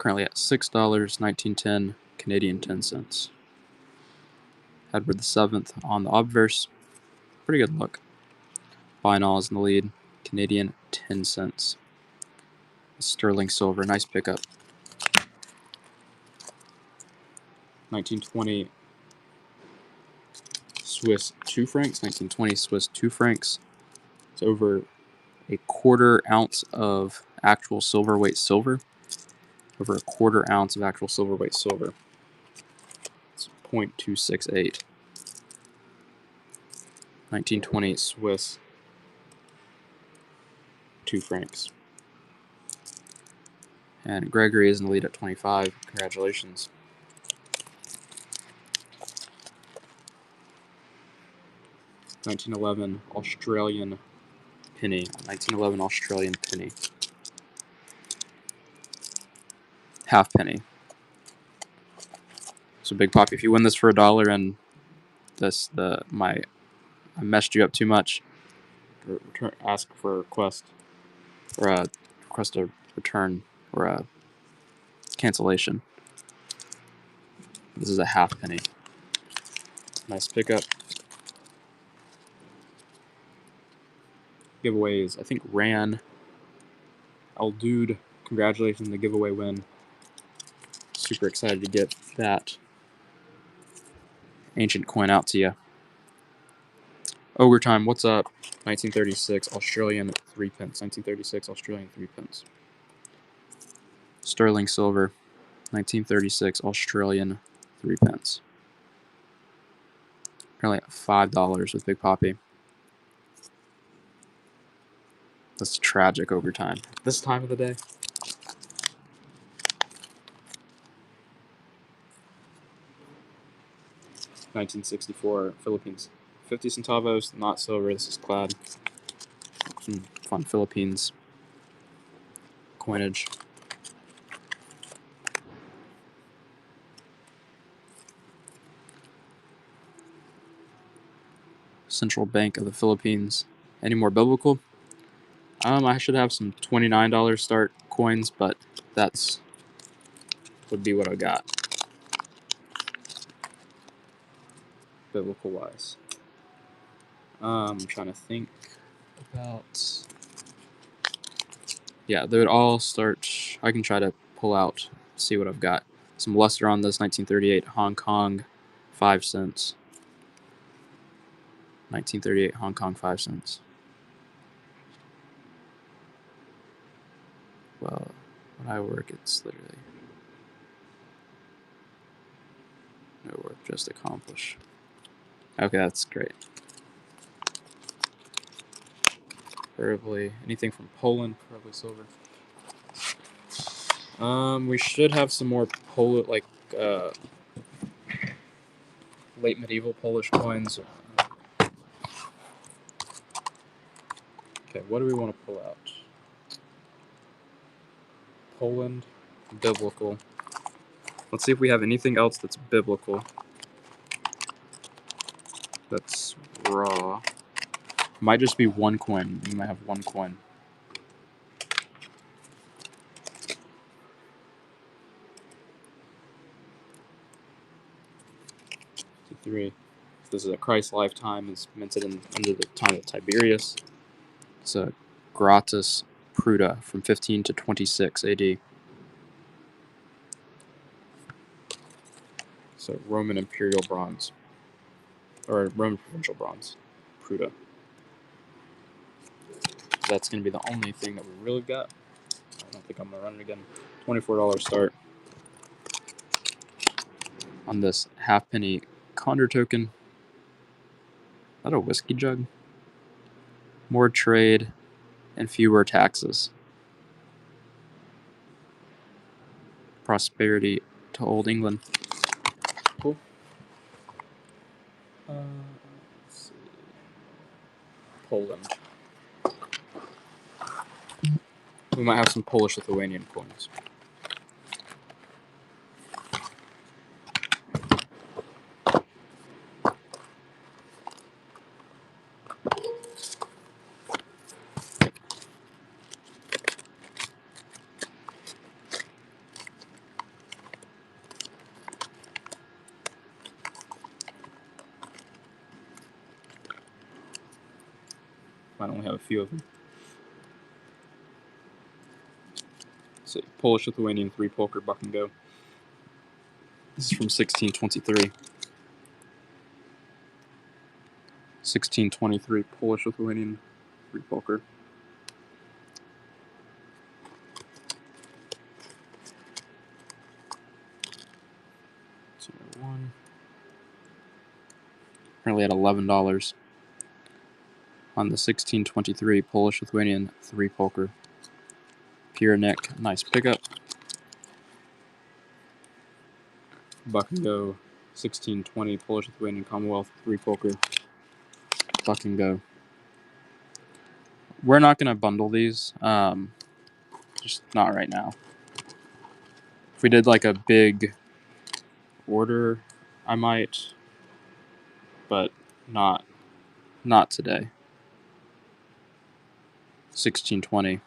[SPEAKER 1] Currently at $6, 1910 Canadian 10 cents. Edward VII on the obverse. Pretty good look. Binal is in the lead. Canadian 10 cents. Sterling silver, nice pickup. 1920 Swiss 2 francs. 1920 Swiss 2 francs. It's over a quarter ounce of actual silver weight silver. Over a quarter ounce of actual silver weight silver. It's 0.268. 1920 Swiss 2 francs. And Gregory is in the lead at 25. Congratulations. $1911 Australian penny. 1911 Australian penny. Half penny. So Big Poppy, if you win this for $1 and I messed you up too much, ask for a request or a request a return or a cancellation. This is a half penny. Nice pickup. Giveaways, I think Ran El Dude, congratulations on the giveaway win. Super excited to get that ancient coin out to you. Ogre Time, what's up? 1936 Australian 3 pence. 1936 Australian 3 pence. Sterling silver, 1936 Australian 3 pence. Currently at $5 with Big Poppy. That's tragic Ogre Time. This time of the day. $1964 Philippines. 50 centavos, not silver. This is clad. Some fun Philippines coinage. Central Bank of the Philippines. Any more biblical? I should have some $29 start coins, but that's would be what I got. Biblical wise. I'm trying to think about. Yeah, they would all start. I can try to pull out, see what I've got. Some luster on this 1938 Hong Kong 5 cents. 1938 Hong Kong 5 cents. Well, when I work, it's literally no work, just accomplish. Okay, that's great. Preferably anything from Poland, preferably silver. We should have some more late medieval Polish coins. Okay, what do we want to pull out? Poland, biblical. Let's see if we have anything else that's biblical. That's raw. Might just be one coin. You might have one coin. Three. This is a Christ lifetime. It's minted under the time of Tiberius. It's a Gratis Pruta from 15 to 26 AD. So Roman Imperial bronze. Or Roman Provincial bronze. Pruta. That's going to be the only thing that we really got. I don't think I'm going to run it again. $24 start on this half penny Condor token. Is that a whiskey jug? More trade and fewer taxes. Prosperity to Old England. Cool. Let's see. Poland. We might have some Polish-Lithuanian coins. Might only have a few of them. So Polish Lithuanian 3 poker buck and go. This is from 1623. 1623 Polish Lithuanian 3 poker. So one. Currently at $11 on the 1623 Polish Lithuanian 3 poker. Pure neck, nice pickup. Buck and go 1620 Polish Lithuanian Commonwealth 3 poker. Buck and go. We're not going to bundle these, just not right now. If we did like a big order, I might, but not today. 1620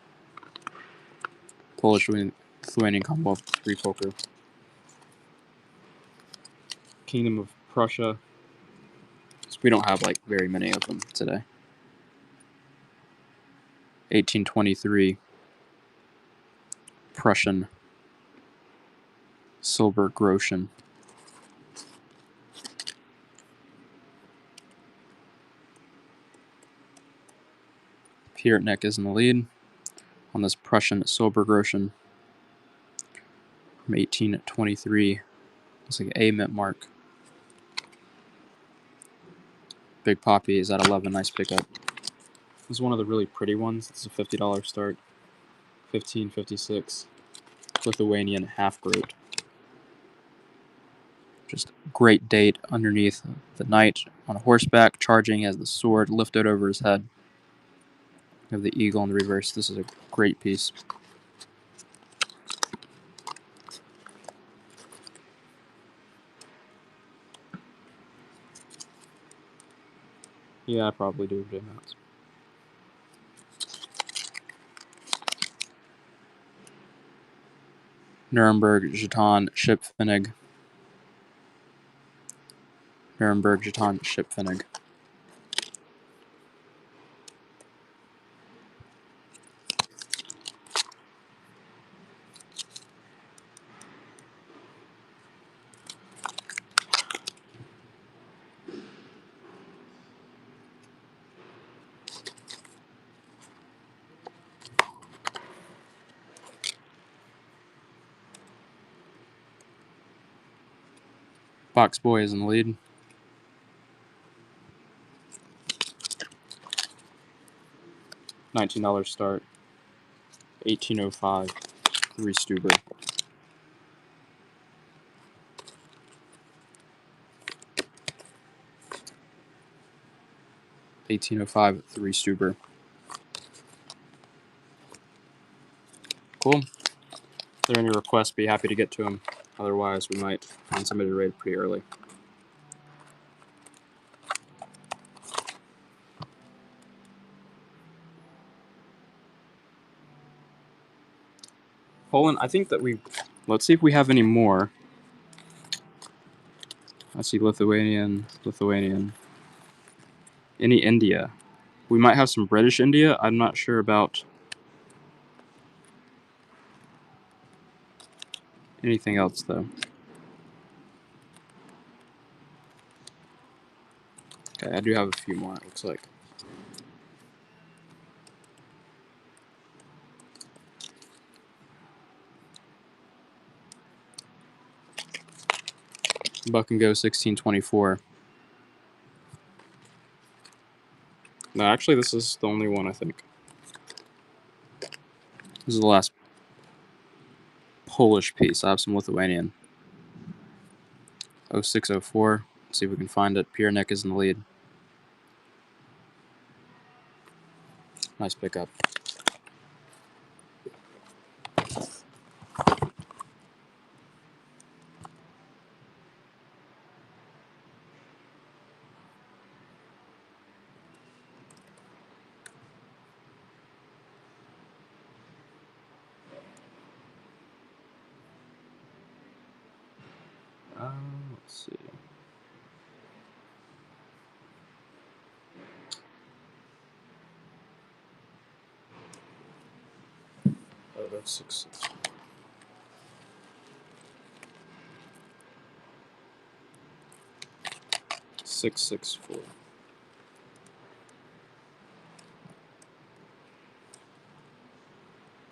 [SPEAKER 1] Polish Lithuanian Commonwealth 3 poker. Kingdom of Prussia. So we don't have like very many of them today. 1823 Prussian Silber Groschen. Pierre Neck is in the lead on this Prussian Silber Groschen from 1823. Looks like a mint mark. Big Poppy is at 11. Nice pickup. This is one of the really pretty ones. It's a $50 start. 1556 Lithuanian half groat. Just great date underneath the knight on a horseback, charging as the sword lifted over his head. We have the eagle in the reverse. This is a great piece. Yeah, I probably do J mounts. Nuremberg Jeton Shipfinnig. Nuremberg Jeton Shipfinnig. Box Boy is in the lead. $19 start. 1805 3 Stuber. $1805 3 Stuber. Cool. If there are any requests, be happy to get to them. Otherwise, we might find somebody to raid pretty early. Poland, I think that let's see if we have any more. Let's see, Lithuanian. Any India. We might have some British India. I'm not sure about anything else, though. Okay, I do have a few more, it looks like. Buck and go 1624. No, actually, this is the only one, I think. This is the last Polish piece. I have some Lithuanian. 0604. Let's see if we can find it. Pierre Neck is in the lead. Nice pickup. Let's see. that's 6. 664.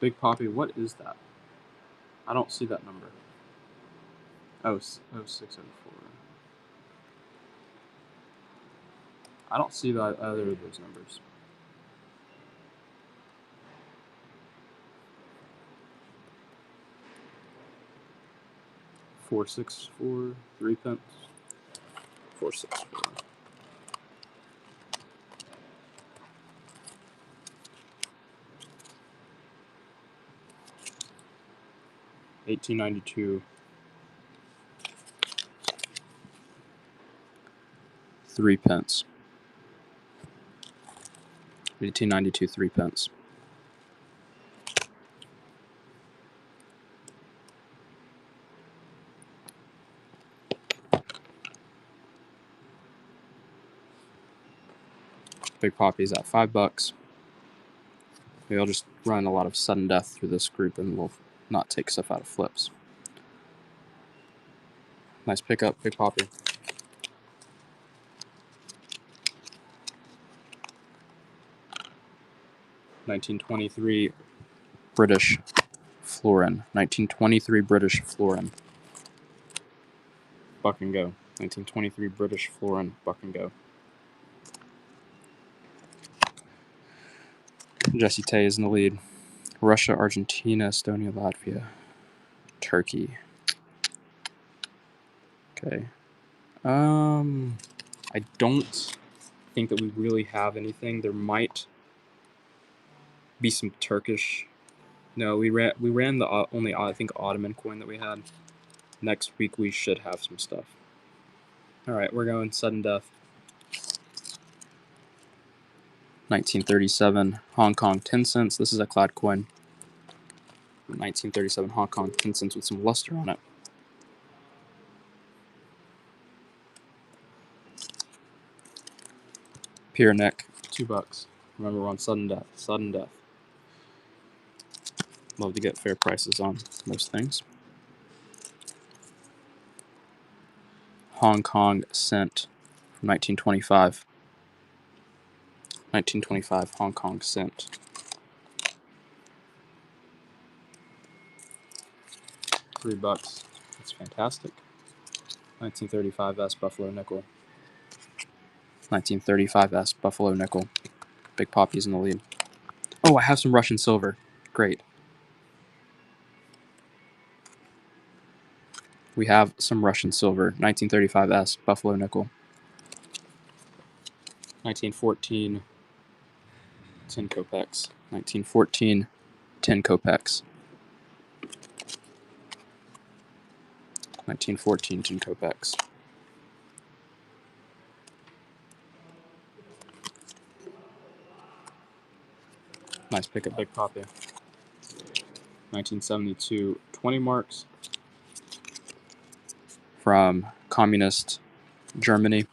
[SPEAKER 1] Big Poppy, what is that? I don't see that number. Oh, 0604. I don't see that either of those numbers. $4.64, 3 pence. 4.64. $18.92. 3 pence. 1892, 3 pence. Big Poppy's at $5. Maybe I'll just run a lot of sudden death through this group and we'll not take stuff out of flips. Nice pickup, Big Poppy. $19.23 British florin. 1923 British florin. Buck and go. 1923 British florin. Buck and go. Jesse Tay is in the lead. Russia, Argentina, Estonia, Latvia, Turkey. Okay. I don't think that we really have anything. There might be some Turkish. No, we ran the only I think Ottoman coin that we had. Next week we should have some stuff. All right, we're going sudden death. 1937 Hong Kong 10 cents. This is a clad coin. 1937 Hong Kong 10 cents with some luster on it. Pier neck, $2. Remember, we're on sudden death. Sudden death. Love to get fair prices on most things. Hong Kong cent from 1925. 1925 Hong Kong cent. $3. That's fantastic. 1935 S Buffalo nickel. 1935 S Buffalo nickel. Big Poppy's in the lead. Oh, I have some Russian silver. Great. We have some Russian silver. 1935 S Buffalo nickel. 1914 10 kopecks. 1914 10 kopecks. 1914 10 kopecks. Nice pickup, Big Poppy. 1972 20 marks from communist Germany.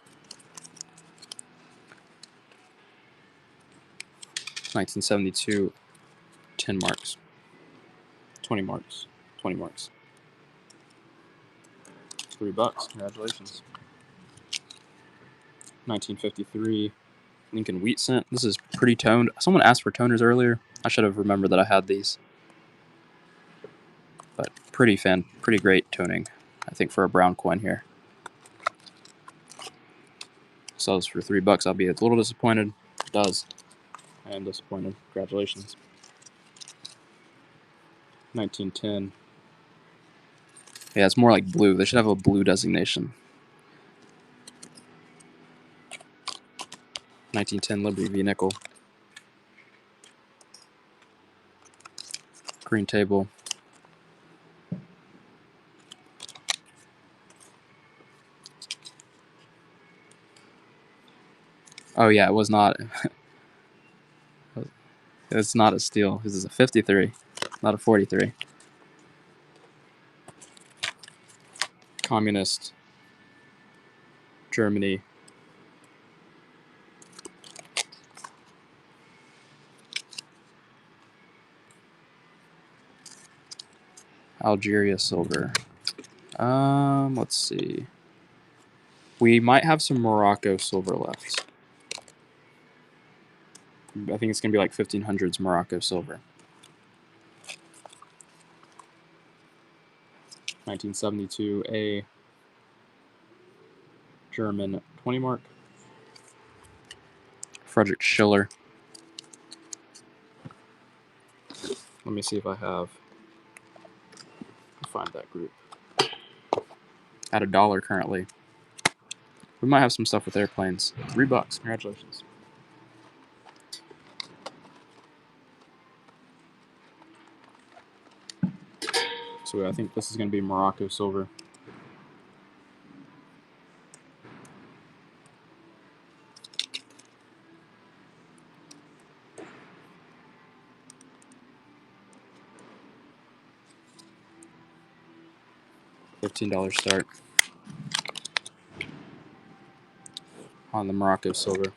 [SPEAKER 1] 1972 10 marks. 20 marks. 20 marks. $3. Congratulations. 1953 Lincoln wheat cent. This is pretty toned. Someone asked for toners earlier. I should have remembered that I had these. But pretty great toning, I think, for a brown coin here. Sells for $3. I'll be a little disappointed. It does. I am disappointed. Congratulations. 1910. Yeah, it's more like blue. They should have a blue designation. 1910 Liberty v. Nickel. Green table. Oh yeah, it was not. It's not a steal. This is a 53, not a 43. Communist Germany. Algeria silver. Let's see. We might have some Morocco silver left. I think it's going to be like 1500s Morocco silver. 1972 A German 20 mark. Friedrich Schiller. Let me see if I have. Find that group. At $1 currently. We might have some stuff with airplanes. $3. Congratulations. So I think this is going to be Morocco silver. $15 start on the Morocco silver.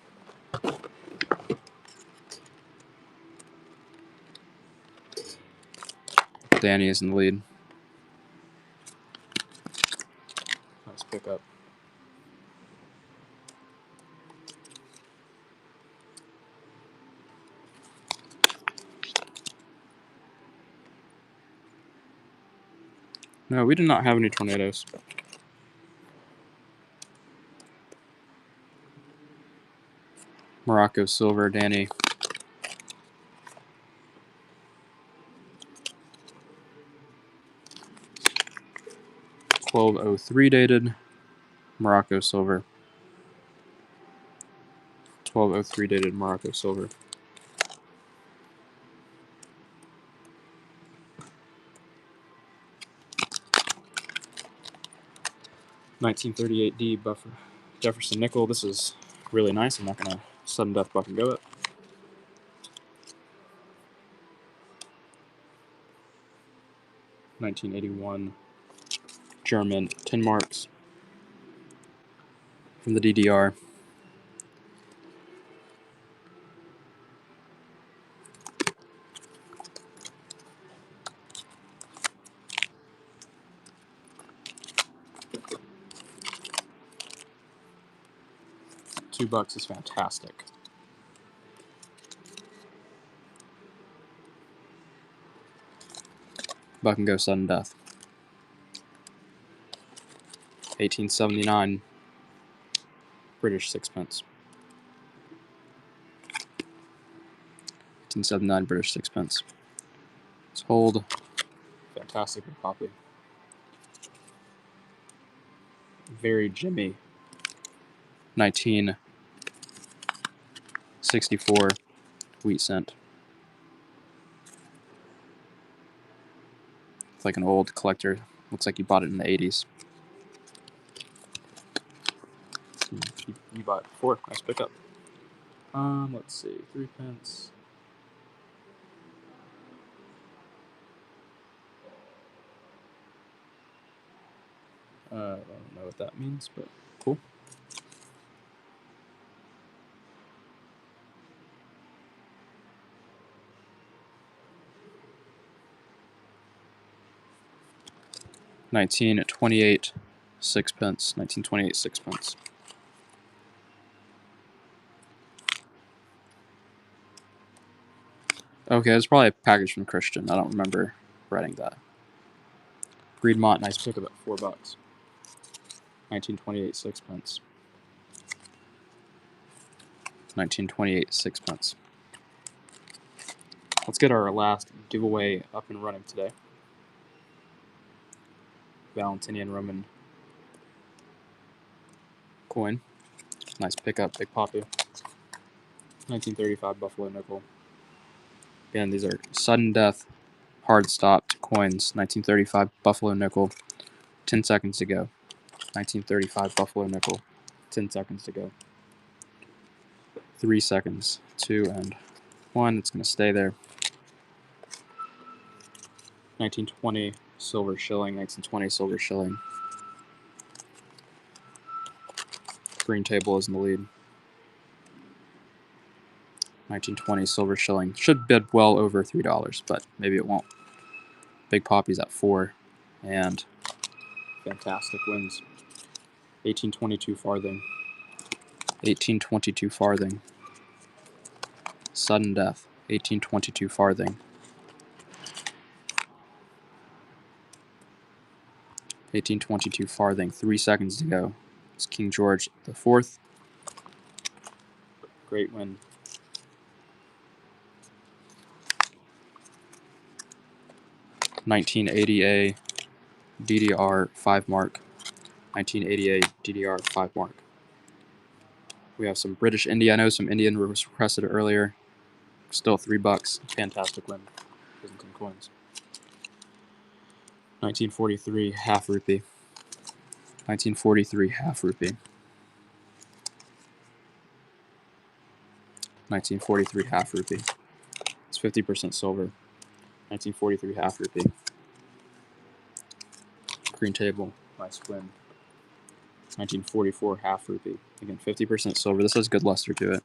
[SPEAKER 1] Danny is in the lead. Nice pickup. No, we did not have any tornadoes. Morocco silver, Danny. $12.03 dated. Morocco silver. $12.03 dated Morocco silver. $1938D buffer. Jefferson nickel. This is really nice. I'm not gonna sudden death buck and go it. $1981 German 10 marks from the DDR. $2 is fantastic. Buck and go sudden death. 1879 British sixpence. 1879 British sixpence. Let's hold. Fantastic copy. Very Jimmy. 1964 wheat cent. It's like an old collector. Looks like you bought it in the 80s. You bought it before. Nice pickup. Let's see. 3 pence. I don't know what that means, but cool. $19.28 sixpence. 1928 sixpence. Okay, it's probably a package from Christian. I don't remember writing that. Greenmont, nice pickup at $4. 1928 sixpence. 1928 sixpence. Let's get our last giveaway up and running today. Byzantine and Roman coin. Nice pickup, big poppy. 1935 Buffalo nickel. Again, these are sudden death, hard stopped coins. 1935 Buffalo nickel. 10 seconds to go. 1935 Buffalo nickel. 10 seconds to go. 3 seconds. 2 and 1. It's going to stay there. 1920 silver shilling. 1920 silver shilling. Green table is in the lead. 1920 silver shilling. Should bid well over $3, but maybe it won't. Big Poppy's at 4. And fantastic wins. 1822 farthing. 1822 farthing. Sudden death. 1822 farthing. 1822 farthing. 3 seconds to go. It's King George IV. Great win. 1980A DDR 5 mark. 1980A DDR 5 mark. We have some British India. I know some Indian was requested earlier. Still $3. Fantastic win. Byzantine coins. 1943 half rupee. 1943 half rupee. 1943 half rupee. It's 50% silver. 1943 half rupee. Green table. Nice win. 1944 half rupee. Again, 50% silver. This has good luster to it.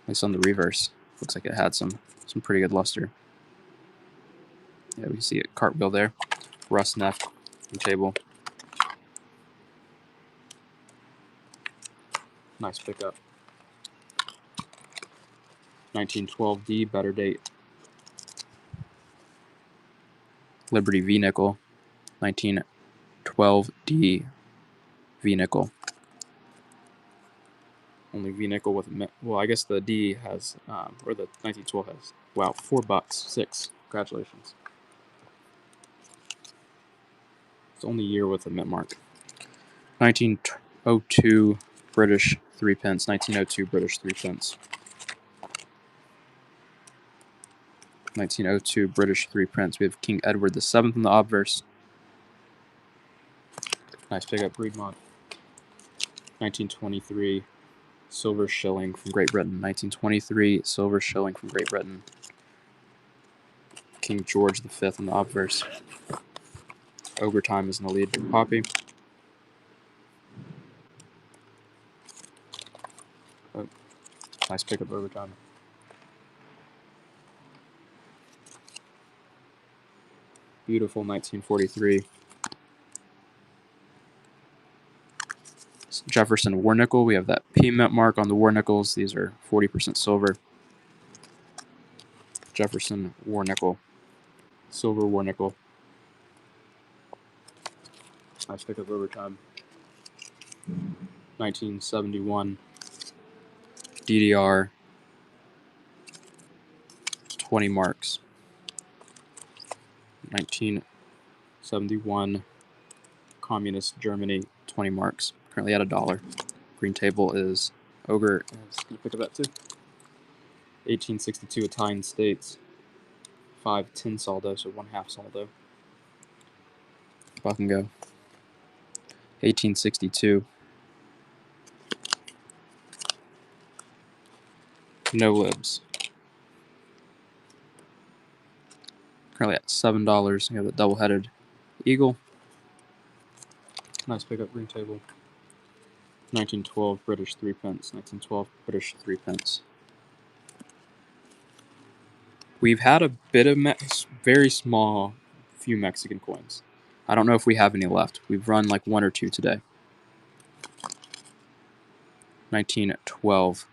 [SPEAKER 1] At least on the reverse. Looks like it had some pretty good luster. Yeah, we see a cartwheel there. Rust neck. Green table. Nice pickup. 1912D, better date. Liberty V nickel. 1912D V nickel. Only V nickel with a well, I guess the D has, or the 1912 has. Wow, $4, 6. Congratulations. It's only year with a mint mark. 1902 British 3 pence. 1902 British 3 pence. 1902 British 3 pence. We have King Edward VII in the obverse. Nice pickup, Breedmont. 1923 silver shilling from Great Britain. 1923 silver shilling from Great Britain. King George V in the obverse. Overtime is in the lead. Big Poppy. Oh, nice pickup, Overtime. Beautiful 1943. Jefferson War Nickel. We have that P mint mark on the War Nickels. These are 40% silver. Jefferson War Nickel. Silver War Nickel. Nice pickup, Overtime. 1971 DDR 20 marks. 1971 Communist Germany 20 marks. Currently at $1. Green table is Ogre. Can you pick up that too? 1862 Italian States. 5 tin saldo, so 1/2 saldo. Buck and go. 1862. No libs. Currently at $7. We have the double-headed eagle. Nice pickup, green table. 1912 British 3 pence. 1912 British 3 pence. We've had a bit of very small, few Mexican coins. I don't know if we have any left. We've run like 1 or 2 today. 1912.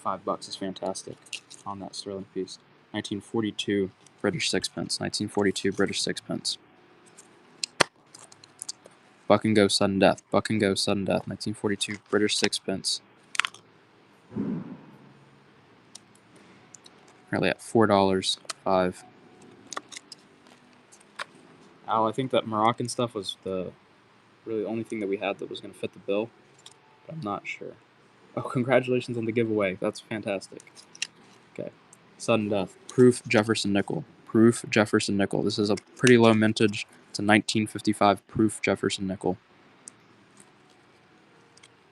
[SPEAKER 1] $5 is fantastic on that sterling piece. 1942 British 6 pence. 1942 British 6 pence. Buck and go, sudden death. Buck and go, sudden death. 1942 British 6 pence. Currently at $4. 5. Al, I think that Moroccan stuff was the really only thing that we had that was going to fit the bill, but I'm not sure. Oh, congratulations on the giveaway. That's fantastic. Okay. Sudden death. Proof Jefferson nickel. Proof Jefferson nickel. This is a pretty low mintage. It's a 1955 proof Jefferson nickel.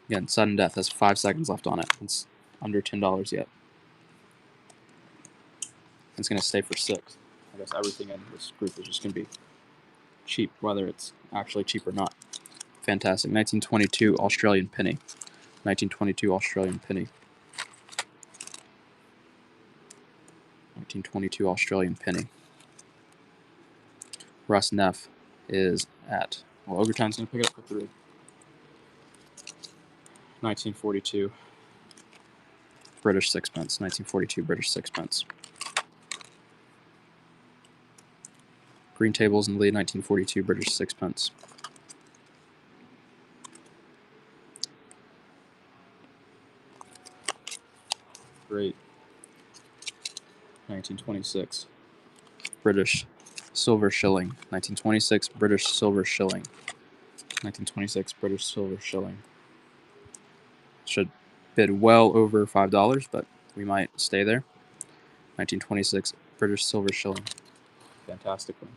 [SPEAKER 1] Again, sudden death has 5 seconds left on it. It's under $10 yet. It's going to stay for 6. I guess everything in this group is just going to be cheap, whether it's actually cheap or not. Fantastic. 1922 Australian penny. 1922 Australian penny. 1922 Australian penny. Russ Neff is at, well, Overtime's going to pick it up for 3. 1942 British sixpence. 1942 British sixpence. Green Table's in the lead. 1942 British sixpence. Great. 1926 British silver shilling. 1926 British silver shilling. 1926 British silver shilling. Should bid well over $5, but we might stay there. 1926 British silver shilling. Fantastic one.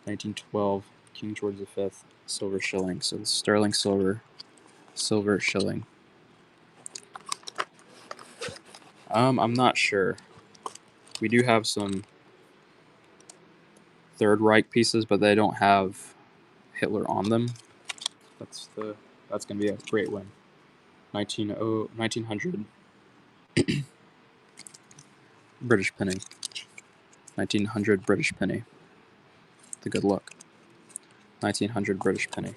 [SPEAKER 1] 1912 King George V silver shilling. So the sterling silver shilling. I'm not sure. We do have some Third Reich pieces, but they don't have Hitler on them. That's going to be a great win. 1900 British penny. 1900 British penny. The good luck. 1900 British penny.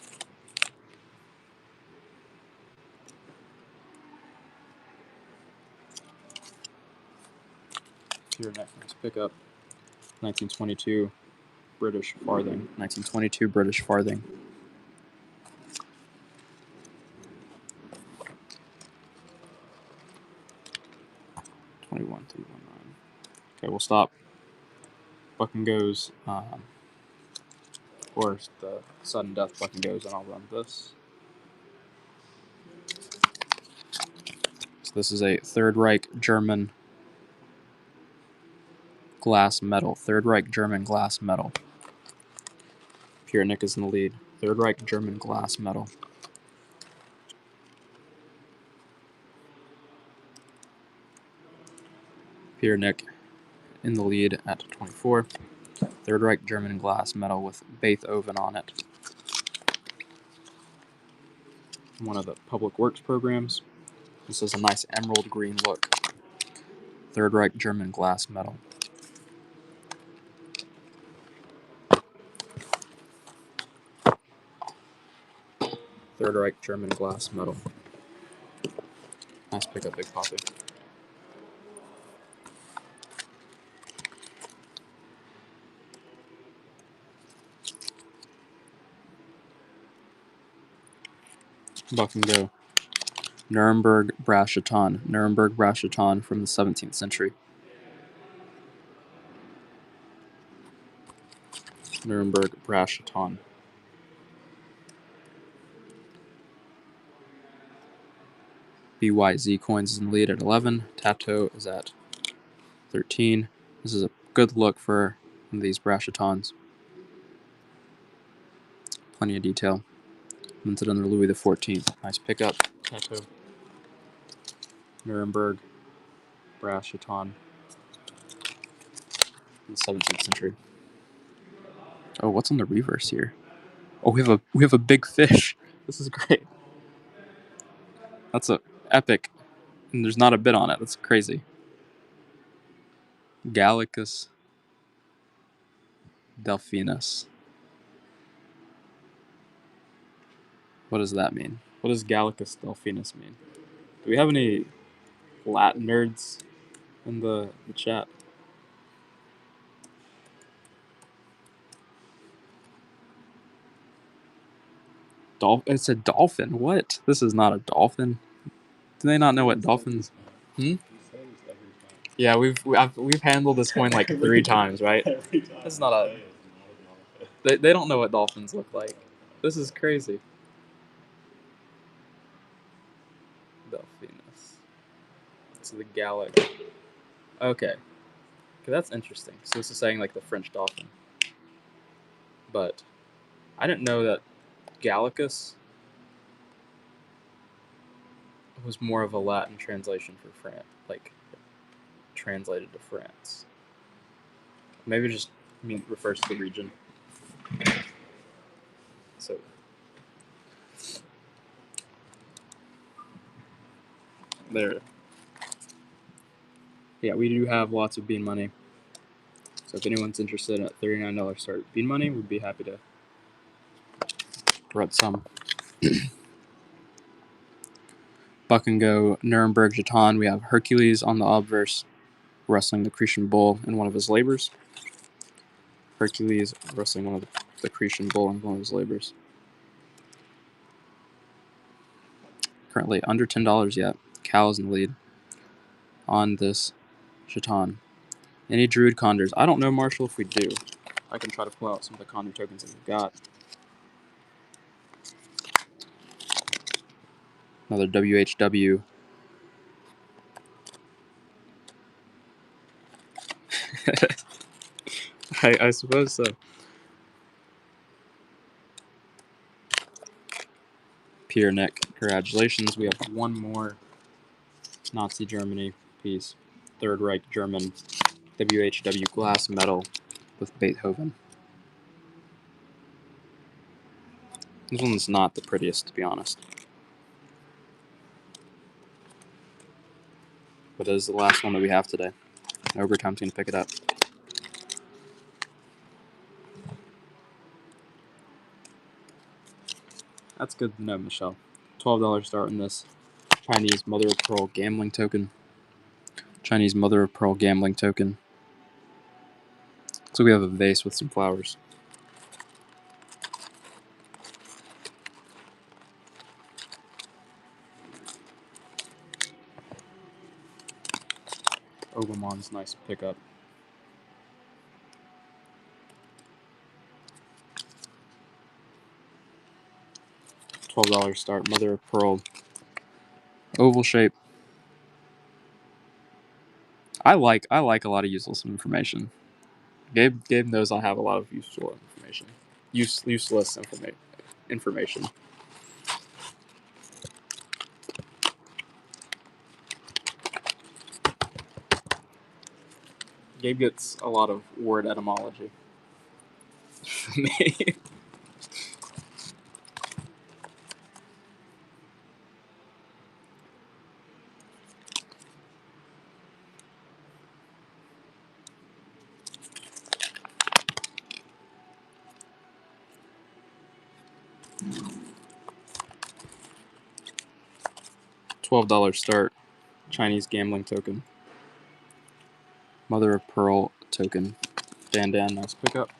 [SPEAKER 1] Here next, let's pick up 1922 British farthing. 1922 British farthing. $21,319. Okay, we'll stop. Buck and goes, or the sudden death Buck and goes, and I'll run this. So this is a Third Reich German glass medal. Third Reich German glass medal. Pierre Nick is in the lead. Third Reich German glass medal. Pierre Nick in the lead at 24. Third Reich German glass medal with Beethoven on it. One of the public works programs. This is a nice emerald green look. Third Reich German glass medal. Third Reich German glass medal. Nice pickup, Big Poppy. Buck and go. Nuremberg bracciton. Nuremberg bracciton from the 17th century. Nuremberg bracciton. BYZ coins is in the lead at 11. Tato is at 13. This is a good look for these bracchitons. Plenty of detail. Minted under Louis XIV. Nice pickup. Tato. Nuremberg bracciton in the 17th century. Oh, what's on the reverse here? Oh, we have a big fish. This is great. That's a epic, and there's not a bit on it. That's crazy. Gallicus delphinus. What does that mean? What does Gallicus delphinus mean? Do we have any Latin nerds in the chat? It's a dolphin. What? This is not a dolphin. Do they not know what dolphins? Yeah, we've handled this coin like 3 times, right? This is not a. They don't know what dolphins look like. This is crazy. Delphinus. It's the Gallic. Okay, that's interesting. So this is saying like the French dolphin. But I didn't know that Gallicus was more of a Latin translation for France, like translated to France. Maybe it just refers to the region. So there. Yeah, we do have lots of bean money. So if anyone's interested at $39 start bean money, we'd be happy to run some. Buck and Go Nuremberg Jeton. We have Hercules on the obverse, wrestling the Cretan bull in one of his labors. Hercules wrestling one of the Cretan bull in one of his labors. Currently under $10 yet. Cal is in the lead on this Jeton. Any Druid Condors? I don't know, Marshall, if we do. I can try to pull out some of the Condor tokens that we've got. Another WHW. I suppose so. Pierre Nick, congratulations. We have one more Nazi Germany piece. Third Reich German WHW glass medal with Beethoven. This one's not the prettiest, to be honest. But it is the last one that we have today. Overtime's going to pick it up. That's good to know, Michelle. $12 start in this Chinese Mother of Pearl gambling token. Chinese Mother of Pearl gambling token. So we have a vase with some flowers. Obermann's nice pickup. $12 start. Mother of Pearl. Oval shape. I like a lot of useless information. Gabe knows I have a lot of useful information. Useless information. Gabe gets a lot of word etymology. $12 start. Chinese gambling token. Mother of Pearl token. Dan, nice pickup.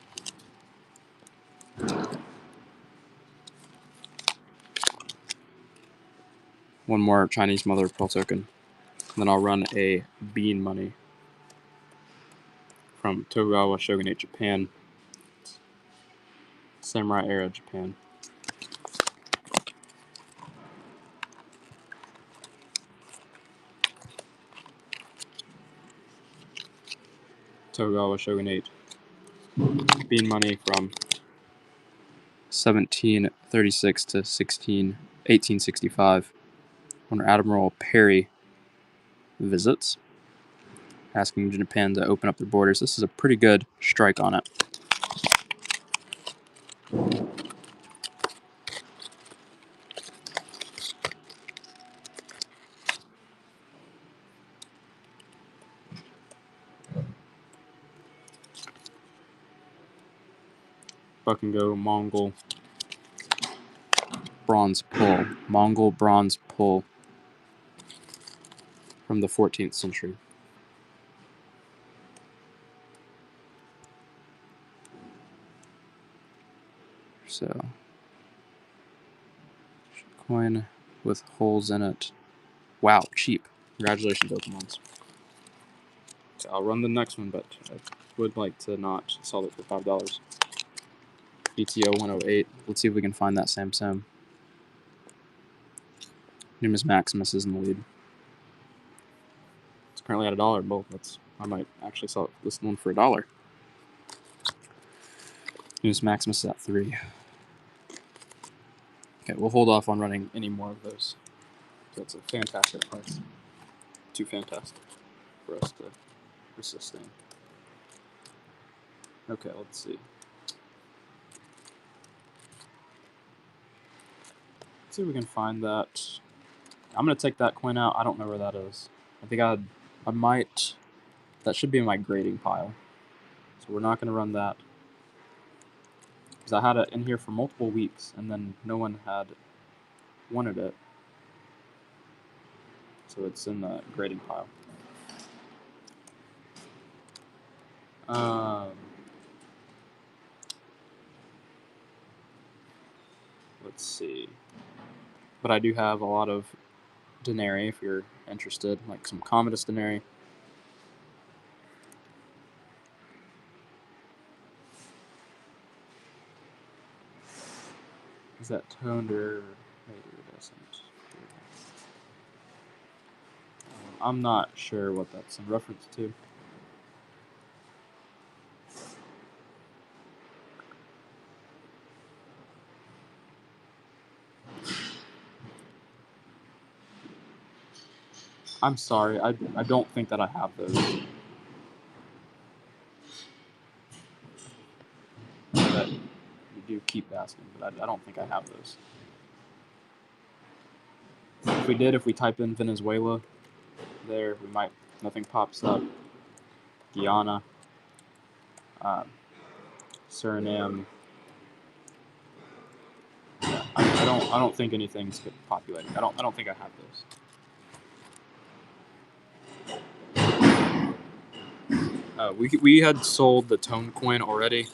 [SPEAKER 1] One more Chinese Mother of Pearl token. And then I'll run a bean money from Tokugawa Shogunate Japan. Samurai era Japan. Tokugawa Shogunate. Bean money from 1736 to 1865. When Admiral Perry visits, asking Japan to open up their borders. This is a pretty good strike on it. Buck and Go Mongol bronze pull. Mongol bronze pull from the 14th century. So, coin with holes in it. Wow, cheap. Congratulations, Okamons. So I'll run the next one, but I would like to not sell it for $5. BTO 108. Let's see if we can find that Sam. Numis Maximus is in the lead. It's currently at $1 both. I might actually sell this one for $1. Numis Maximus is at 3. Okay, we'll hold off on running any more of those. So it's a fantastic price. Too fantastic for us to sustain. Okay, let's see. Let's see if we can find that. I'm gonna take that coin out. I don't know where that is. I think I might. That should be in my grading pile. So So we're not going to run that. Because I had it in here for multiple weeks, and then no one had wanted it. So it's in the grading pile. Let's see. But I do have a lot of denarii if you're interested, like some Commodus denarii. Is that toned or iridescent? I'm not sure what that's in reference to. I'm sorry, I don't think that I have those. That you do keep asking, but I don't think I have those. If we did, if we type in Venezuela there, we might, nothing pops up. Guyana, Suriname. Yeah, I don't think anything's populating. I don't think I have those. We had sold the tone coin already.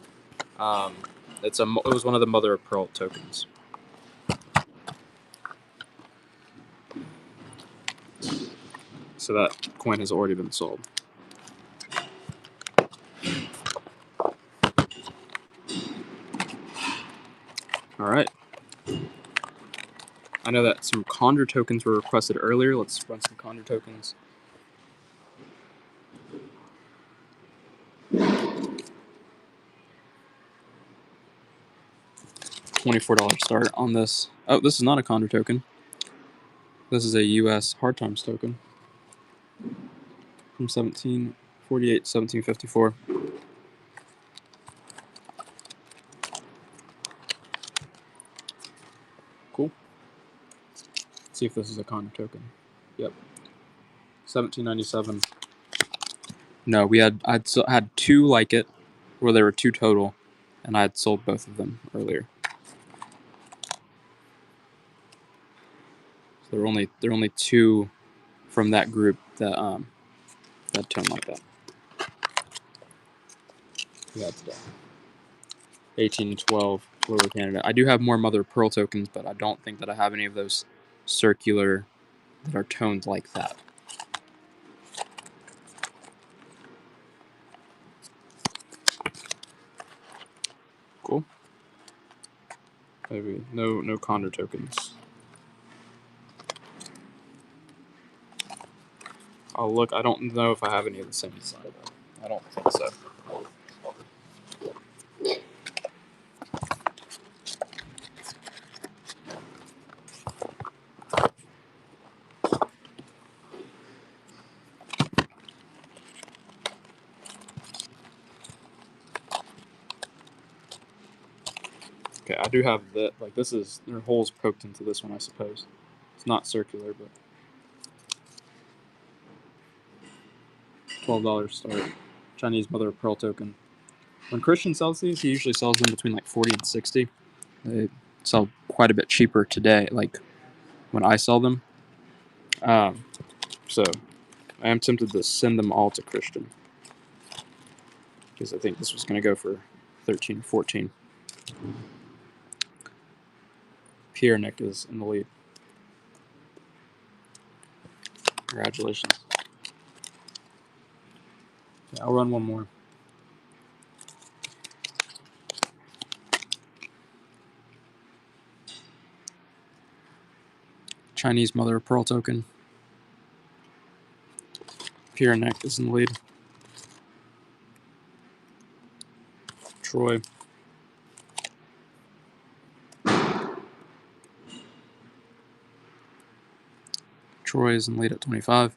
[SPEAKER 1] It was one of the mother of pearl tokens. So that coin has already been sold. All right. I know that some Condor tokens were requested earlier. Let's run some Condor tokens. $24 start on this. Oh, this is not a Condor token. This is a U.S. Hard Times token from 1748 to 1754. Cool. Let's see if this is a Condor token. Yep. 1797. No, I'd had two like it, where there were two total, and I had sold both of them earlier. So there were only two from that group that tone like that. Yeah, today. 1812 Lower Canada. I do have more mother of pearl tokens, but I don't think that I have any of those circular that are toned like that. Cool. Maybe no Condor tokens. I'll look. I don't know if I have any of the same side. I don't think so. Okay, I do have that. Like this is, there are holes poked into this one, I suppose. It's not circular, but $12 start. Chinese mother of pearl token. When Christian sells these, he usually sells them between like 40 and 60. They sell quite a bit cheaper today, like when I sell them. So I am tempted to send them all to Christian, because I think this was going to go for 13 or 14. Pierre Nick is in the lead. Congratulations. Yeah, I'll run one more. Chinese mother of pearl token. Pierre Nick is in the lead. Troy. Troy is in the lead at 25.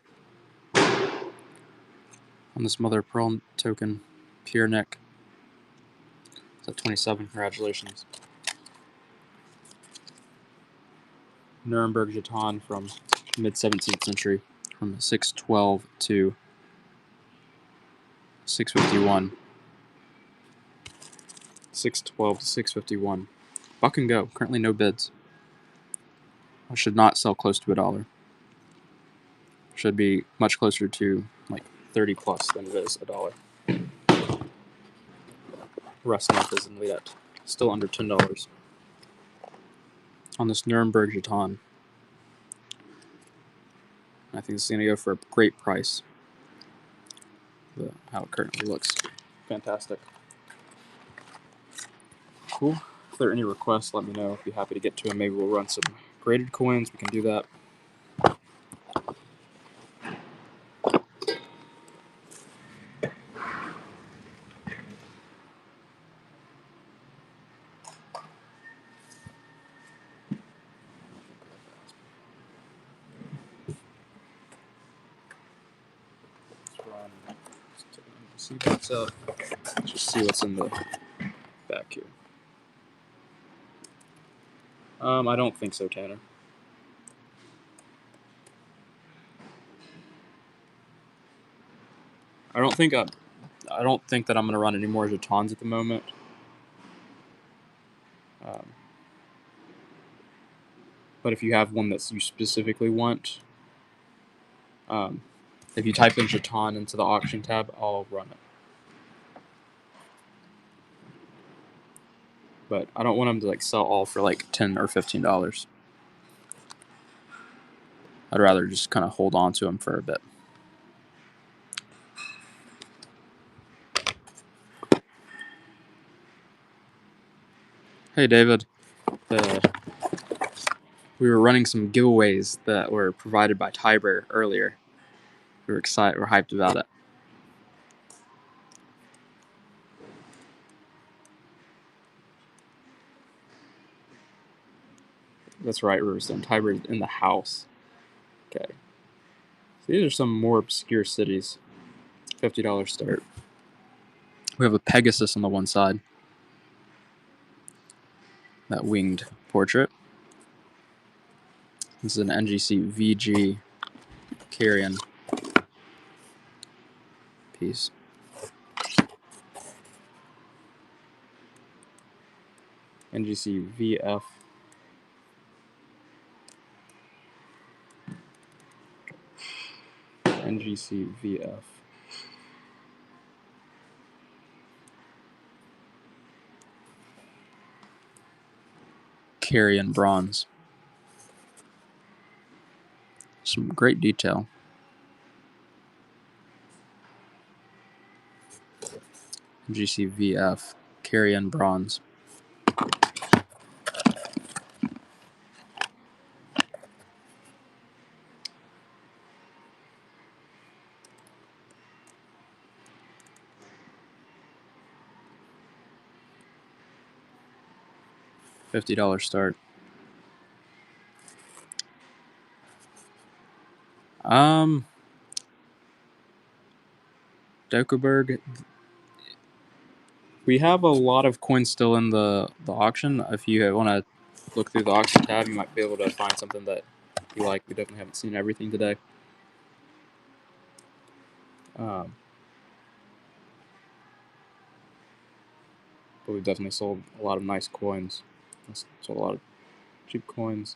[SPEAKER 1] On this mother of pearl token, Pierre Nick is at 27. Congratulations. Nuremberg Jeton from mid-17th century, from 612 to 651. 612 to 651. Buck and go. Currently no bids. I should not sell close to $1. Should be much closer to like 30 plus than it is $1. Rest month is in lead at still under $10 on this Nuremberg jeton. I think it's going to go for a great price. How it currently looks. Fantastic. Cool. If there are any requests, let me know. I'd be happy to get to them. Maybe we'll run some graded coins. We can do that. See what's up. Let's just see what's in the back here. I don't think so, Tanner. I don't think that I'm gonna run any more jetons at the moment. But if you have one that you specifically want, if you type in jeton into the auction tab, I'll run it. But I don't want them to like sell all for like $10 or $15. I'd rather just kind of hold on to them for a bit. Hey David, we were running some giveaways that were provided by Tiber earlier. We were excited, we're hyped about it. That's right, Riverstone. Tiber is in the house. Okay. So these are some more obscure cities. $50 start. We have a Pegasus on the one side. That winged portrait. This is an NGC VG carrion piece. NGC VF. NGC VF. Carrion bronze. Some great detail. NGC VF. Carrion bronze. $50 start. Dokerberg. We have a lot of coins still in the auction. If you want to look through the auction tab, you might be able to find something that you like. We definitely haven't seen everything today. But we've definitely sold a lot of nice coins. Sold a lot of cheap coins.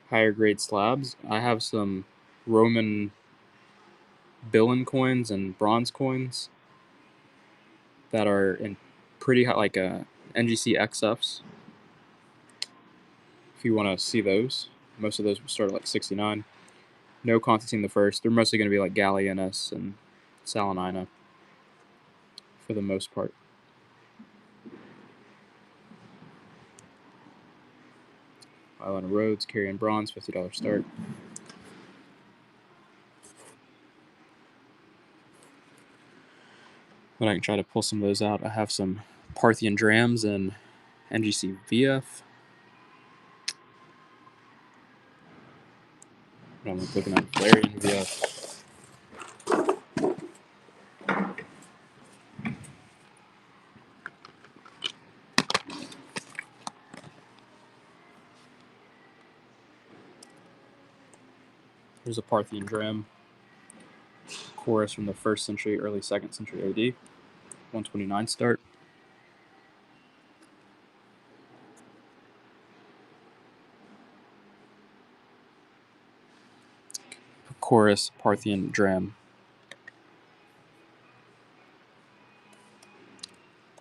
[SPEAKER 1] Higher grade slabs. I have some Roman Billion coins and bronze coins that are in pretty high, like NGC XFs. If you want to see those, most of those will start at like 69. No Constantine the First. They're mostly going to be like Gallienus and Salinina for the most part. Island of Rhodes, carrion bronze, $50 start. But I can try to pull some of those out. I have some Parthian drams and NGC VF. I'm looking at Valerian VF. There's a Parthian dram. Chorus from the 1st century, early 2nd century AD. 129 start. chorus Parthian dram.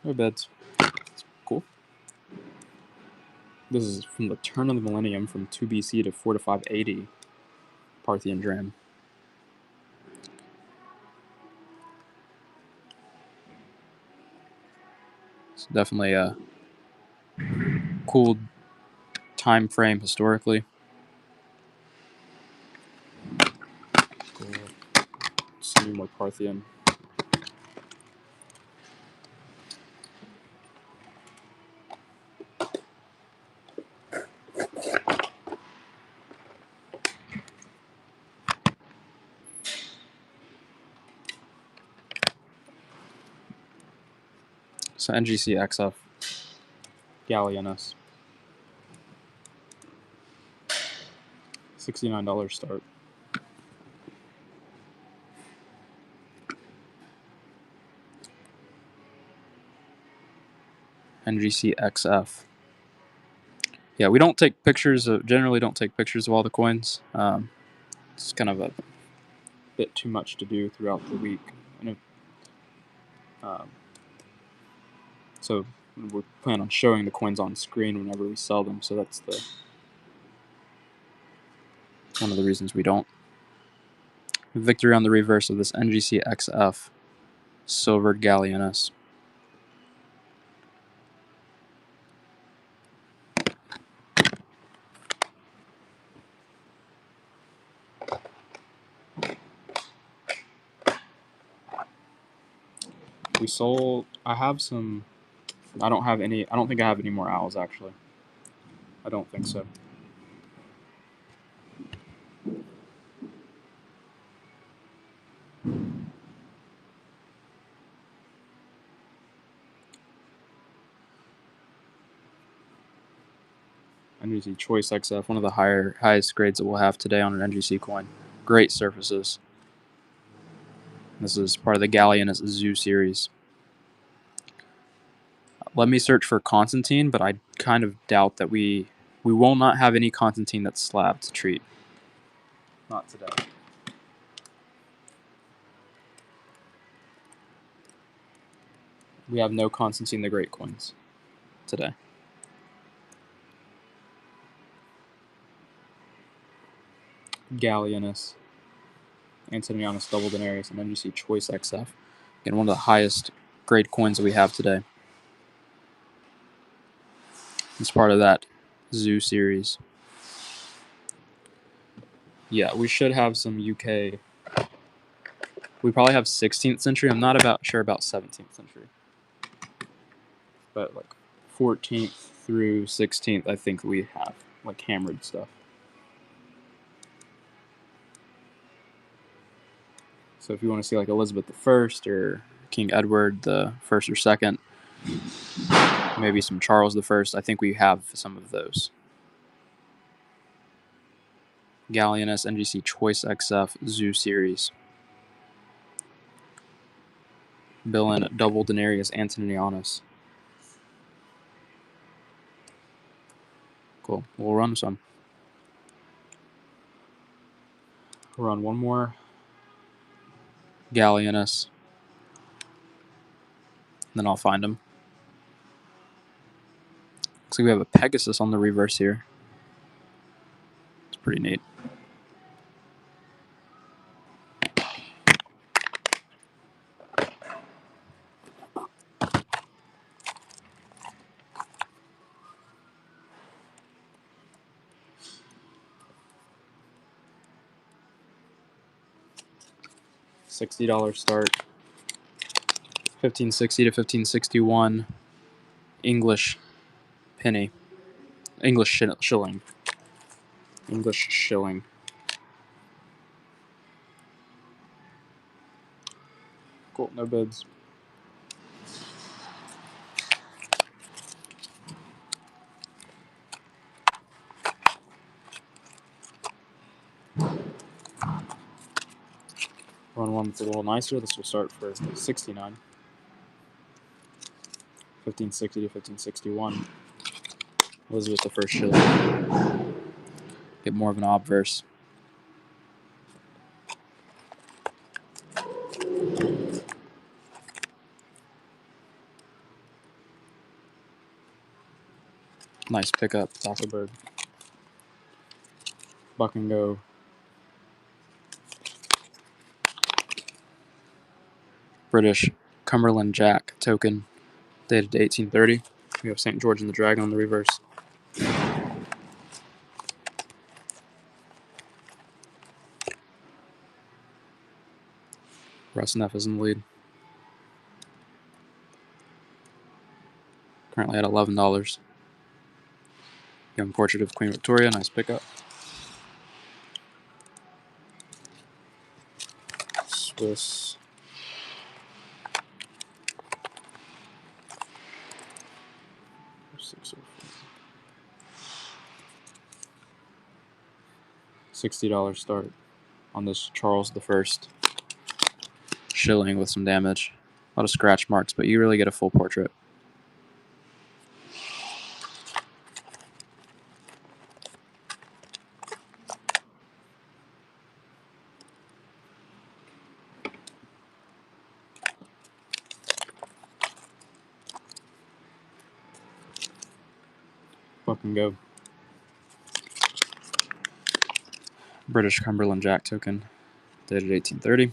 [SPEAKER 1] No beds. It's cool. This is from the turn of the millennium, from 2 BC to 4 to 580 Parthian dram. It's definitely a cool time frame historically. Cool. Some more Parthian. So NGC XF Gallienus. $69 start. NGC XF. Yeah, we don't take pictures of, generally don't take pictures of all the coins. It's kind of a bit too much to do throughout the week. So we plan on showing the coins on screen whenever we sell them. So that's one of the reasons we don't. Victory on the reverse of this NGC XF silvered Gallienus. We sold. I have some. I don't have any. I don't think I have any more owls actually. I don't think so. NGC Choice XF, one of the highest grades that we'll have today on an NGC coin. Great surfaces. This is part of the Gallienus Zoo series. Let me search for Constantine, but I kind of doubt that we will not have any Constantine that's slabbed to treat. Not today. We have no Constantine the Great coins today. Gallienus, Antonianus Double Denarius, and NGC Choice XF. Again, one of the highest grade coins that we have today. It's part of that Zoo series. Yeah, we should have some UK. We probably have 16th century. I'm not sure about 17th century. But like 14th through 16th, I think we have like hammered stuff. So if you want to see like Elizabeth I or King Edward the First or Second, maybe some Charles the First, I think we have some of those. Gallienus NGC Choice XF Zoo series. Bill and Double Denarius Antonianus. Cool. We'll run some. We'll run one more Gallienus. Then I'll find him. Looks like we have a Pegasus on the reverse here. It's pretty neat. $60 start. 1560 to 1561 English penny. English shilling. English shilling. Cool, no bids. Run one that's a little nicer. This will start for 69. 1560 to 1561. Elizabeth the First shilling. Get more of an obverse. Nice pickup, Zuckerberg. Buck and Go. British Cumberland Jack token, dated to 1830. We have St. George and the Dragon on the reverse. Rusneff is in the lead. Currently at $11. Young portrait of Queen Victoria, nice pickup. Swiss. $60 start on this Charles I shilling with some damage. A lot of scratch marks, but you really get a full portrait. Buck and Go. British Cumberland Jack token, dated 1830.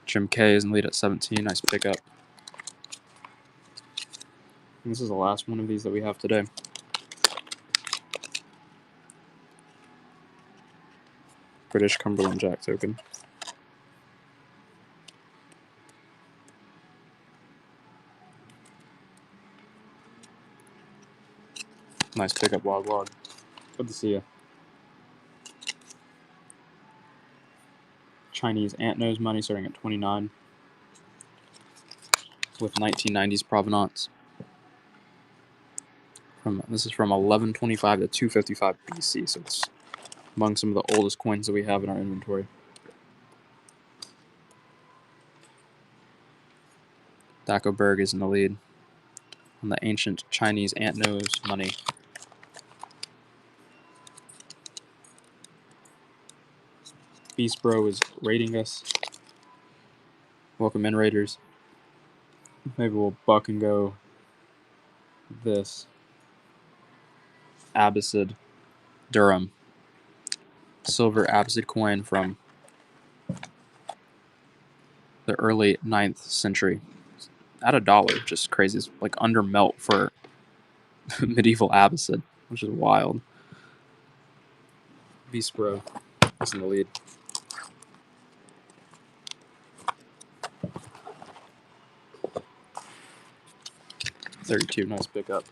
[SPEAKER 1] Jim K is in lead at 17. Nice pickup. And this is the last one of these that we have today. British Cumberland Jack token. Nice pickup, Log. Good to see you. Chinese ant nose money starting at 29 with 1990s provenance. This is from 1125 to 255 BC, so it's among some of the oldest coins that we have in our inventory. Dagobert is in the lead on the ancient Chinese ant nose money. Beast Bro is raiding us. Welcome in, Raiders. Maybe we'll Buck and Go this. Abbasid Durham. Silver Abbasid coin from the early 9th century. At $1, just crazy. It's like under melt for medieval Abbasid, which is wild. Beast Bro is in the lead. $32, nice pickup.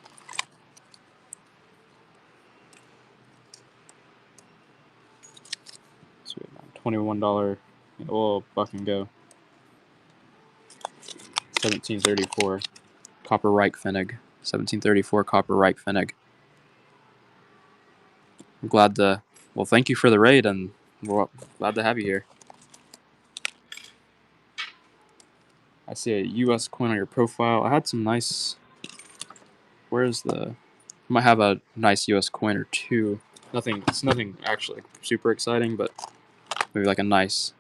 [SPEAKER 1] So we have $21. Oh, Buck and Go. 1734 Copper Reich Pfennig. 1734 Copper Reich Pfennig. I'm glad to. Well, thank you for the raid, and we're glad to have you here. I see a U.S. coin on your profile. I had some nice. Where's the? I might have a nice U.S. coin or two. It's nothing actually super exciting, but maybe like a nice.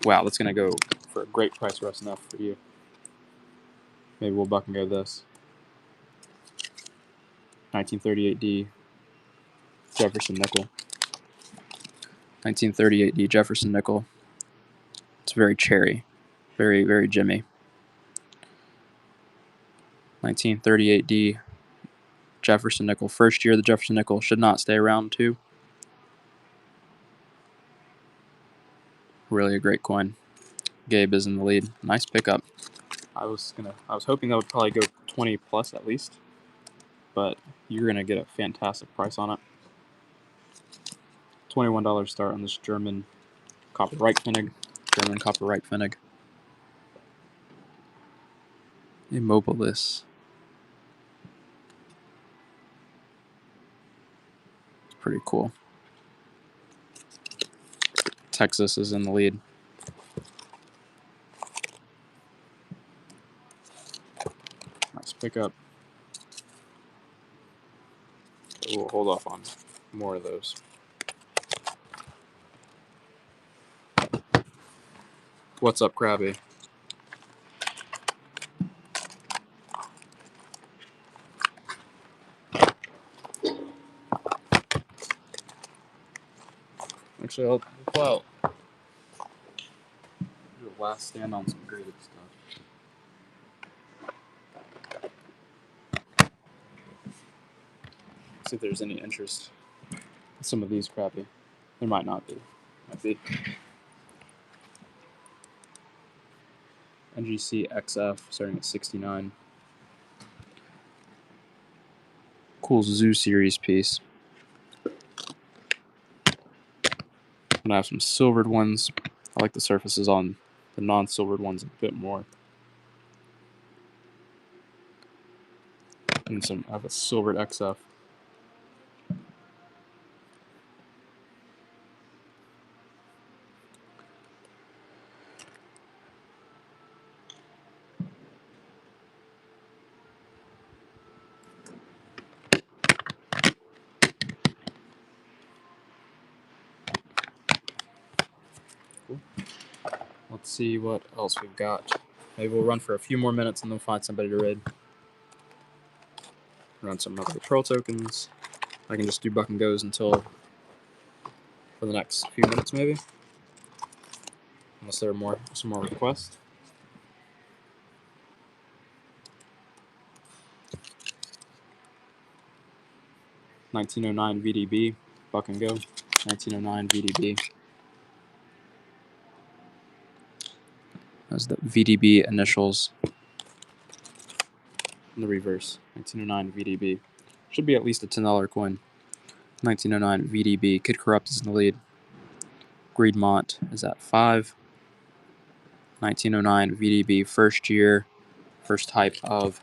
[SPEAKER 1] Wow, that's gonna go for a great price, Russ. Enough for you. Maybe we'll Buck and Go this. 1938D Jefferson nickel. 1938D Jefferson nickel. It's very cherry, very, very Jimmy. 1938D Jefferson nickel. First year, the Jefferson nickel should not stay around too. Really a great coin. Gabe is in the lead. Nice pickup. I was hoping that would probably go 20 plus at least, but you're gonna get a fantastic price on it. $21 start on this German Copper Reich Pfennig. German Copper Reich Pfennig. Immobilis. It's pretty cool. Texas is in the lead. Nice pickup. We'll hold off on more of those. What's up, Krabby? Actually, I'll pull out. Do a last stand on some graded stuff. See if there's any interest in some of these Krabby. There might not be. Might be. NGC XF starting at 69. Cool Zoo Series piece. And I have some silvered ones. I like the surfaces on the non-silvered ones a bit more. And I have a silvered XF. Cool. Let's see what else we've got. Maybe we'll run for a few more minutes and then find somebody to raid. Run some other pearl tokens. I can just do buck and goes until for the next few minutes maybe. Unless there are some more requests. $1909 VDB, buck and go. $1909 VDB. That's the VDB initials in the reverse. 1909 VDB. Should be at least a $10 coin. 1909 VDB. Kid Corrupt is in the lead. Greedmont is at 5. 1909 VDB, first year, first type of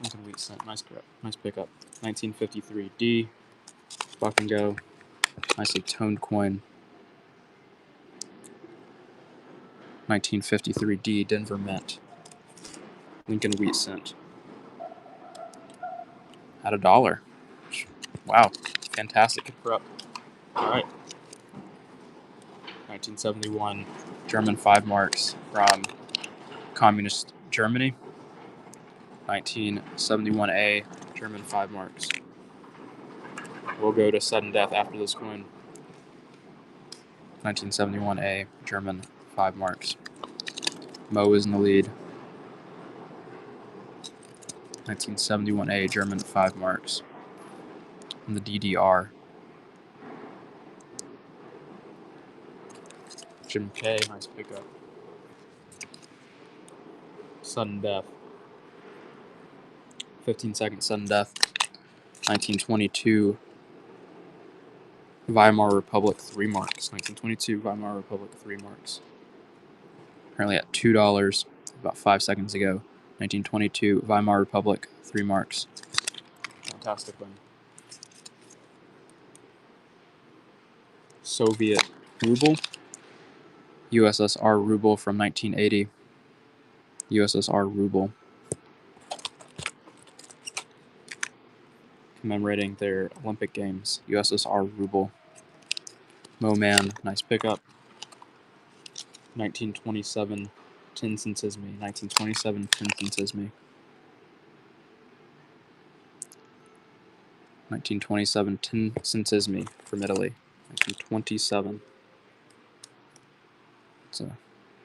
[SPEAKER 1] Lincoln Wheat Cent. Nice pickup. 1953 D, buck and go. Nicely toned coin. 1953 D, Denver Mint. Lincoln Wheat Cent. At $1. Wow, fantastic. Kid Corrupt. All right. 1971 German 5 marks from Communist Germany. 1971A German 5 marks. We'll go to sudden death after this coin. 1971A German 5 marks. Mo is in the lead. 1971A German 5 marks. In the DDR. Jim K, nice pickup. Sudden death. 15-second sudden death. 1922 Weimar Republic 3 marks. 1922 Weimar Republic 3 marks. Currently at $2 about 5 seconds ago. 1922 Weimar Republic 3 marks. Fantastic one. Soviet ruble. USSR ruble from 1980. USSR ruble. Commemorating their Olympic Games. USSR ruble. Moman, nice pickup. 1927 tin centesimi. 1927 tin centesimi. 1927 tin centesimi from Italy. 1927. It's a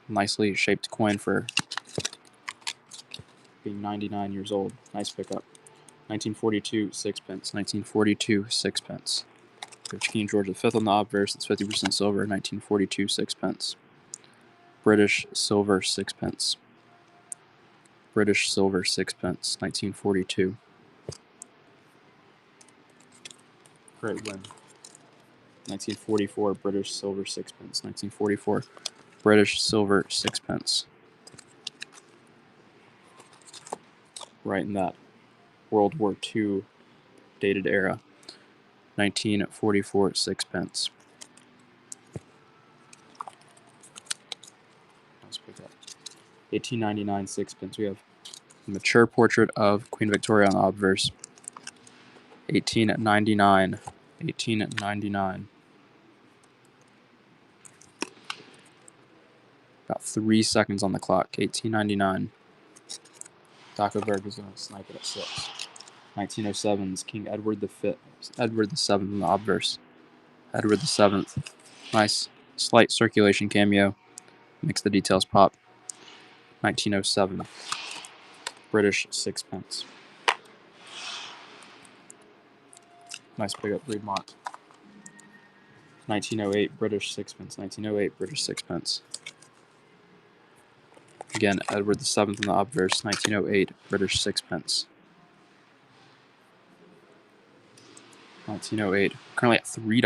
[SPEAKER 1] nicely shaped coin for being 99 years old. Nice pickup. 1942 sixpence. 1942 sixpence. King George V on the obverse. It's 50% silver. 1942 sixpence. British silver sixpence. British silver sixpence. 1942. Great win. 1944 British silver sixpence. 1944 British silver sixpence. Right in that World War II dated era. 1944 sixpence. Let's pick up. 1899 sixpence. We have a mature portrait of Queen Victoria on the obverse. 1899. 1899. About 3 seconds on the clock. 1899. Dagobert is going to snipe it at 6. 1907's King Edward V. Edward VII in the obverse. Edward VII. Nice slight circulation cameo. Makes the details pop. 1907. British sixpence. Nice pickup, Reedmont. 1908 British sixpence. 1908 British sixpence. Again, Edward VII in the obverse. 1908 British sixpence. 1908. Currently at $3.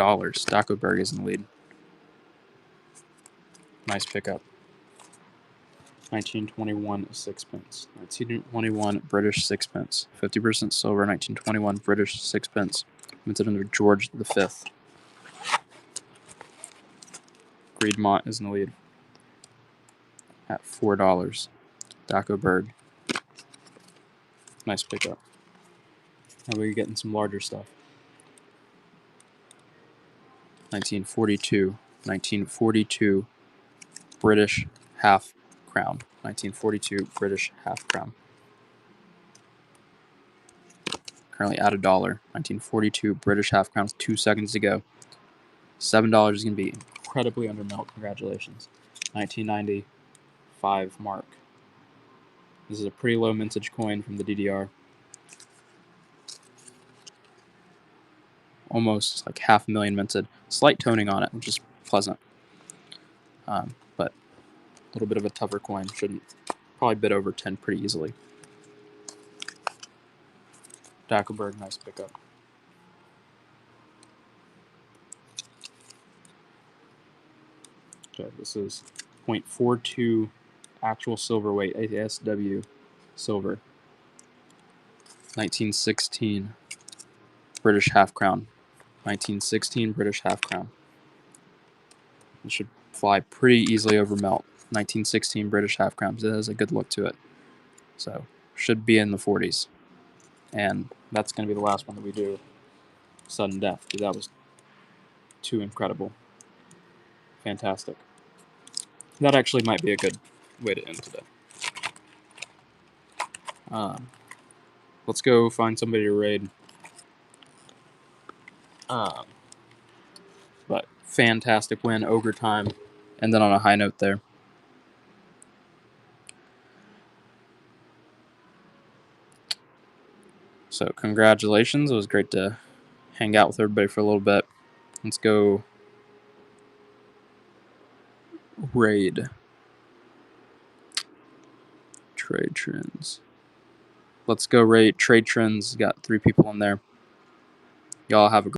[SPEAKER 1] Dagobert is in the lead. Nice pickup. 1921 sixpence. 1921 British sixpence. 50% silver. 1921 British sixpence. Minted under George V. Reedmont is in the lead at $4. Dagobert. Nice pickup. Now we're getting some larger stuff. 1942. 1942 British half crown. 1942 British half crown. Currently at $1. 1942 British half crown. 2 seconds to go. $7 is going to be incredibly under melt. Congratulations. 1995 mark. This is a pretty low mintage coin from the DDR. Almost like 500,000 minted. Slight toning on it, which is pleasant. But a little bit of a tougher coin. Shouldn't probably bid over 10 pretty easily. Dagobert, nice pickup. Okay, this is 0.42 actual silver weight, ASW silver. 1916 British half crown. 1916 British half crown. It should fly pretty easily over melt. 1916 British half crown. It has a good look to it. So should be in the 40s. And that's going to be the last one that we do. Sudden death. Dude, that was too incredible. Fantastic. That actually might be a good way to end today. Let's go find somebody to raid. But fantastic win, ogre time, and then on a high note there. So congratulations. It was great to hang out with everybody for a little bit. Let's go raid. Trade trends. Let's go raid trade trends. Got 3 people in there. Y'all have a great